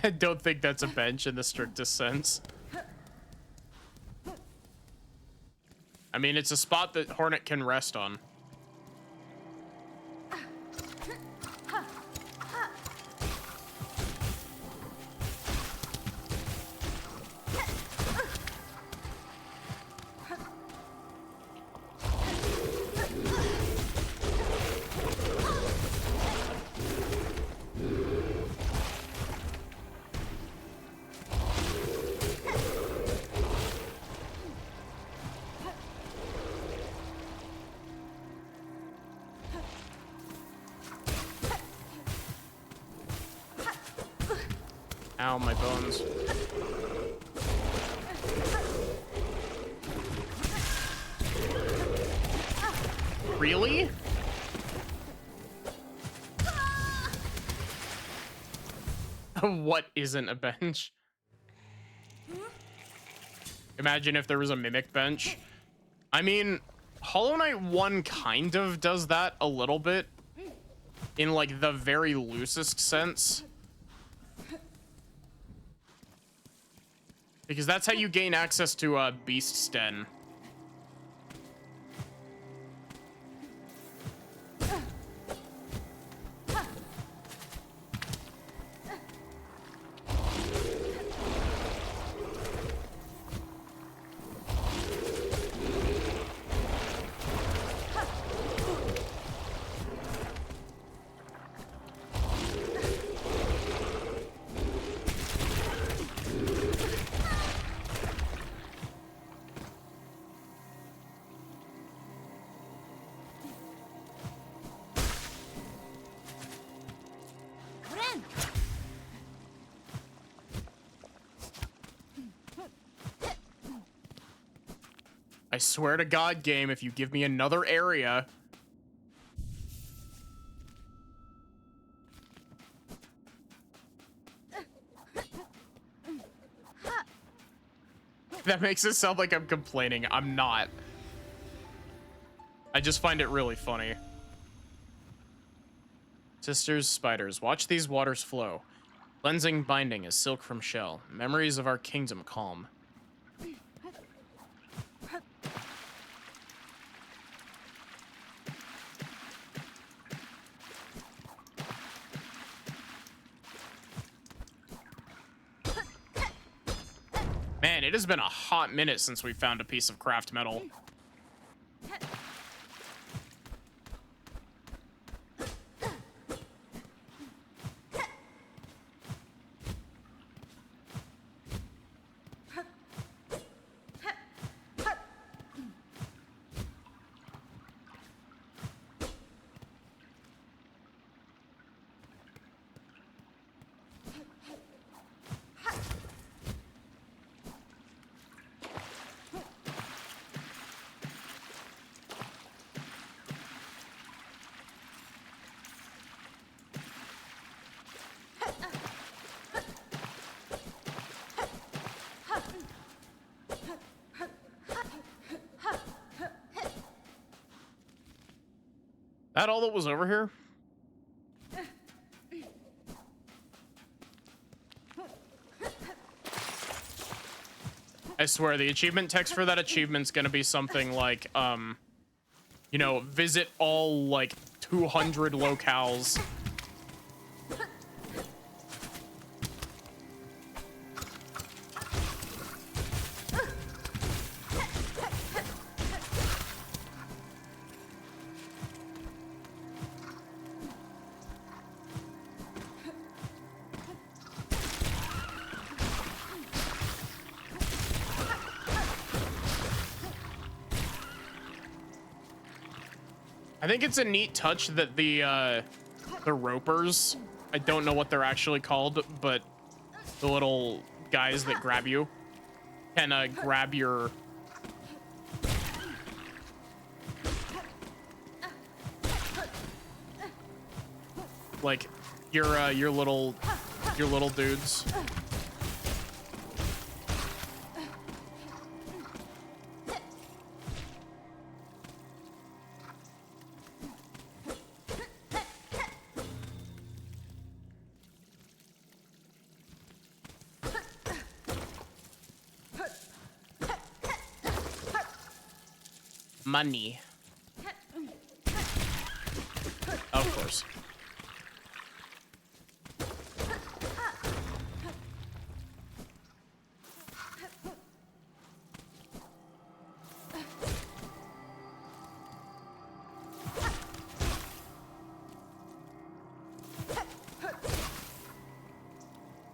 Speaker 1: I don't think that's a bench in the strictest sense. I mean, it's a spot that Hornet can rest on. Ow, my bones. Really? What isn't a bench? Imagine if there was a mimic bench. I mean, Hollow Knight 1 kind of does that a little bit. In, like, the very loosest sense. Because that's how you gain access to Beast's Den. I swear to God, game, if you give me another area. That makes it sound like I'm complaining. I'm not. I just find it really funny. Sisters, spiders, watch these waters flow. Cleansing binding as silk from shell. Memories of our kingdom calm. Man, it has been a hot minute since we found a piece of craft metal. That all that was over here? I swear, the achievement text for that achievement's gonna be something like, you know, visit all, like, 200 locales. I think it's a neat touch that the ropers, I don't know what they're actually called, but the little guys that grab you can grab your like your little dudes. Money. Of course.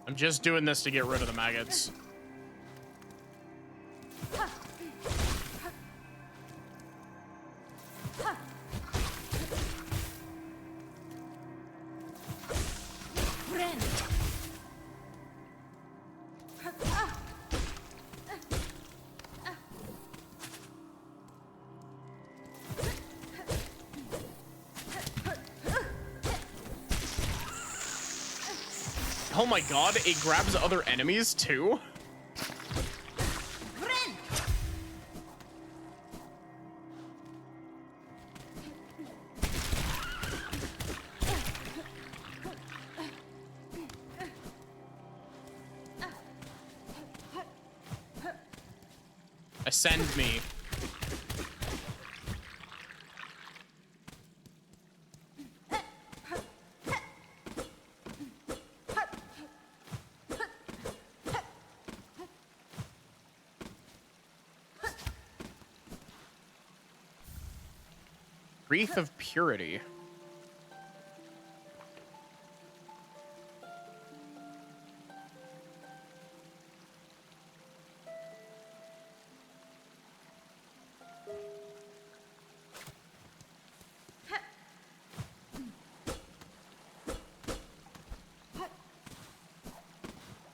Speaker 1: I'm just doing this to get rid of the maggots. Oh my god, it grabs other enemies too? Ascend me. Wreath of Purity.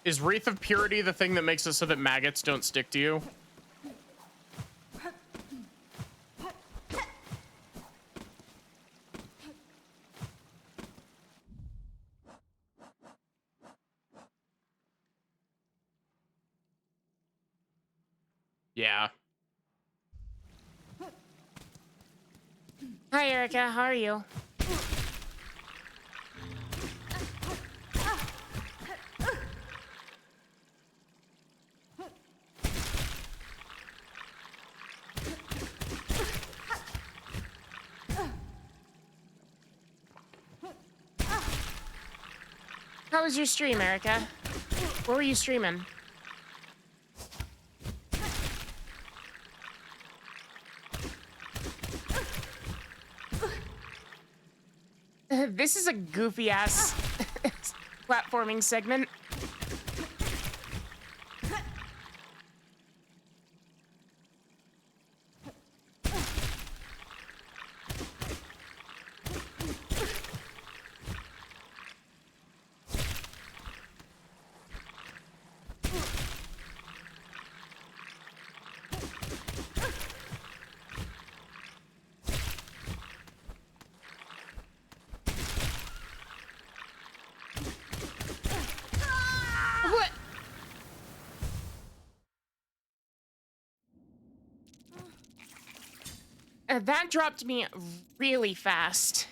Speaker 1: Is Wreath of Purity the thing that makes it so that maggots don't stick to you? Yeah.
Speaker 3: Hi, Erica. How are you? How was your stream, Erica? What were you streaming? This is a goofy ass platforming segment. What? That dropped me really fast.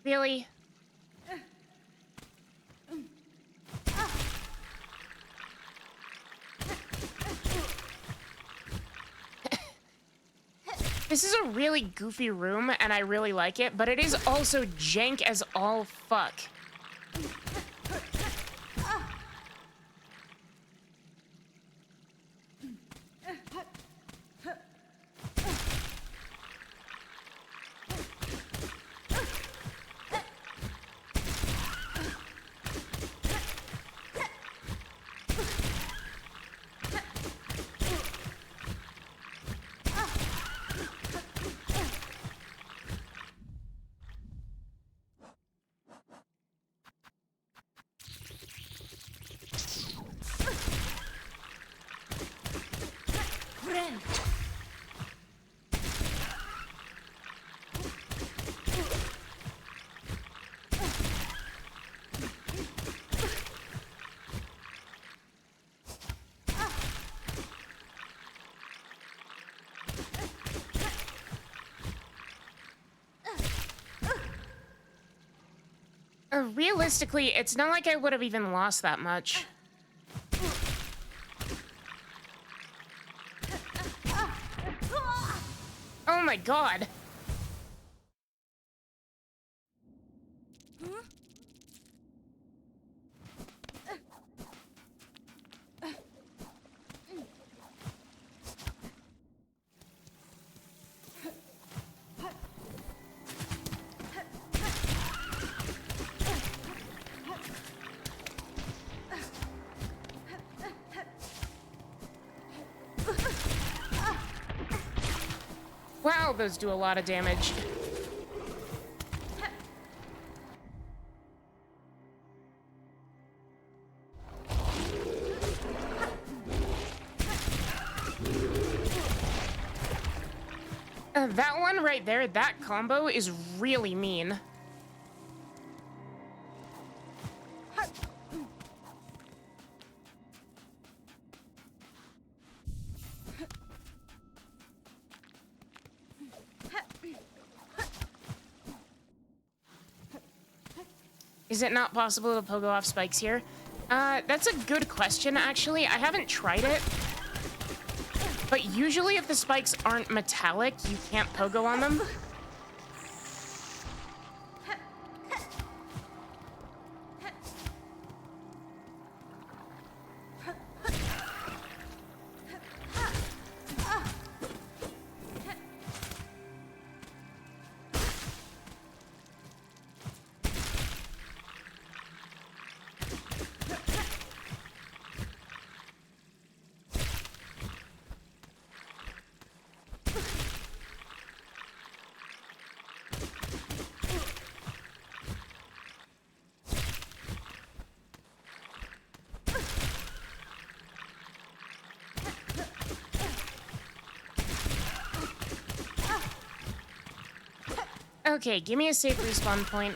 Speaker 3: Really? This is a really goofy room, and I really like it, but it is also jank as all fuck. Realistically, it's not like I would have even lost that much. Oh my god. Wow, those do a lot of damage. That one right there, that combo is really mean. Is it not possible to pogo off spikes here? That's a good question, actually. I haven't tried it. But usually if the spikes aren't metallic, you can't pogo on them. Okay, give me a safe respawn point.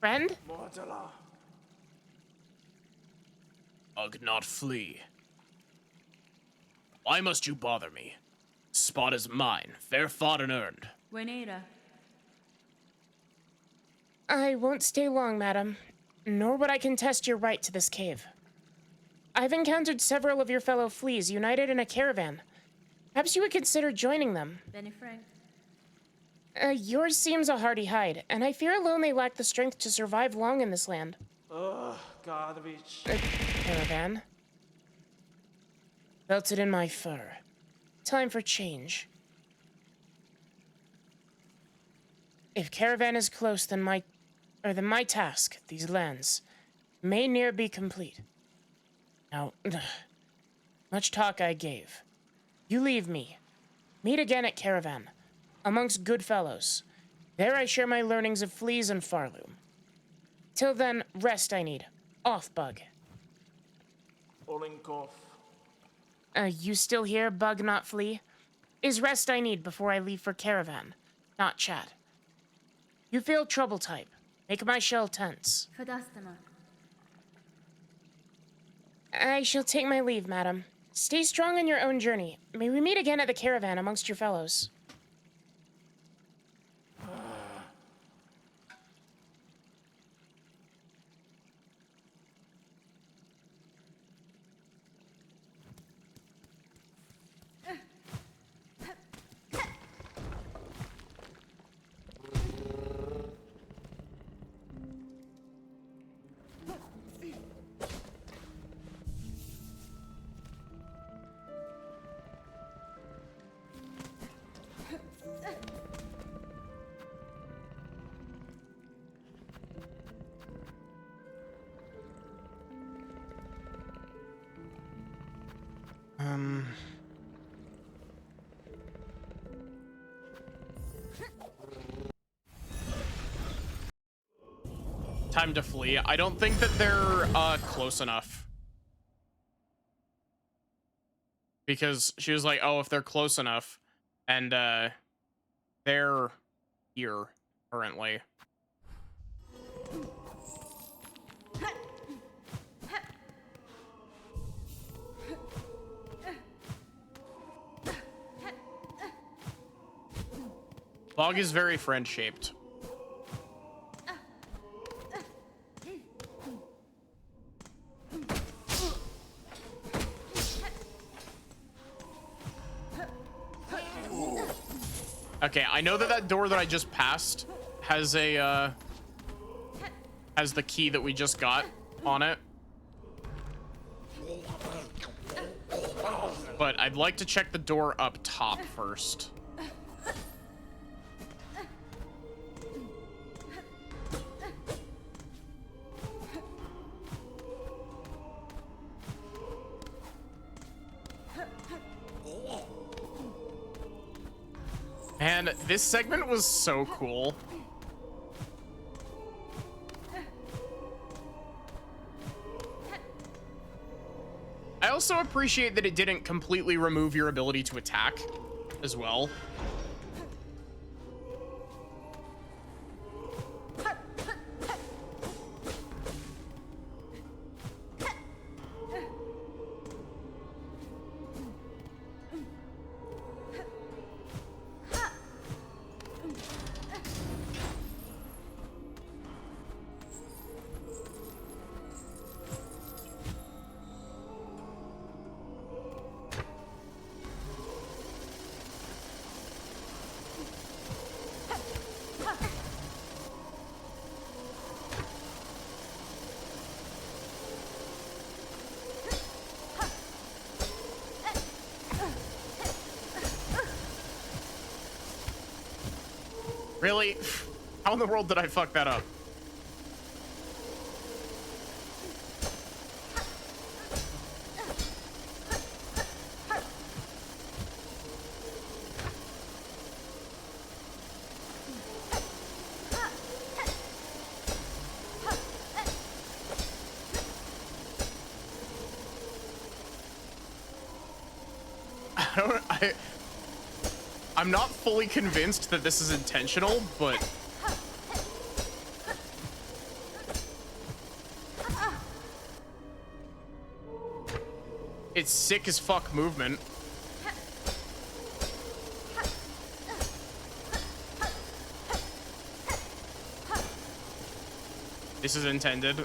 Speaker 3: Friend?
Speaker 2: Bug not flee. Why must you bother me? Spot is mine, fair fought and earned.
Speaker 4: Buenera.
Speaker 3: I won't stay long, madam. Nor would I contest your right to this cave. I've encountered several of your fellow fleas united in a caravan. Perhaps you would consider joining them.
Speaker 4: Benny Frank.
Speaker 3: Yours seems a hardy hide, and I fear alone they lack the strength to survive long in this land.
Speaker 6: Ugh, garbage.
Speaker 3: Caravan? Felt it in my fur. Time for change. If caravan is close, then my task, these lands, may near be complete. Now, much talk I gave. You leave me. Meet again at caravan, amongst good fellows. There I share my learnings of fleas and farloom. Till then, rest I need. Off, Bug.
Speaker 6: Olinkoff.
Speaker 3: You still here, Bug, not Flea? Is rest I need before I leave for caravan, not chat. You feel trouble type. Make my shell tense.
Speaker 4: Fadastama.
Speaker 3: I shall take my leave, madam. Stay strong on your own journey. May we meet again at the caravan amongst your fellows.
Speaker 1: Time to flee. I don't think that they're close enough. Because she was like, oh, if they're close enough, and they're here currently. Bog is very friend-shaped. Okay, I know that that door that I just passed has a, has the key that we just got on it. But I'd like to check the door up top first. Man, this segment was so cool. also appreciate that it didn't completely remove your ability to attack as well. Really? How in the world did I fuck that up? I'm not fully convinced that this is intentional, but it's sick as fuck movement. This is intended.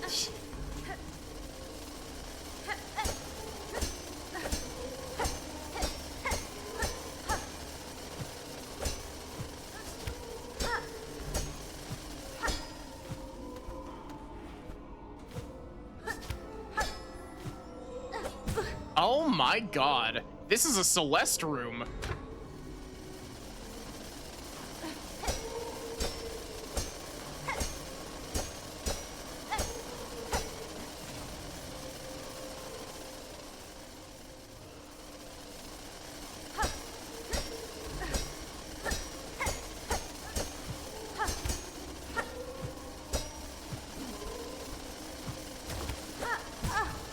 Speaker 1: Oh my god. This is a Celeste room.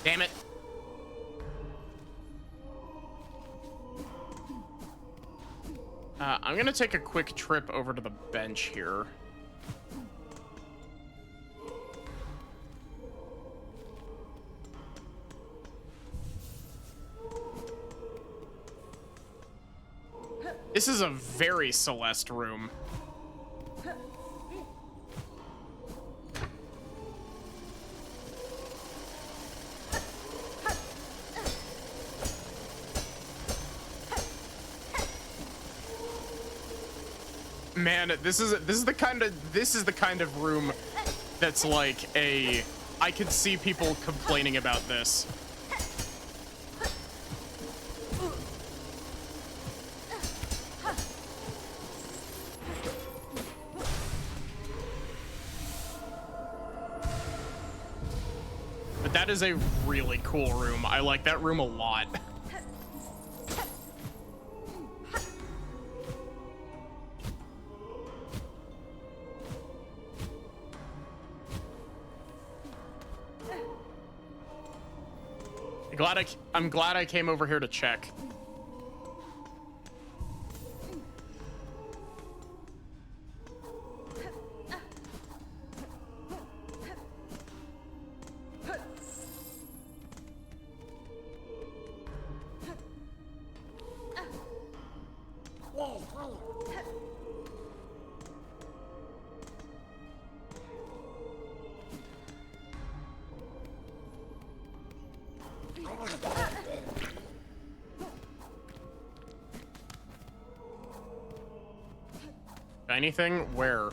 Speaker 1: Damn it. I'm gonna take a quick trip over to the bench here. This is a very Celeste room. Man, this is the kind of room that's like a I could see people complaining about this. But that is a really cool room. I like that room a lot. I'm glad I came over here to check. Anything? Where?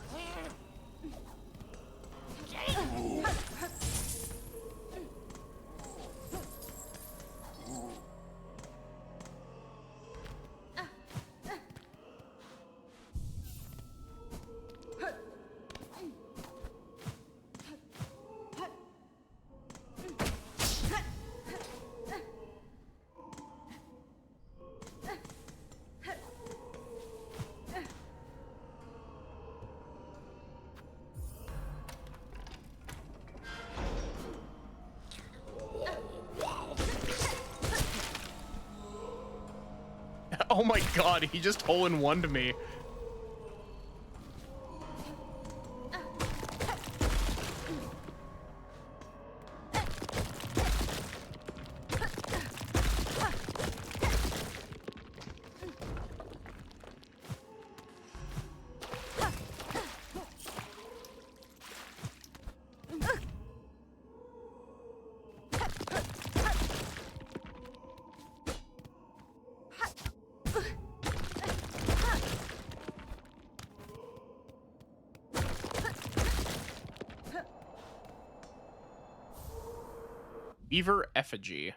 Speaker 1: Oh my god, he just hole-in-one to me. Beaver effigy.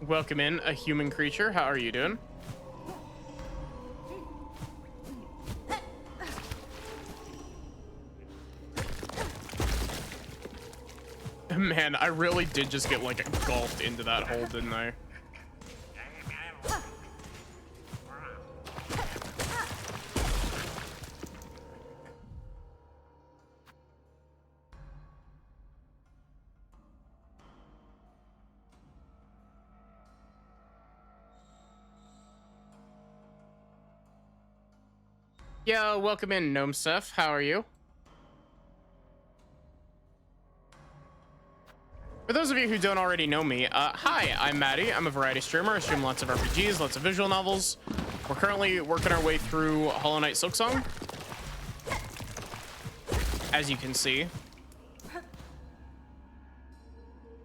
Speaker 1: Welcome in, a human creature. How are you doing? Man, I really did just get like engulfed into that hole, didn't I? Yeah, welcome in, Gnome Stuff. How are you? For those of you who don't already know me, hi, I'm Maddie. I'm a variety streamer. I stream lots of RPGs, lots of visual novels. We're currently working our way through Hollow Knight Silksong, as you can see.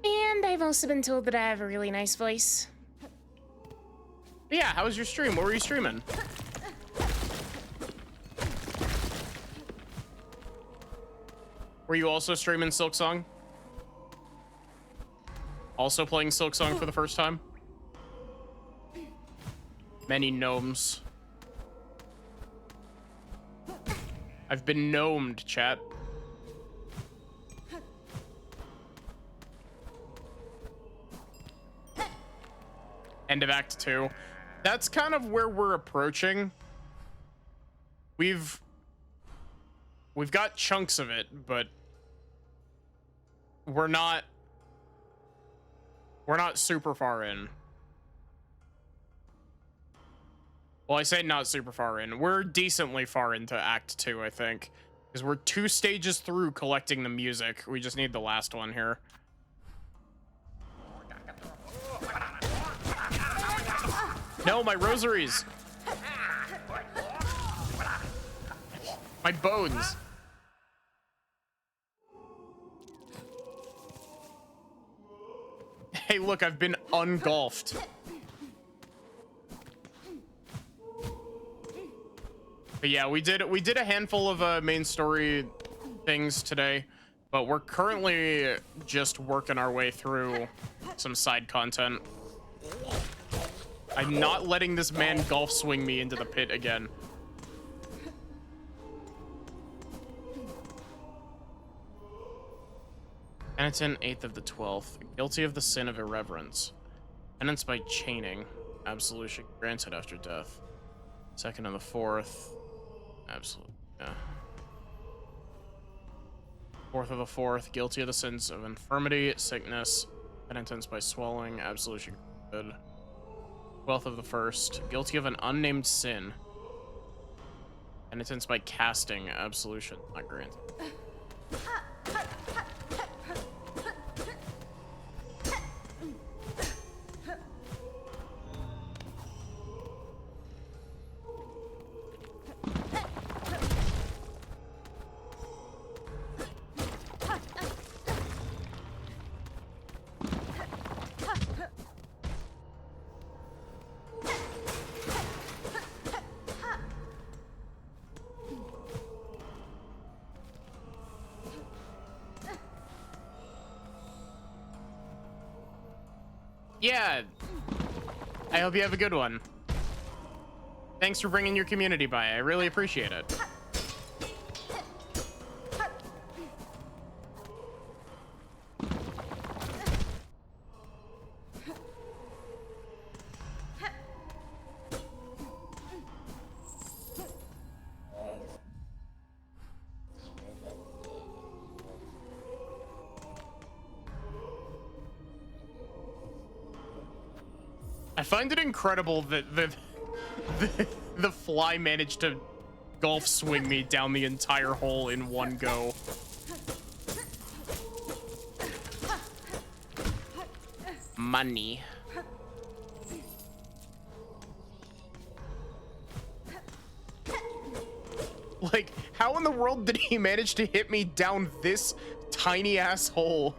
Speaker 3: And I've also been told that I have a really nice voice.
Speaker 1: But yeah, how was your stream? What were you streaming? Were you also streaming Silksong? Also playing Silksong for the first time? Many gnomes. I've been gnomed, chat. End of Act 2. That's kind of where we're approaching. We've got chunks of it, but we're not super far in. Well, I say not super far in. We're decently far into Act 2, I think. Because we're 2 stages through collecting the music. We just need the last one here. No, my rosaries. My bones. Hey, look, I've been ungolfed. But yeah, we did a handful of main story things today, but we're currently just working our way through some side content. I'm not letting this man golf swing me into the pit again. Penitent, 8th of the 12th, guilty of the sin of irreverence. Penance by chaining, absolution granted after death. 2nd of the 4th, absolute, yeah. 4th of the 4th, guilty of the sins of infirmity, sickness, penitence by swallowing, absolution granted. 12th of the 1st, guilty of an unnamed sin. Penitence by casting, absolution not granted. Yeah, I hope you have a good one. Thanks for bringing your community by. I really appreciate it. find it incredible that the fly managed to golf swing me down the entire hole in one go. Money. Like, how in the world did he manage to hit me down this tiny ass hole?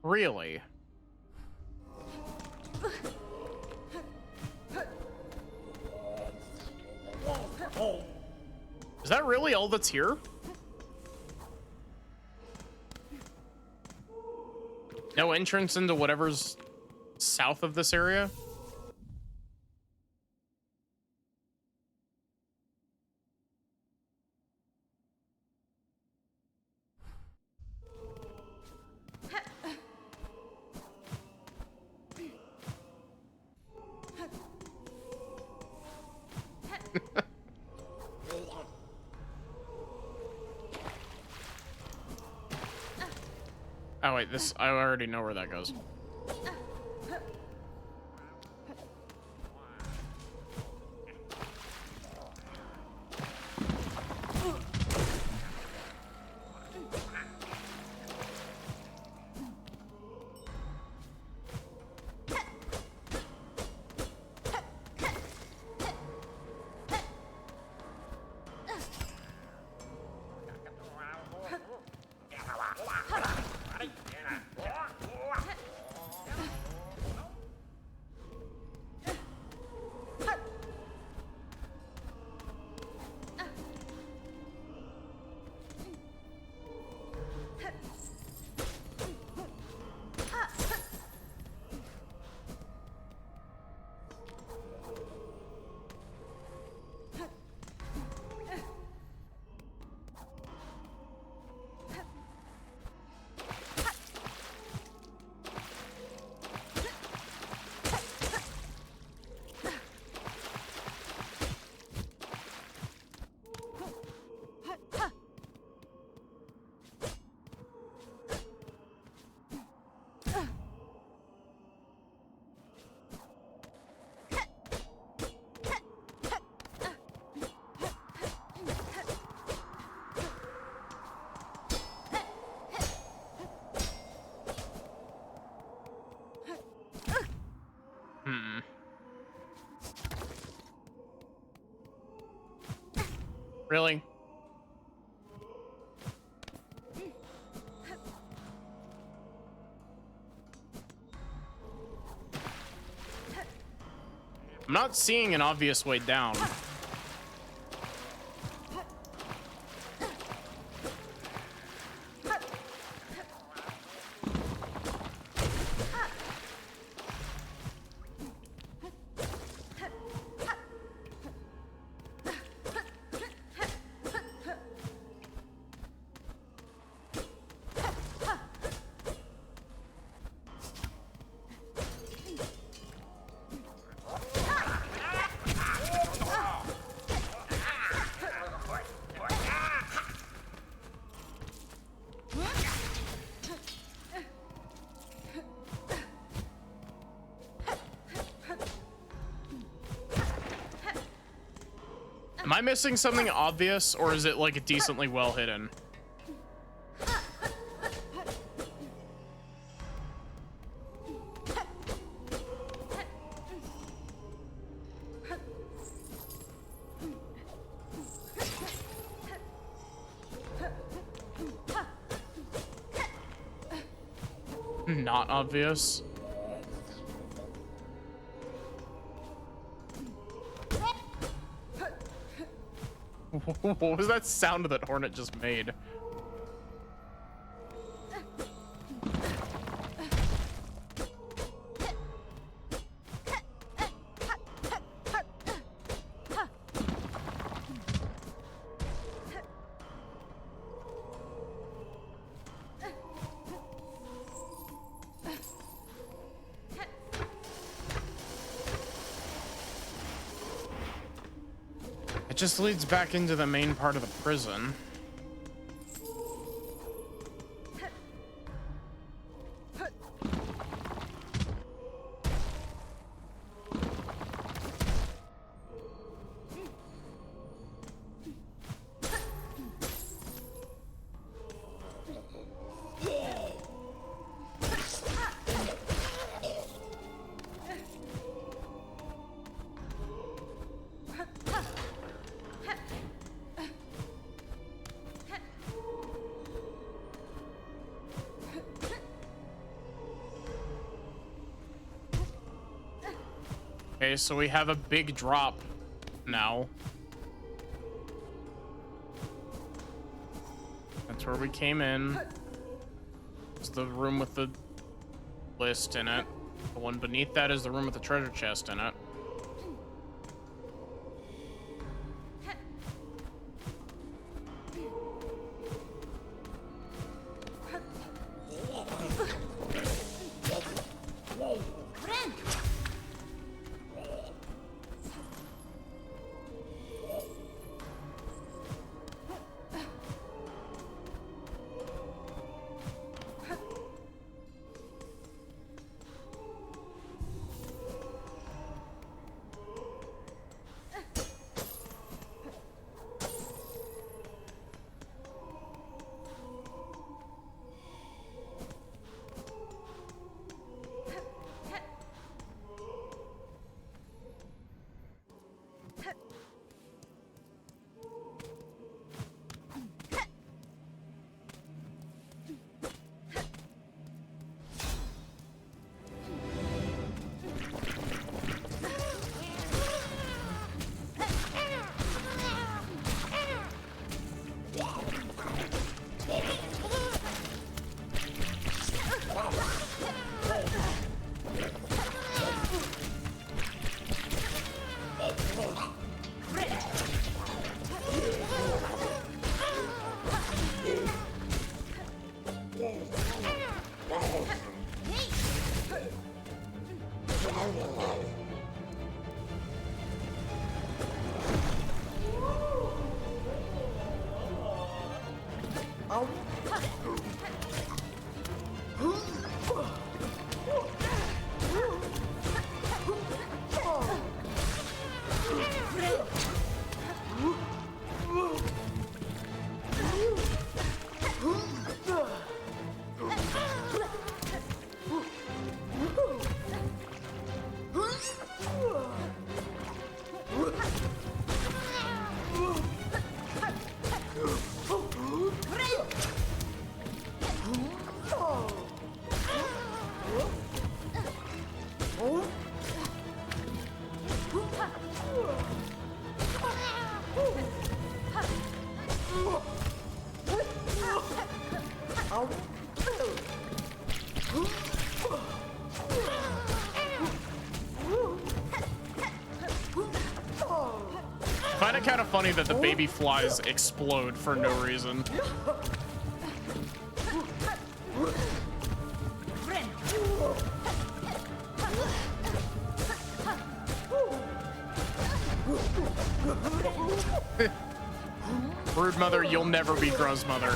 Speaker 1: Really? Is that really all that's here? No entrance into whatever's south of this area? Oh wait, this, I already know where that goes. Really? I'm not seeing an obvious way down. Am I missing something obvious, or is it like decently well hidden? not obvious. What was that sound that Hornet just made? It just leads back into the main part of the prison. Okay, so we have a big drop now. That's where we came in. It's the room with the list in it. The one beneath that is the room with the treasure chest in it. Find it kind of funny that the baby flies explode for no reason. Brood mother, you'll never be Gruz mother.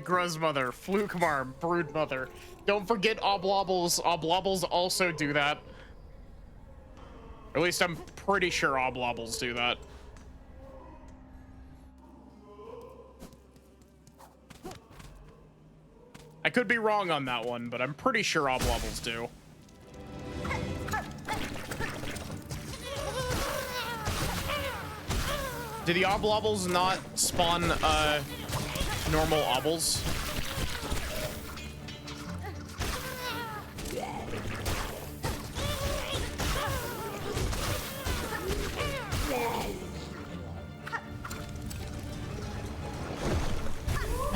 Speaker 1: Gruz mother, Flukemar, Brood mother. Don't forget Oblobbles. Oblobbles also do that. At least I'm pretty sure Oblobbles do that. I could be wrong on that one, but I'm pretty sure Oblobbles do. Do the oblobbles not spawn normal obbles?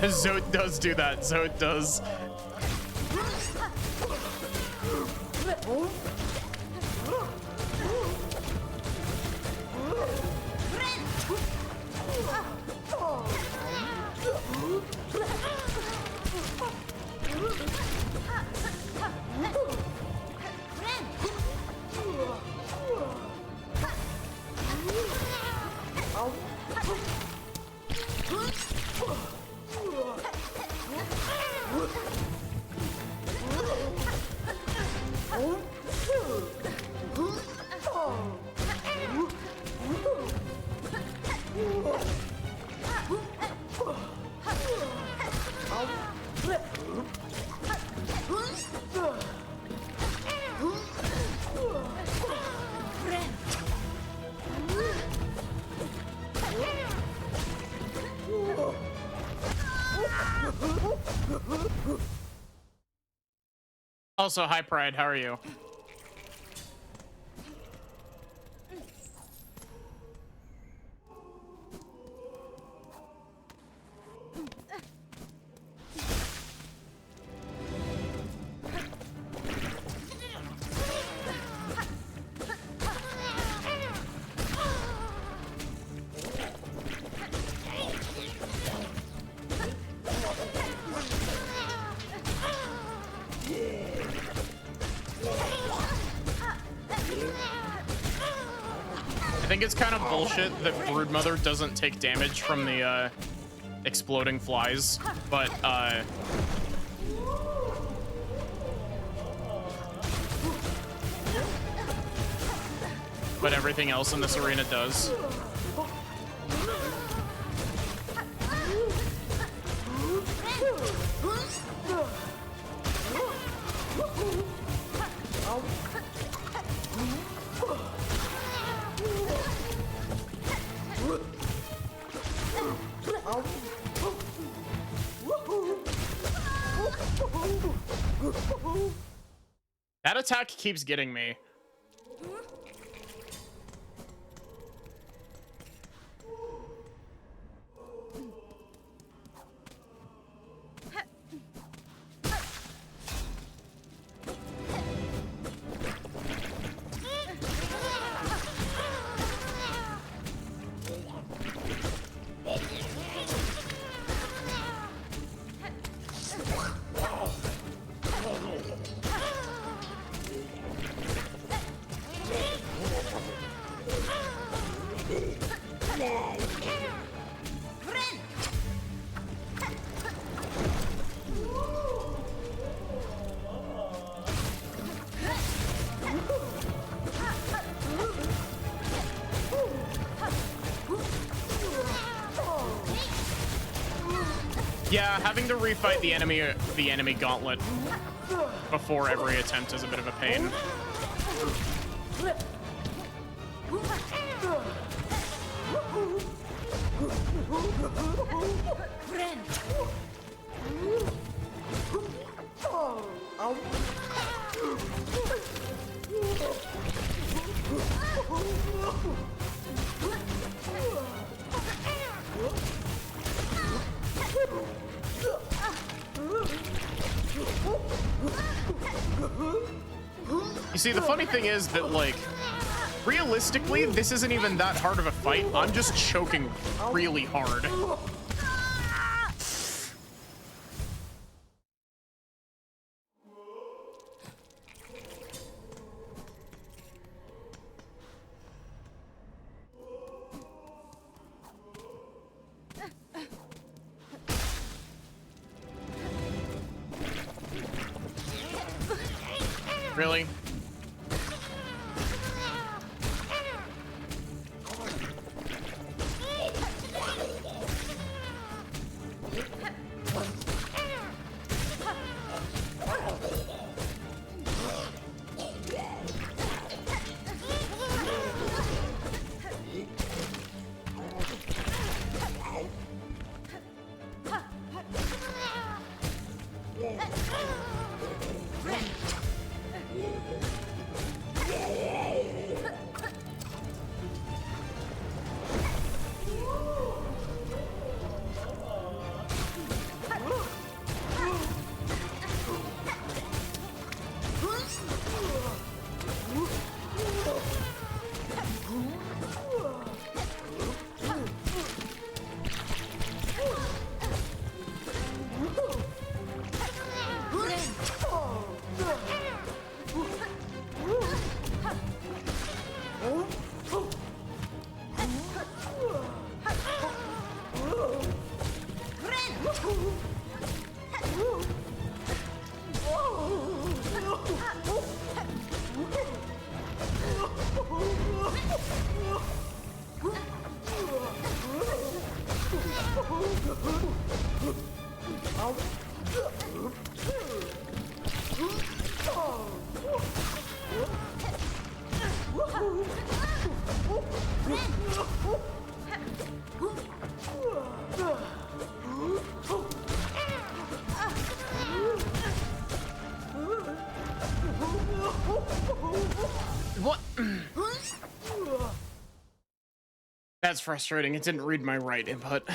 Speaker 1: Zote does do that. Zote does. Also, hi Pride, how are you? I think it's kind of bullshit that Broodmother doesn't take damage from the exploding flies, but everything else in this arena does. That attack keeps getting me. Yeah, having to refight the enemy gauntlet before every attempt is a bit of a pain. You see, the funny thing is that, like, realistically, this isn't even that hard of a fight. I'm just choking really hard. Really? What? That's frustrating. It didn't read my right input.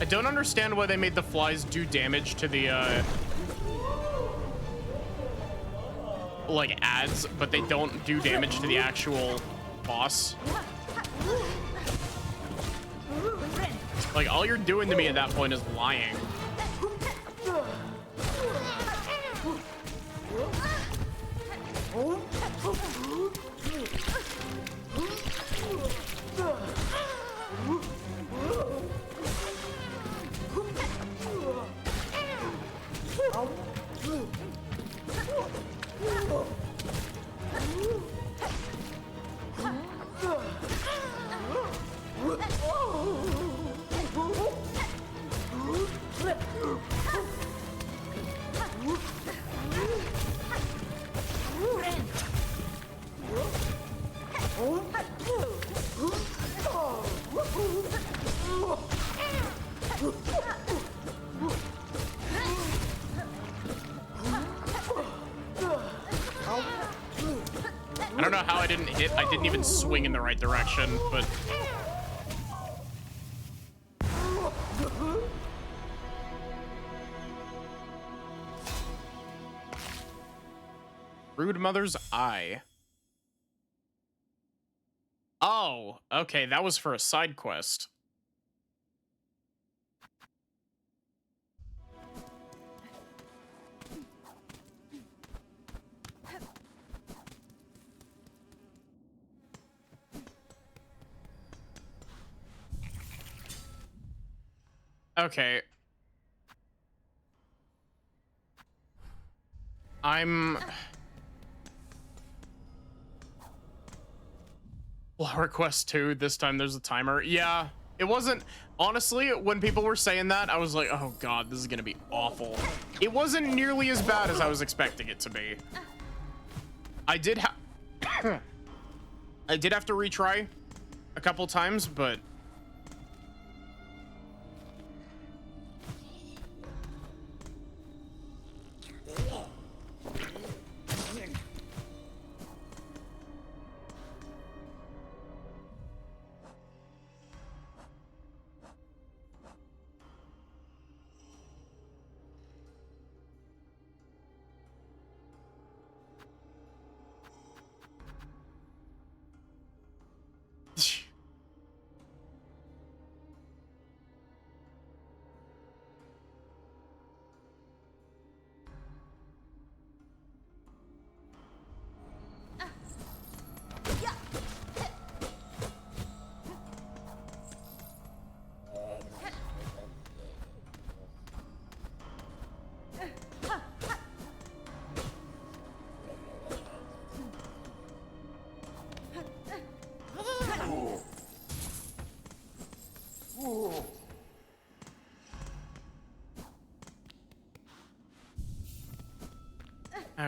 Speaker 1: I don't understand why they made the flies do damage to the, like, ads, but they don't do damage to the actual boss. Like, all you're doing to me at that point is lying. I don't know how I didn't hit. I didn't even swing in the right direction, but... Rude Mother's Eye. Oh, okay, that was for a side quest. Okay. Flower Quest 2, this time there's a timer. Yeah, it wasn't... Honestly, when people were saying that, I was like, oh god, this is gonna be awful. It wasn't nearly as bad as I was expecting it to be. I did have... I did have to retry a couple times, but...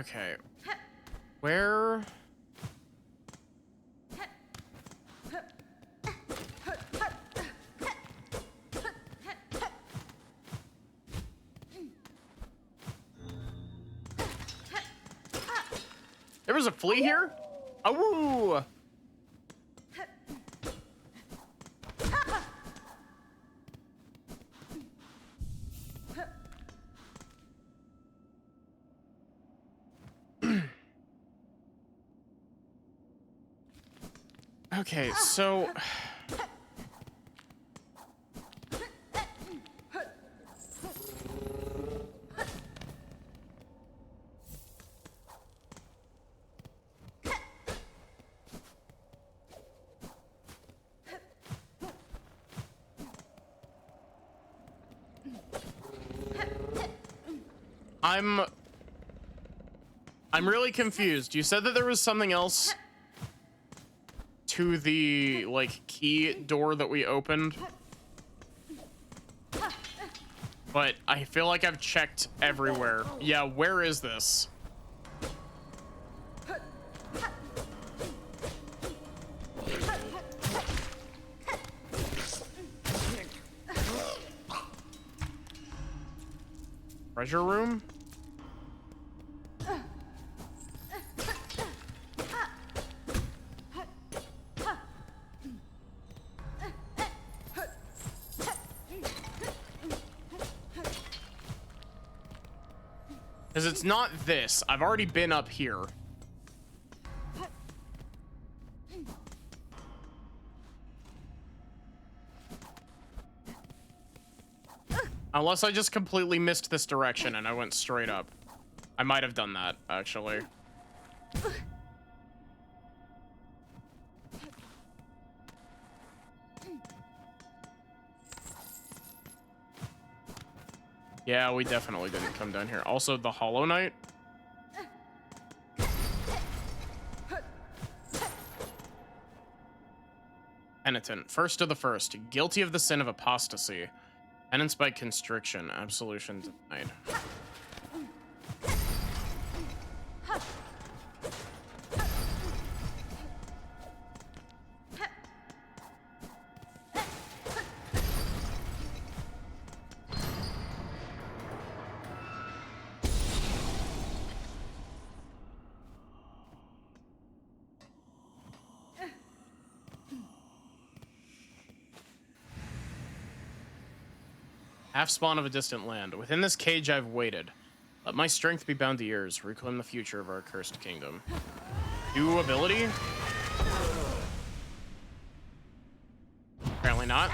Speaker 1: Okay. Where? There was a flea here? Oh! Okay, so... I'm really confused. You said that there was something else to the, like, key door that we opened. But I feel like I've checked everywhere. Yeah, where is this? Treasure room? Because it's not this. I've already been up here. Unless I just completely missed this direction and I went straight up. I might have done that, actually. Yeah, we definitely didn't come down here. Also, the Hollow Knight. Penitent. First of the first. Guilty of the sin of apostasy. Penance by constriction. Absolution denied. Half spawn of a distant land. Within this cage I've waited. Let my strength be bound to yours. Reclaim the future of our cursed kingdom. New ability? Apparently not.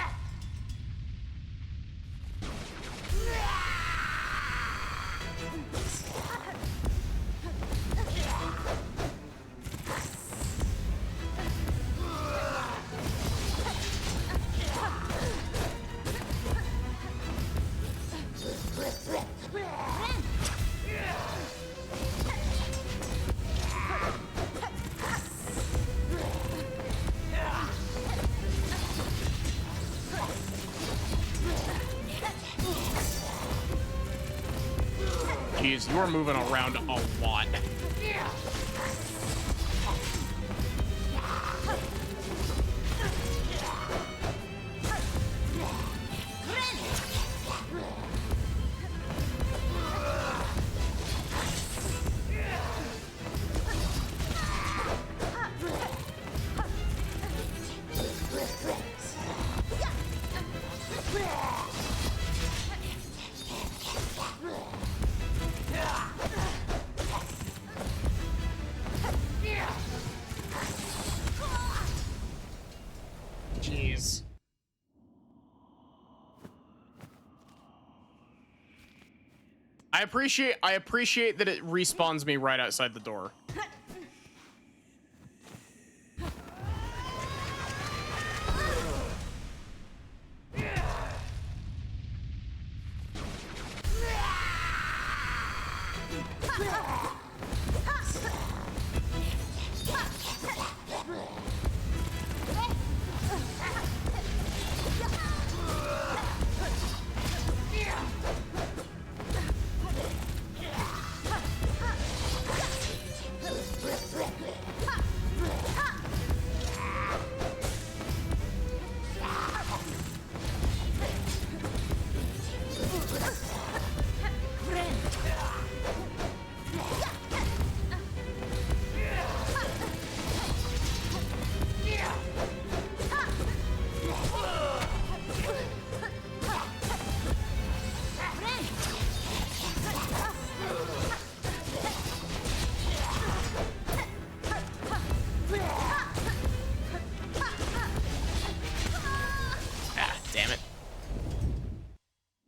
Speaker 1: Jeez, you are moving around a lot. Jeez. I appreciate that it respawns me right outside the door.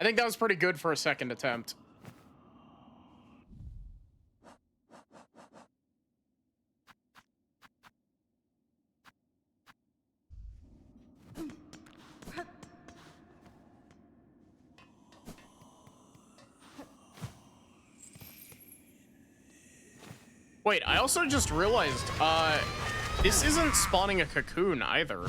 Speaker 1: think that was pretty good for a second attempt. Wait, I also just realized, this isn't spawning a cocoon either.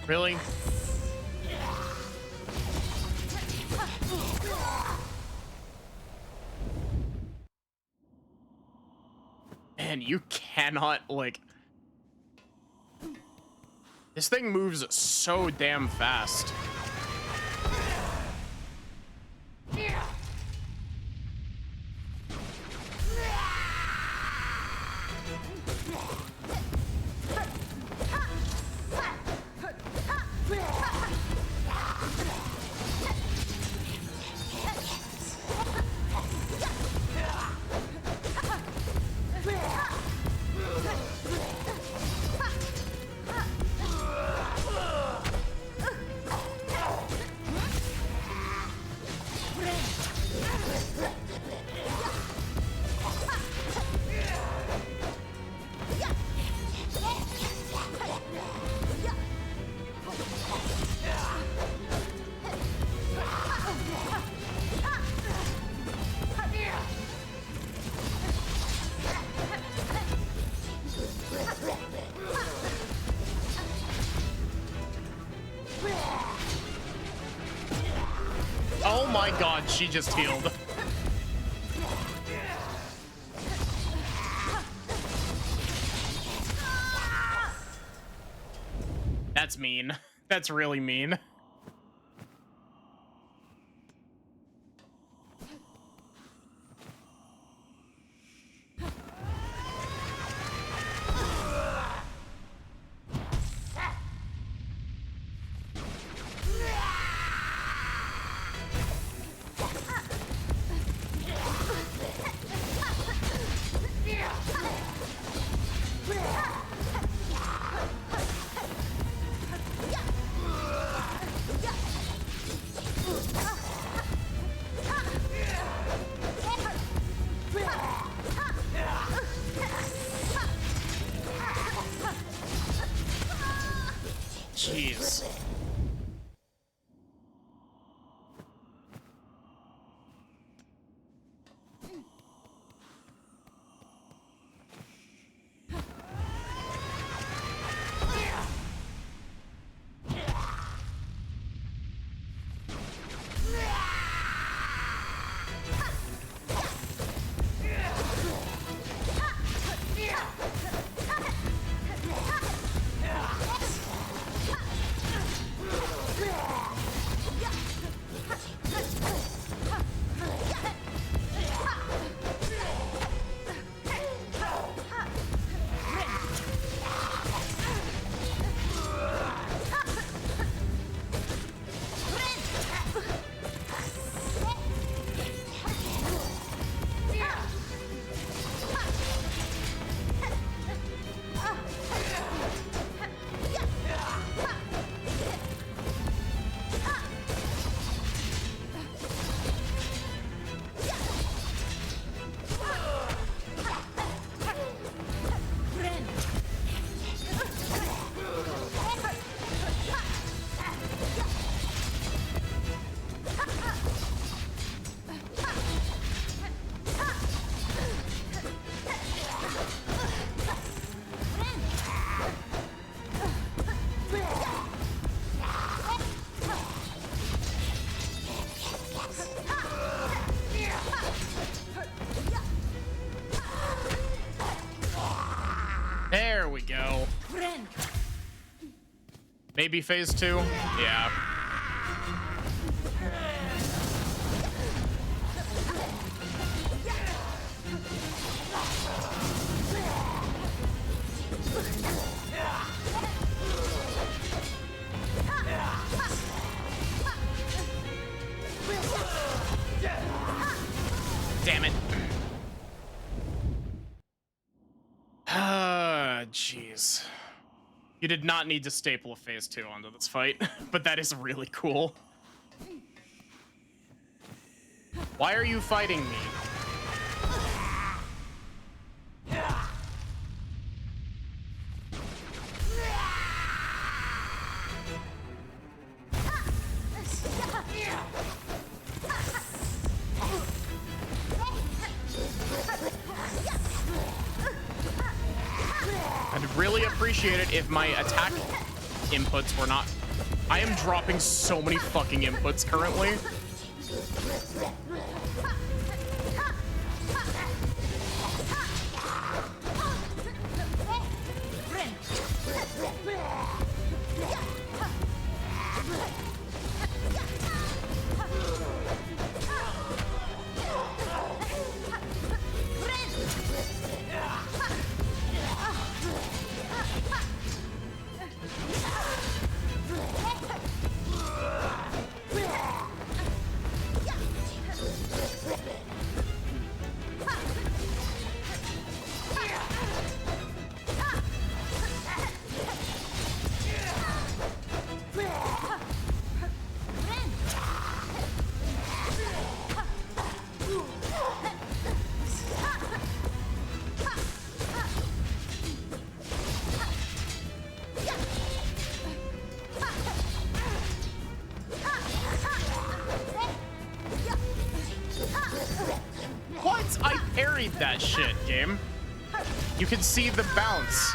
Speaker 1: Really? Man, you cannot, like... This thing moves so damn fast. Oh my god, she just healed. That's mean. That's really mean. Jeez. There we go. Maybe phase 2? Yeah. You did not need to staple a phase 2 onto this fight, but that is really cool. Why are you fighting me? I'd really appreciate it if my attack inputs were not... I am dropping so many fucking inputs currently. That shit, game. You can see the bounce.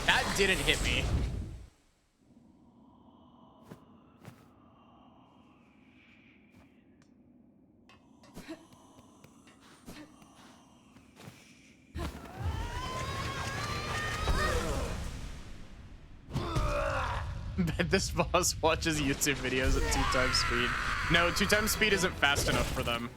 Speaker 1: That didn't hit me. Bet this boss watches YouTube videos at 2x speed. No, 2x speed isn't fast enough for them.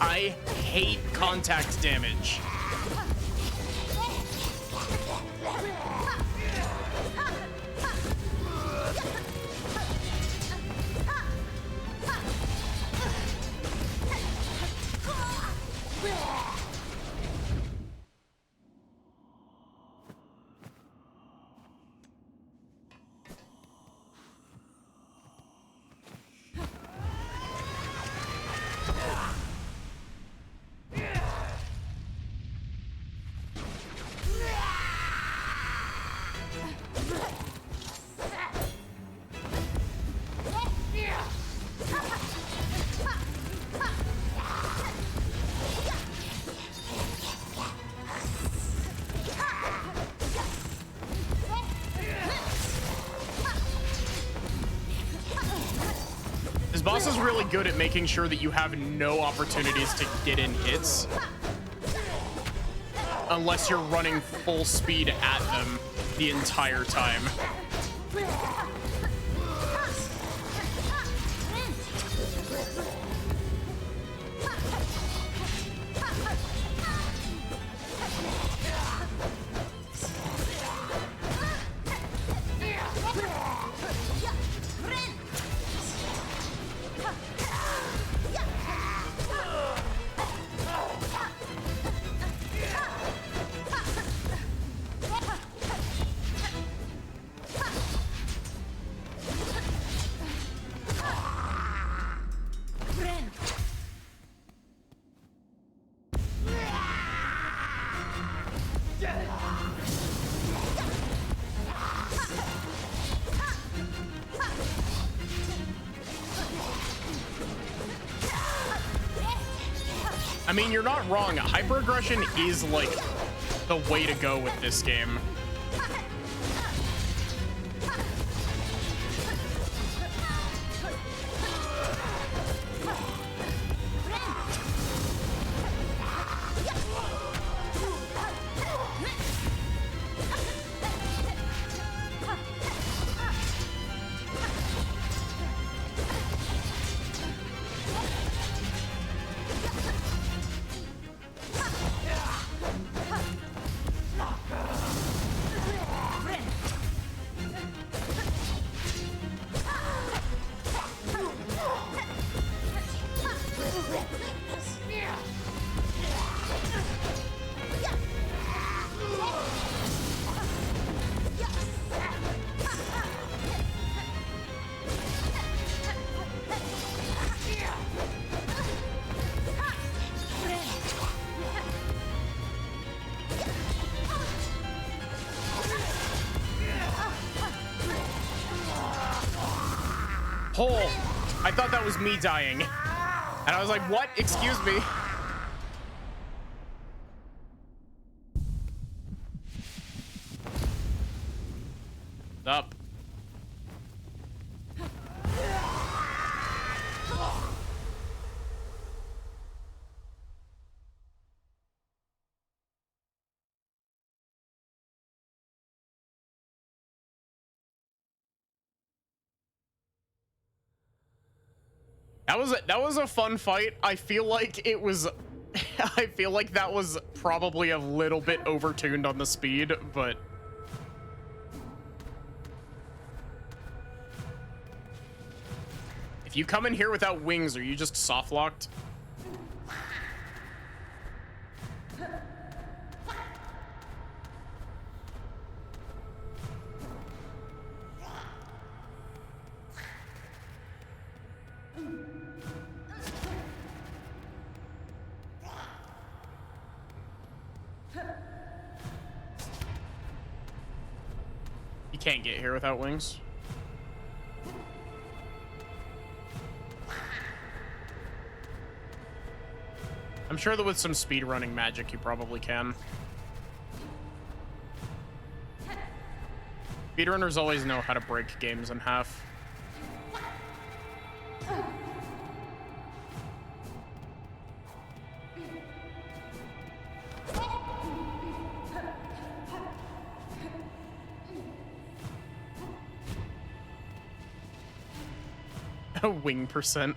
Speaker 1: I hate contact damage. This boss is really good at making sure that you have no opportunities to get in hits unless you're running full speed at them the entire time. I mean, you're not wrong. Hyper-aggression is, like, the way to go with this game. Oh, I thought that was me dying. And I was like, what? Excuse me. Up. That was a fun fight. I feel like it was I feel like that was probably a little bit overtuned on the speed, but if you come in here without wings, are you just soft locked? You can't get here without wings. I'm sure that with some speedrunning magic, you probably can. Speedrunners always know how to break games in half. Wing percent.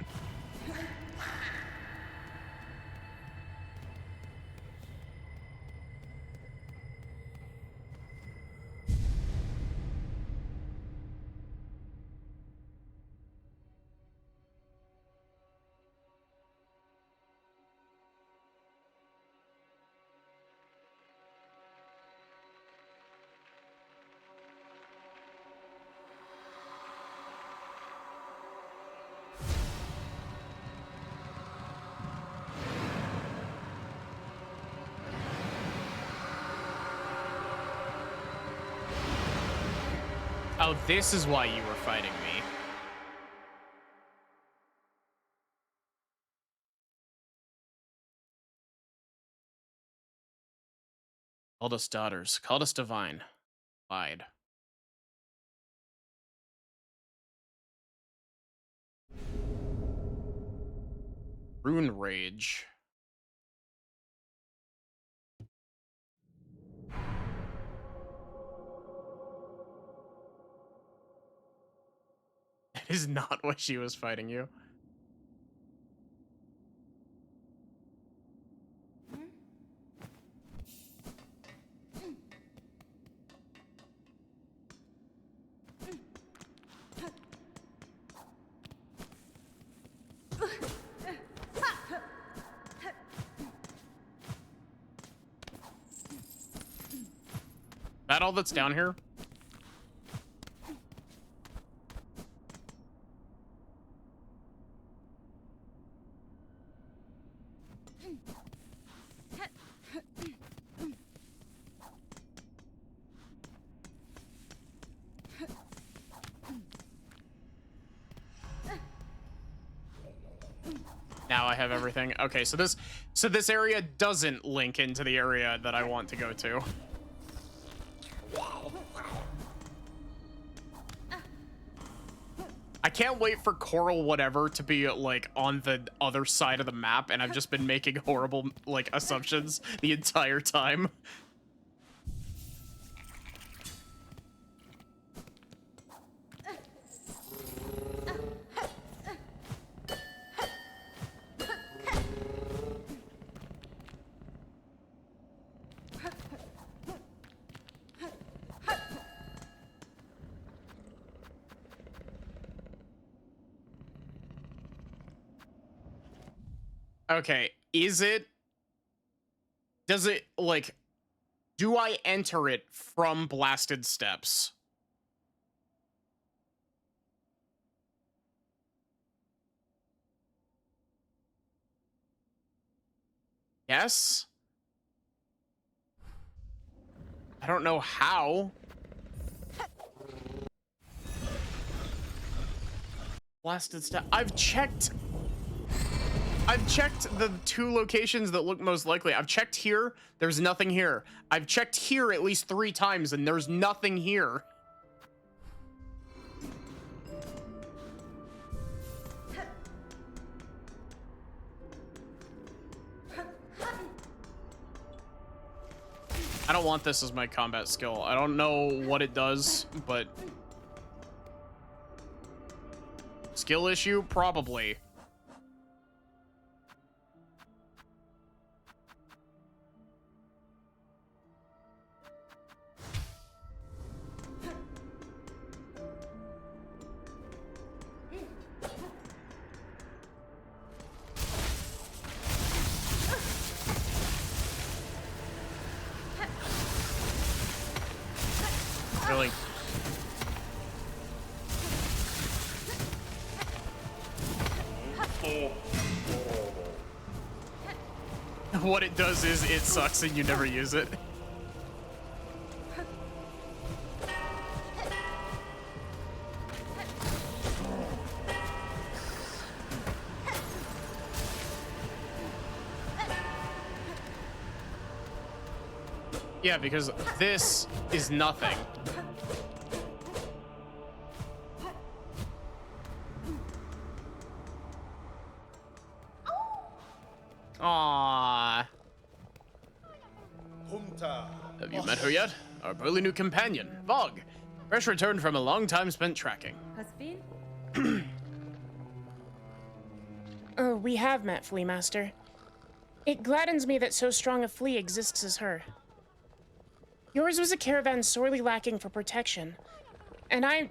Speaker 1: Oh, this is why you were fighting me. Called us daughters, called us divine. Lied. Rune Rage. That is not why she was fighting you. That all that's down here? Now I have everything. Okay, so this area doesn't link into the area that I want to go to. I can't wait for Coral whatever to be like on the other side of the map, and I've just been making horrible like assumptions the entire time. Okay, does it, like, do I enter it from Blasted Steps? Yes? I don't know how. Blasted stuff. I've checked the 2 locations that look most likely. I've checked here. There's nothing here. I've checked here at least 3 times, and there's nothing here. I don't want this as my combat skill. I don't know what it does, but... Skill issue? Probably. Really? What it does is it sucks and you never use it. Yeah, because this is nothing. Aww. Have you met her yet? Our burly new companion, Vog. Fresh returned from a long time spent tracking.
Speaker 4: Has been?
Speaker 3: Oh, we have met, Flea Master. It gladdens me that so strong a flea exists as her. Yours was a caravan sorely lacking for protection, and I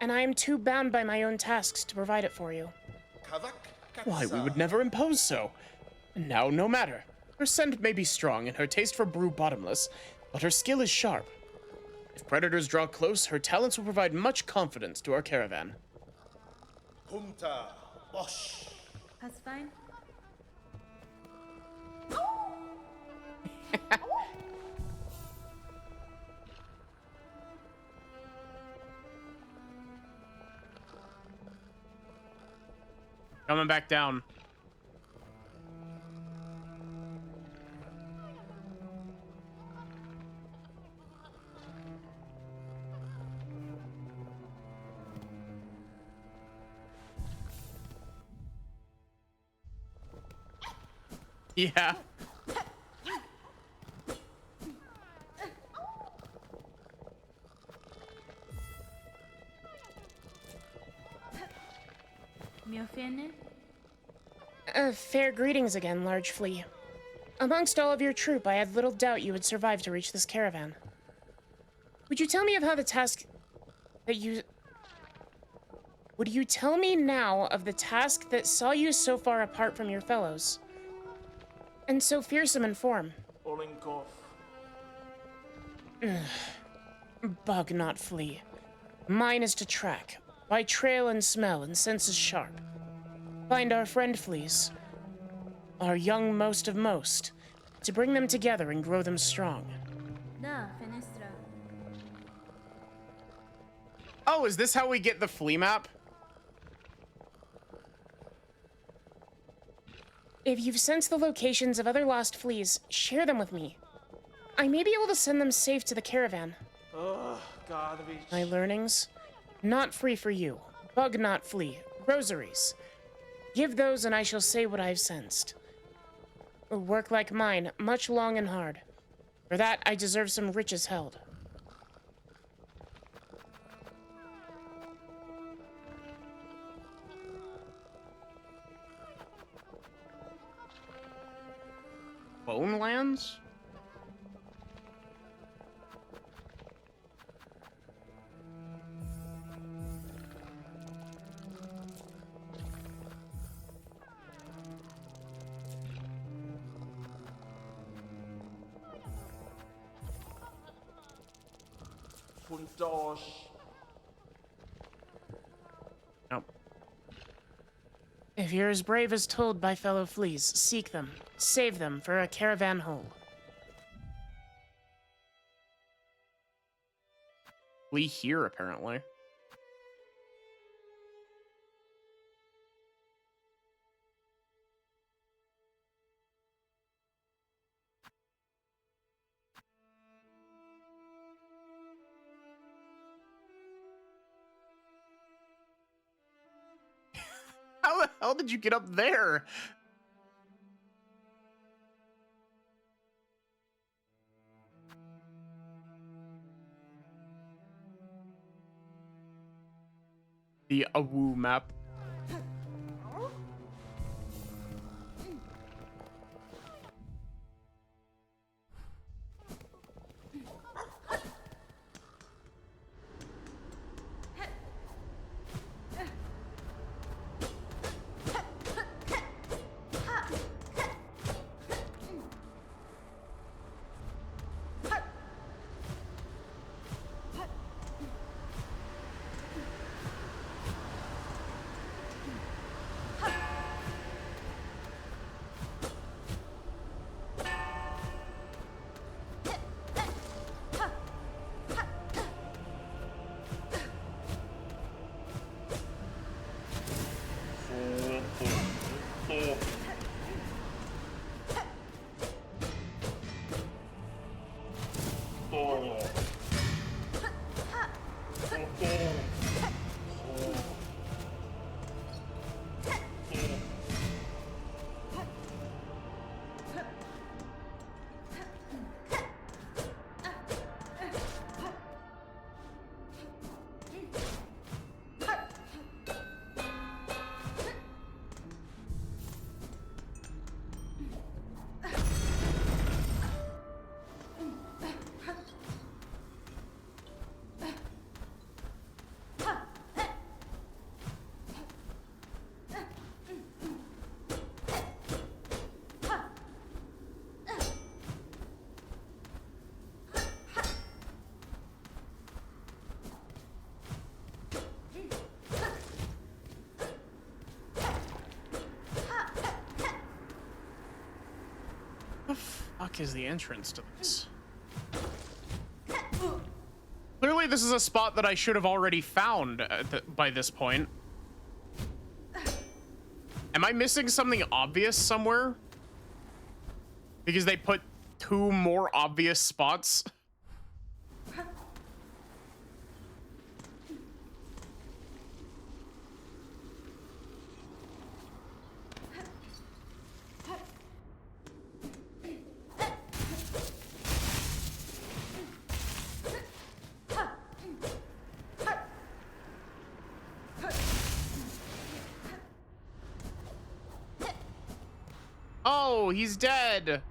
Speaker 3: am too bound by my own tasks to provide it for you.
Speaker 1: Why, we would never impose so. And now, no matter. Her scent may be strong and her taste for brew bottomless, but her skill is sharp. If predators draw close, her talents will provide much confidence to our caravan.
Speaker 4: Has fine?
Speaker 1: Coming back down. Yeah.
Speaker 4: Mjolnir?
Speaker 3: Fair greetings again, large flea. Amongst all of your troop, I had little doubt you would survive to reach this caravan. Would you tell me of how the task that you... Would you tell me now of the task that saw you so far apart from your fellows? And so fearsome in form?
Speaker 6: Olinkoff.
Speaker 3: Bug, not flea. Mine is to track, by trail and smell and senses sharp. Find our friend fleas, our young most of most, to bring them together and grow them strong.
Speaker 4: Da, Fenestra.
Speaker 1: Oh, is this how we get the flea map?
Speaker 3: If you've sensed the locations of other lost fleas, share them with me. I may be able to send them safe to the caravan.
Speaker 6: Ugh, garbage.
Speaker 3: My learnings? Not free for you. Bug, not flea. Rosaries. Give those and I shall say what I've sensed. A work like mine, much long and hard. For that, I deserve some riches held.
Speaker 1: Bone lands?
Speaker 6: Fundosh.
Speaker 1: No.
Speaker 3: If you're as brave as told by fellow fleas, seek them. Save them for a caravan whole.
Speaker 1: Flea here, apparently. the hell did you get up there? The Awu map. Fuck is the entrance to this? Clearly this is a spot that I should have already found by this point. Am I missing something obvious somewhere? Because they put 2 more obvious spots. Oh, he's dead.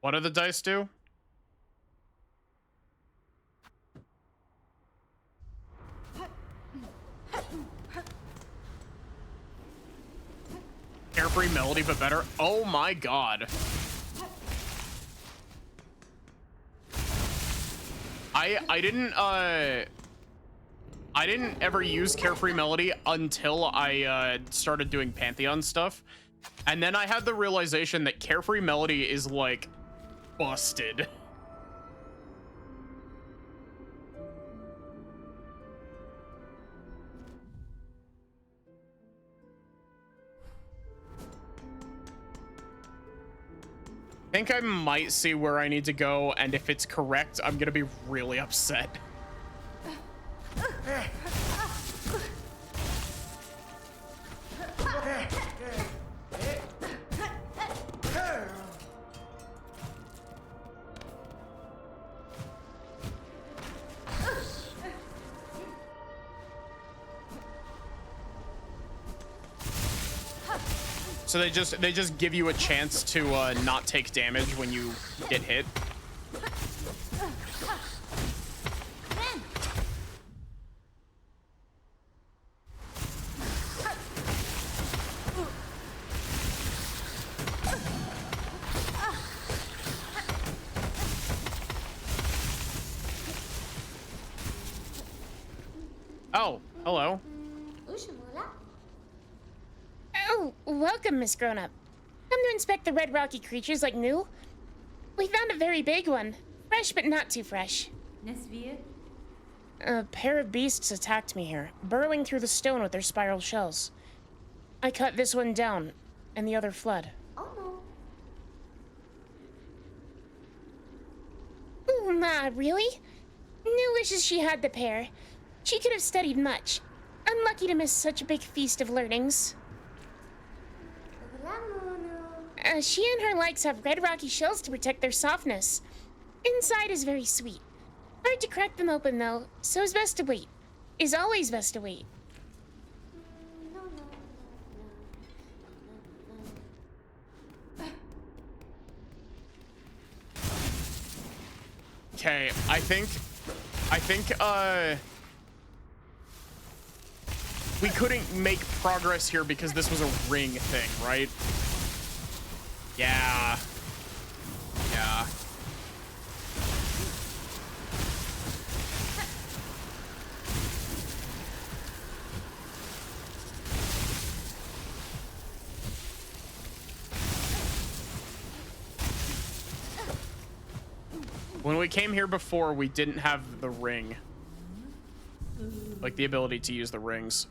Speaker 1: What do the dice do? Carefree melody, but better. Oh my god. I didn't ever use Carefree Melody until I started doing Pantheon stuff. And then I had the realization that Carefree Melody is like busted. I think I might see where I need to go, and if it's correct, I'm gonna be really upset. So they just give you a chance to not take damage when you get hit. Oh, hello.
Speaker 3: Oh, welcome, Miss Grown-Up. Come to inspect the red rocky creatures like new? We found a very big one. Fresh, but not too fresh.
Speaker 4: Nesvir?
Speaker 3: A pair of beasts attacked me here, burrowing through the stone with their spiral shells. I cut this one down, and the other fled.
Speaker 7: Oh no.
Speaker 3: Ooh, Ma, really? New wishes she had the pair. She could have studied much. Unlucky to miss such a big feast of learnings. She and her likes have red rocky shells to protect their softness. Inside is very sweet. Hard to crack them open though, so it's best to wait. Is always best to wait.
Speaker 1: Okay, I think, we couldn't make progress here because this was a ring thing, right? Yeah. Yeah. When we came here before, we didn't have the ring. Like the ability to use the rings.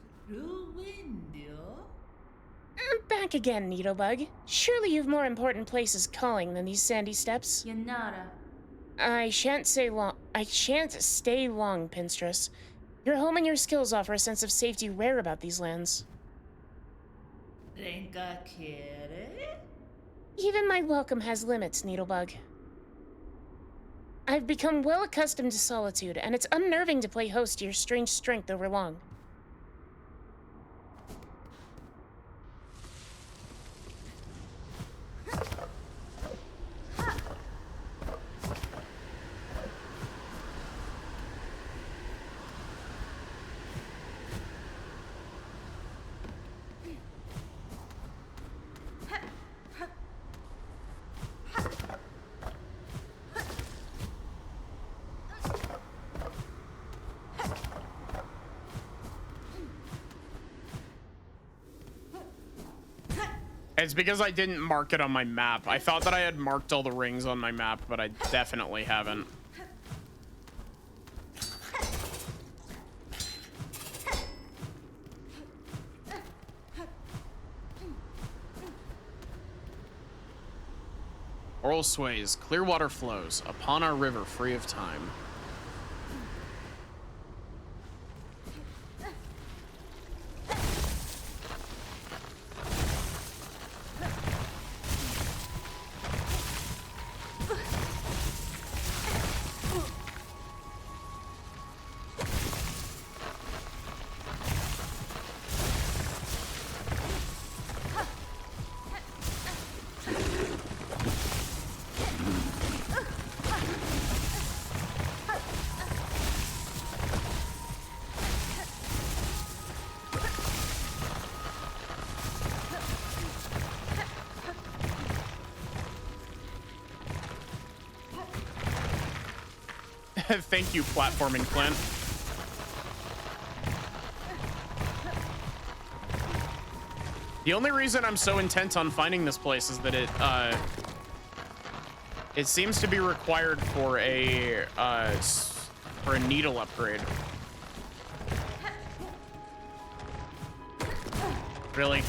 Speaker 3: Back again, Needlebug. Surely you've more important places calling than these sandy steppes.
Speaker 4: Yanara.
Speaker 3: I shan't stay long, Pinstress. Your home and your skills offer a sense of safety rare about these lands. Even my welcome has limits, Needlebug. I've become well accustomed to solitude, and it's unnerving to play host to your strange strength over long.
Speaker 1: It's because I didn't mark it on my map. I thought that I had marked all the rings on my map, but I definitely haven't. Oral sways, clear water flows upon our river free of time. Thank you, platforming plant. The only reason I'm so intent on finding this place is that it seems to be required for a needle upgrade. Really?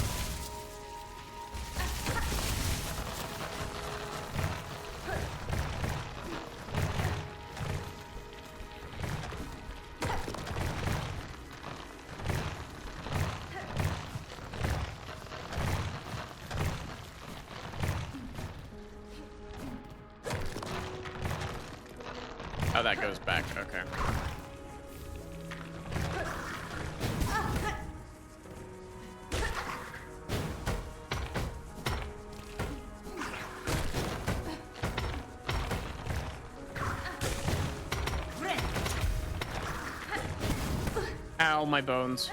Speaker 1: Oh, that goes back. Okay. Ow, my bones.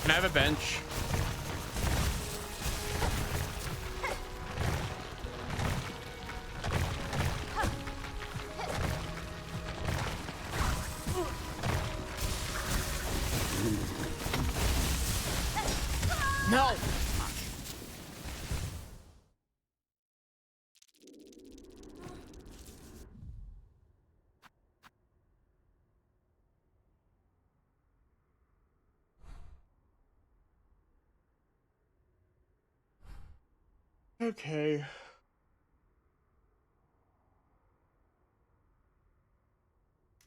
Speaker 1: Can I have a bench? Okay.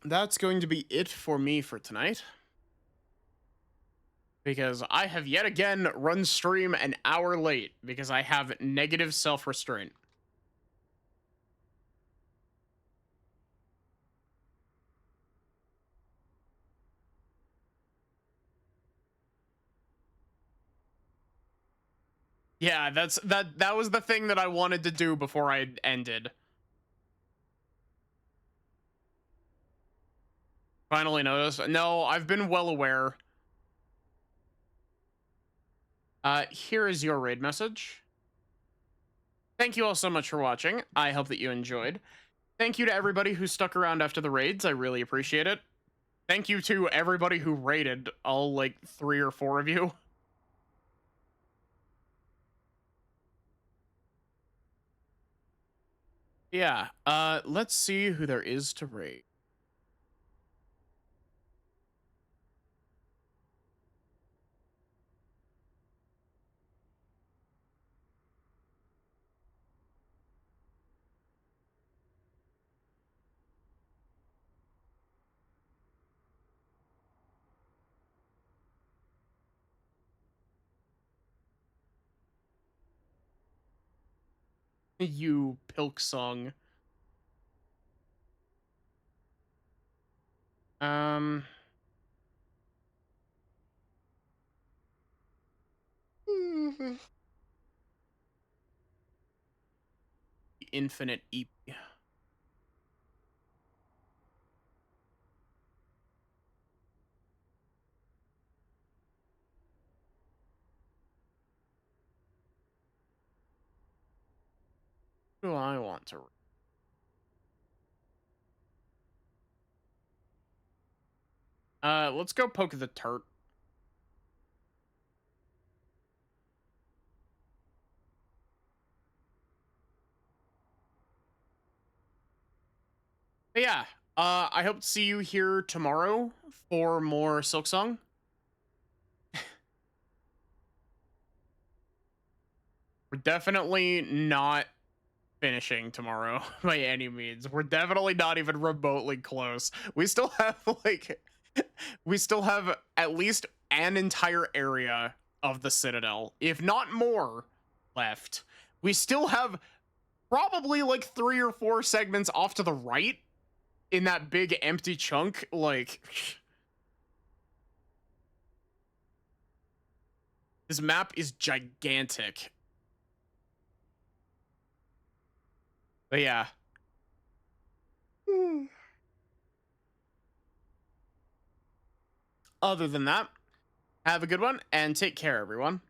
Speaker 1: That's going to be it for me for tonight. Because I have yet again run stream an hour late because I have negative self-restraint. Yeah, that was the thing that I wanted to do before I ended. Finally noticed. No, I've been well aware. Here is your raid message. Thank you all so much for watching. I hope that you enjoyed. Thank you to everybody who stuck around after the raids. I really appreciate it. Thank you to everybody who raided, all like 3 or 4 of you. Yeah, let's see who there is to raid. You Pilksong. Um. Infinite EP. Who do I want to? Let's go poke the turret. But yeah, I hope to see you here tomorrow for more Silksong. We're definitely not finishing tomorrow by any means. We're definitely not even remotely close. We still have we still have at least an entire area of the Citadel, if not more, left. We still have probably like 3 or 4 segments off to the right in that big empty chunk. Like, this map is gigantic. But yeah. Other than that, have a good one and take care, everyone.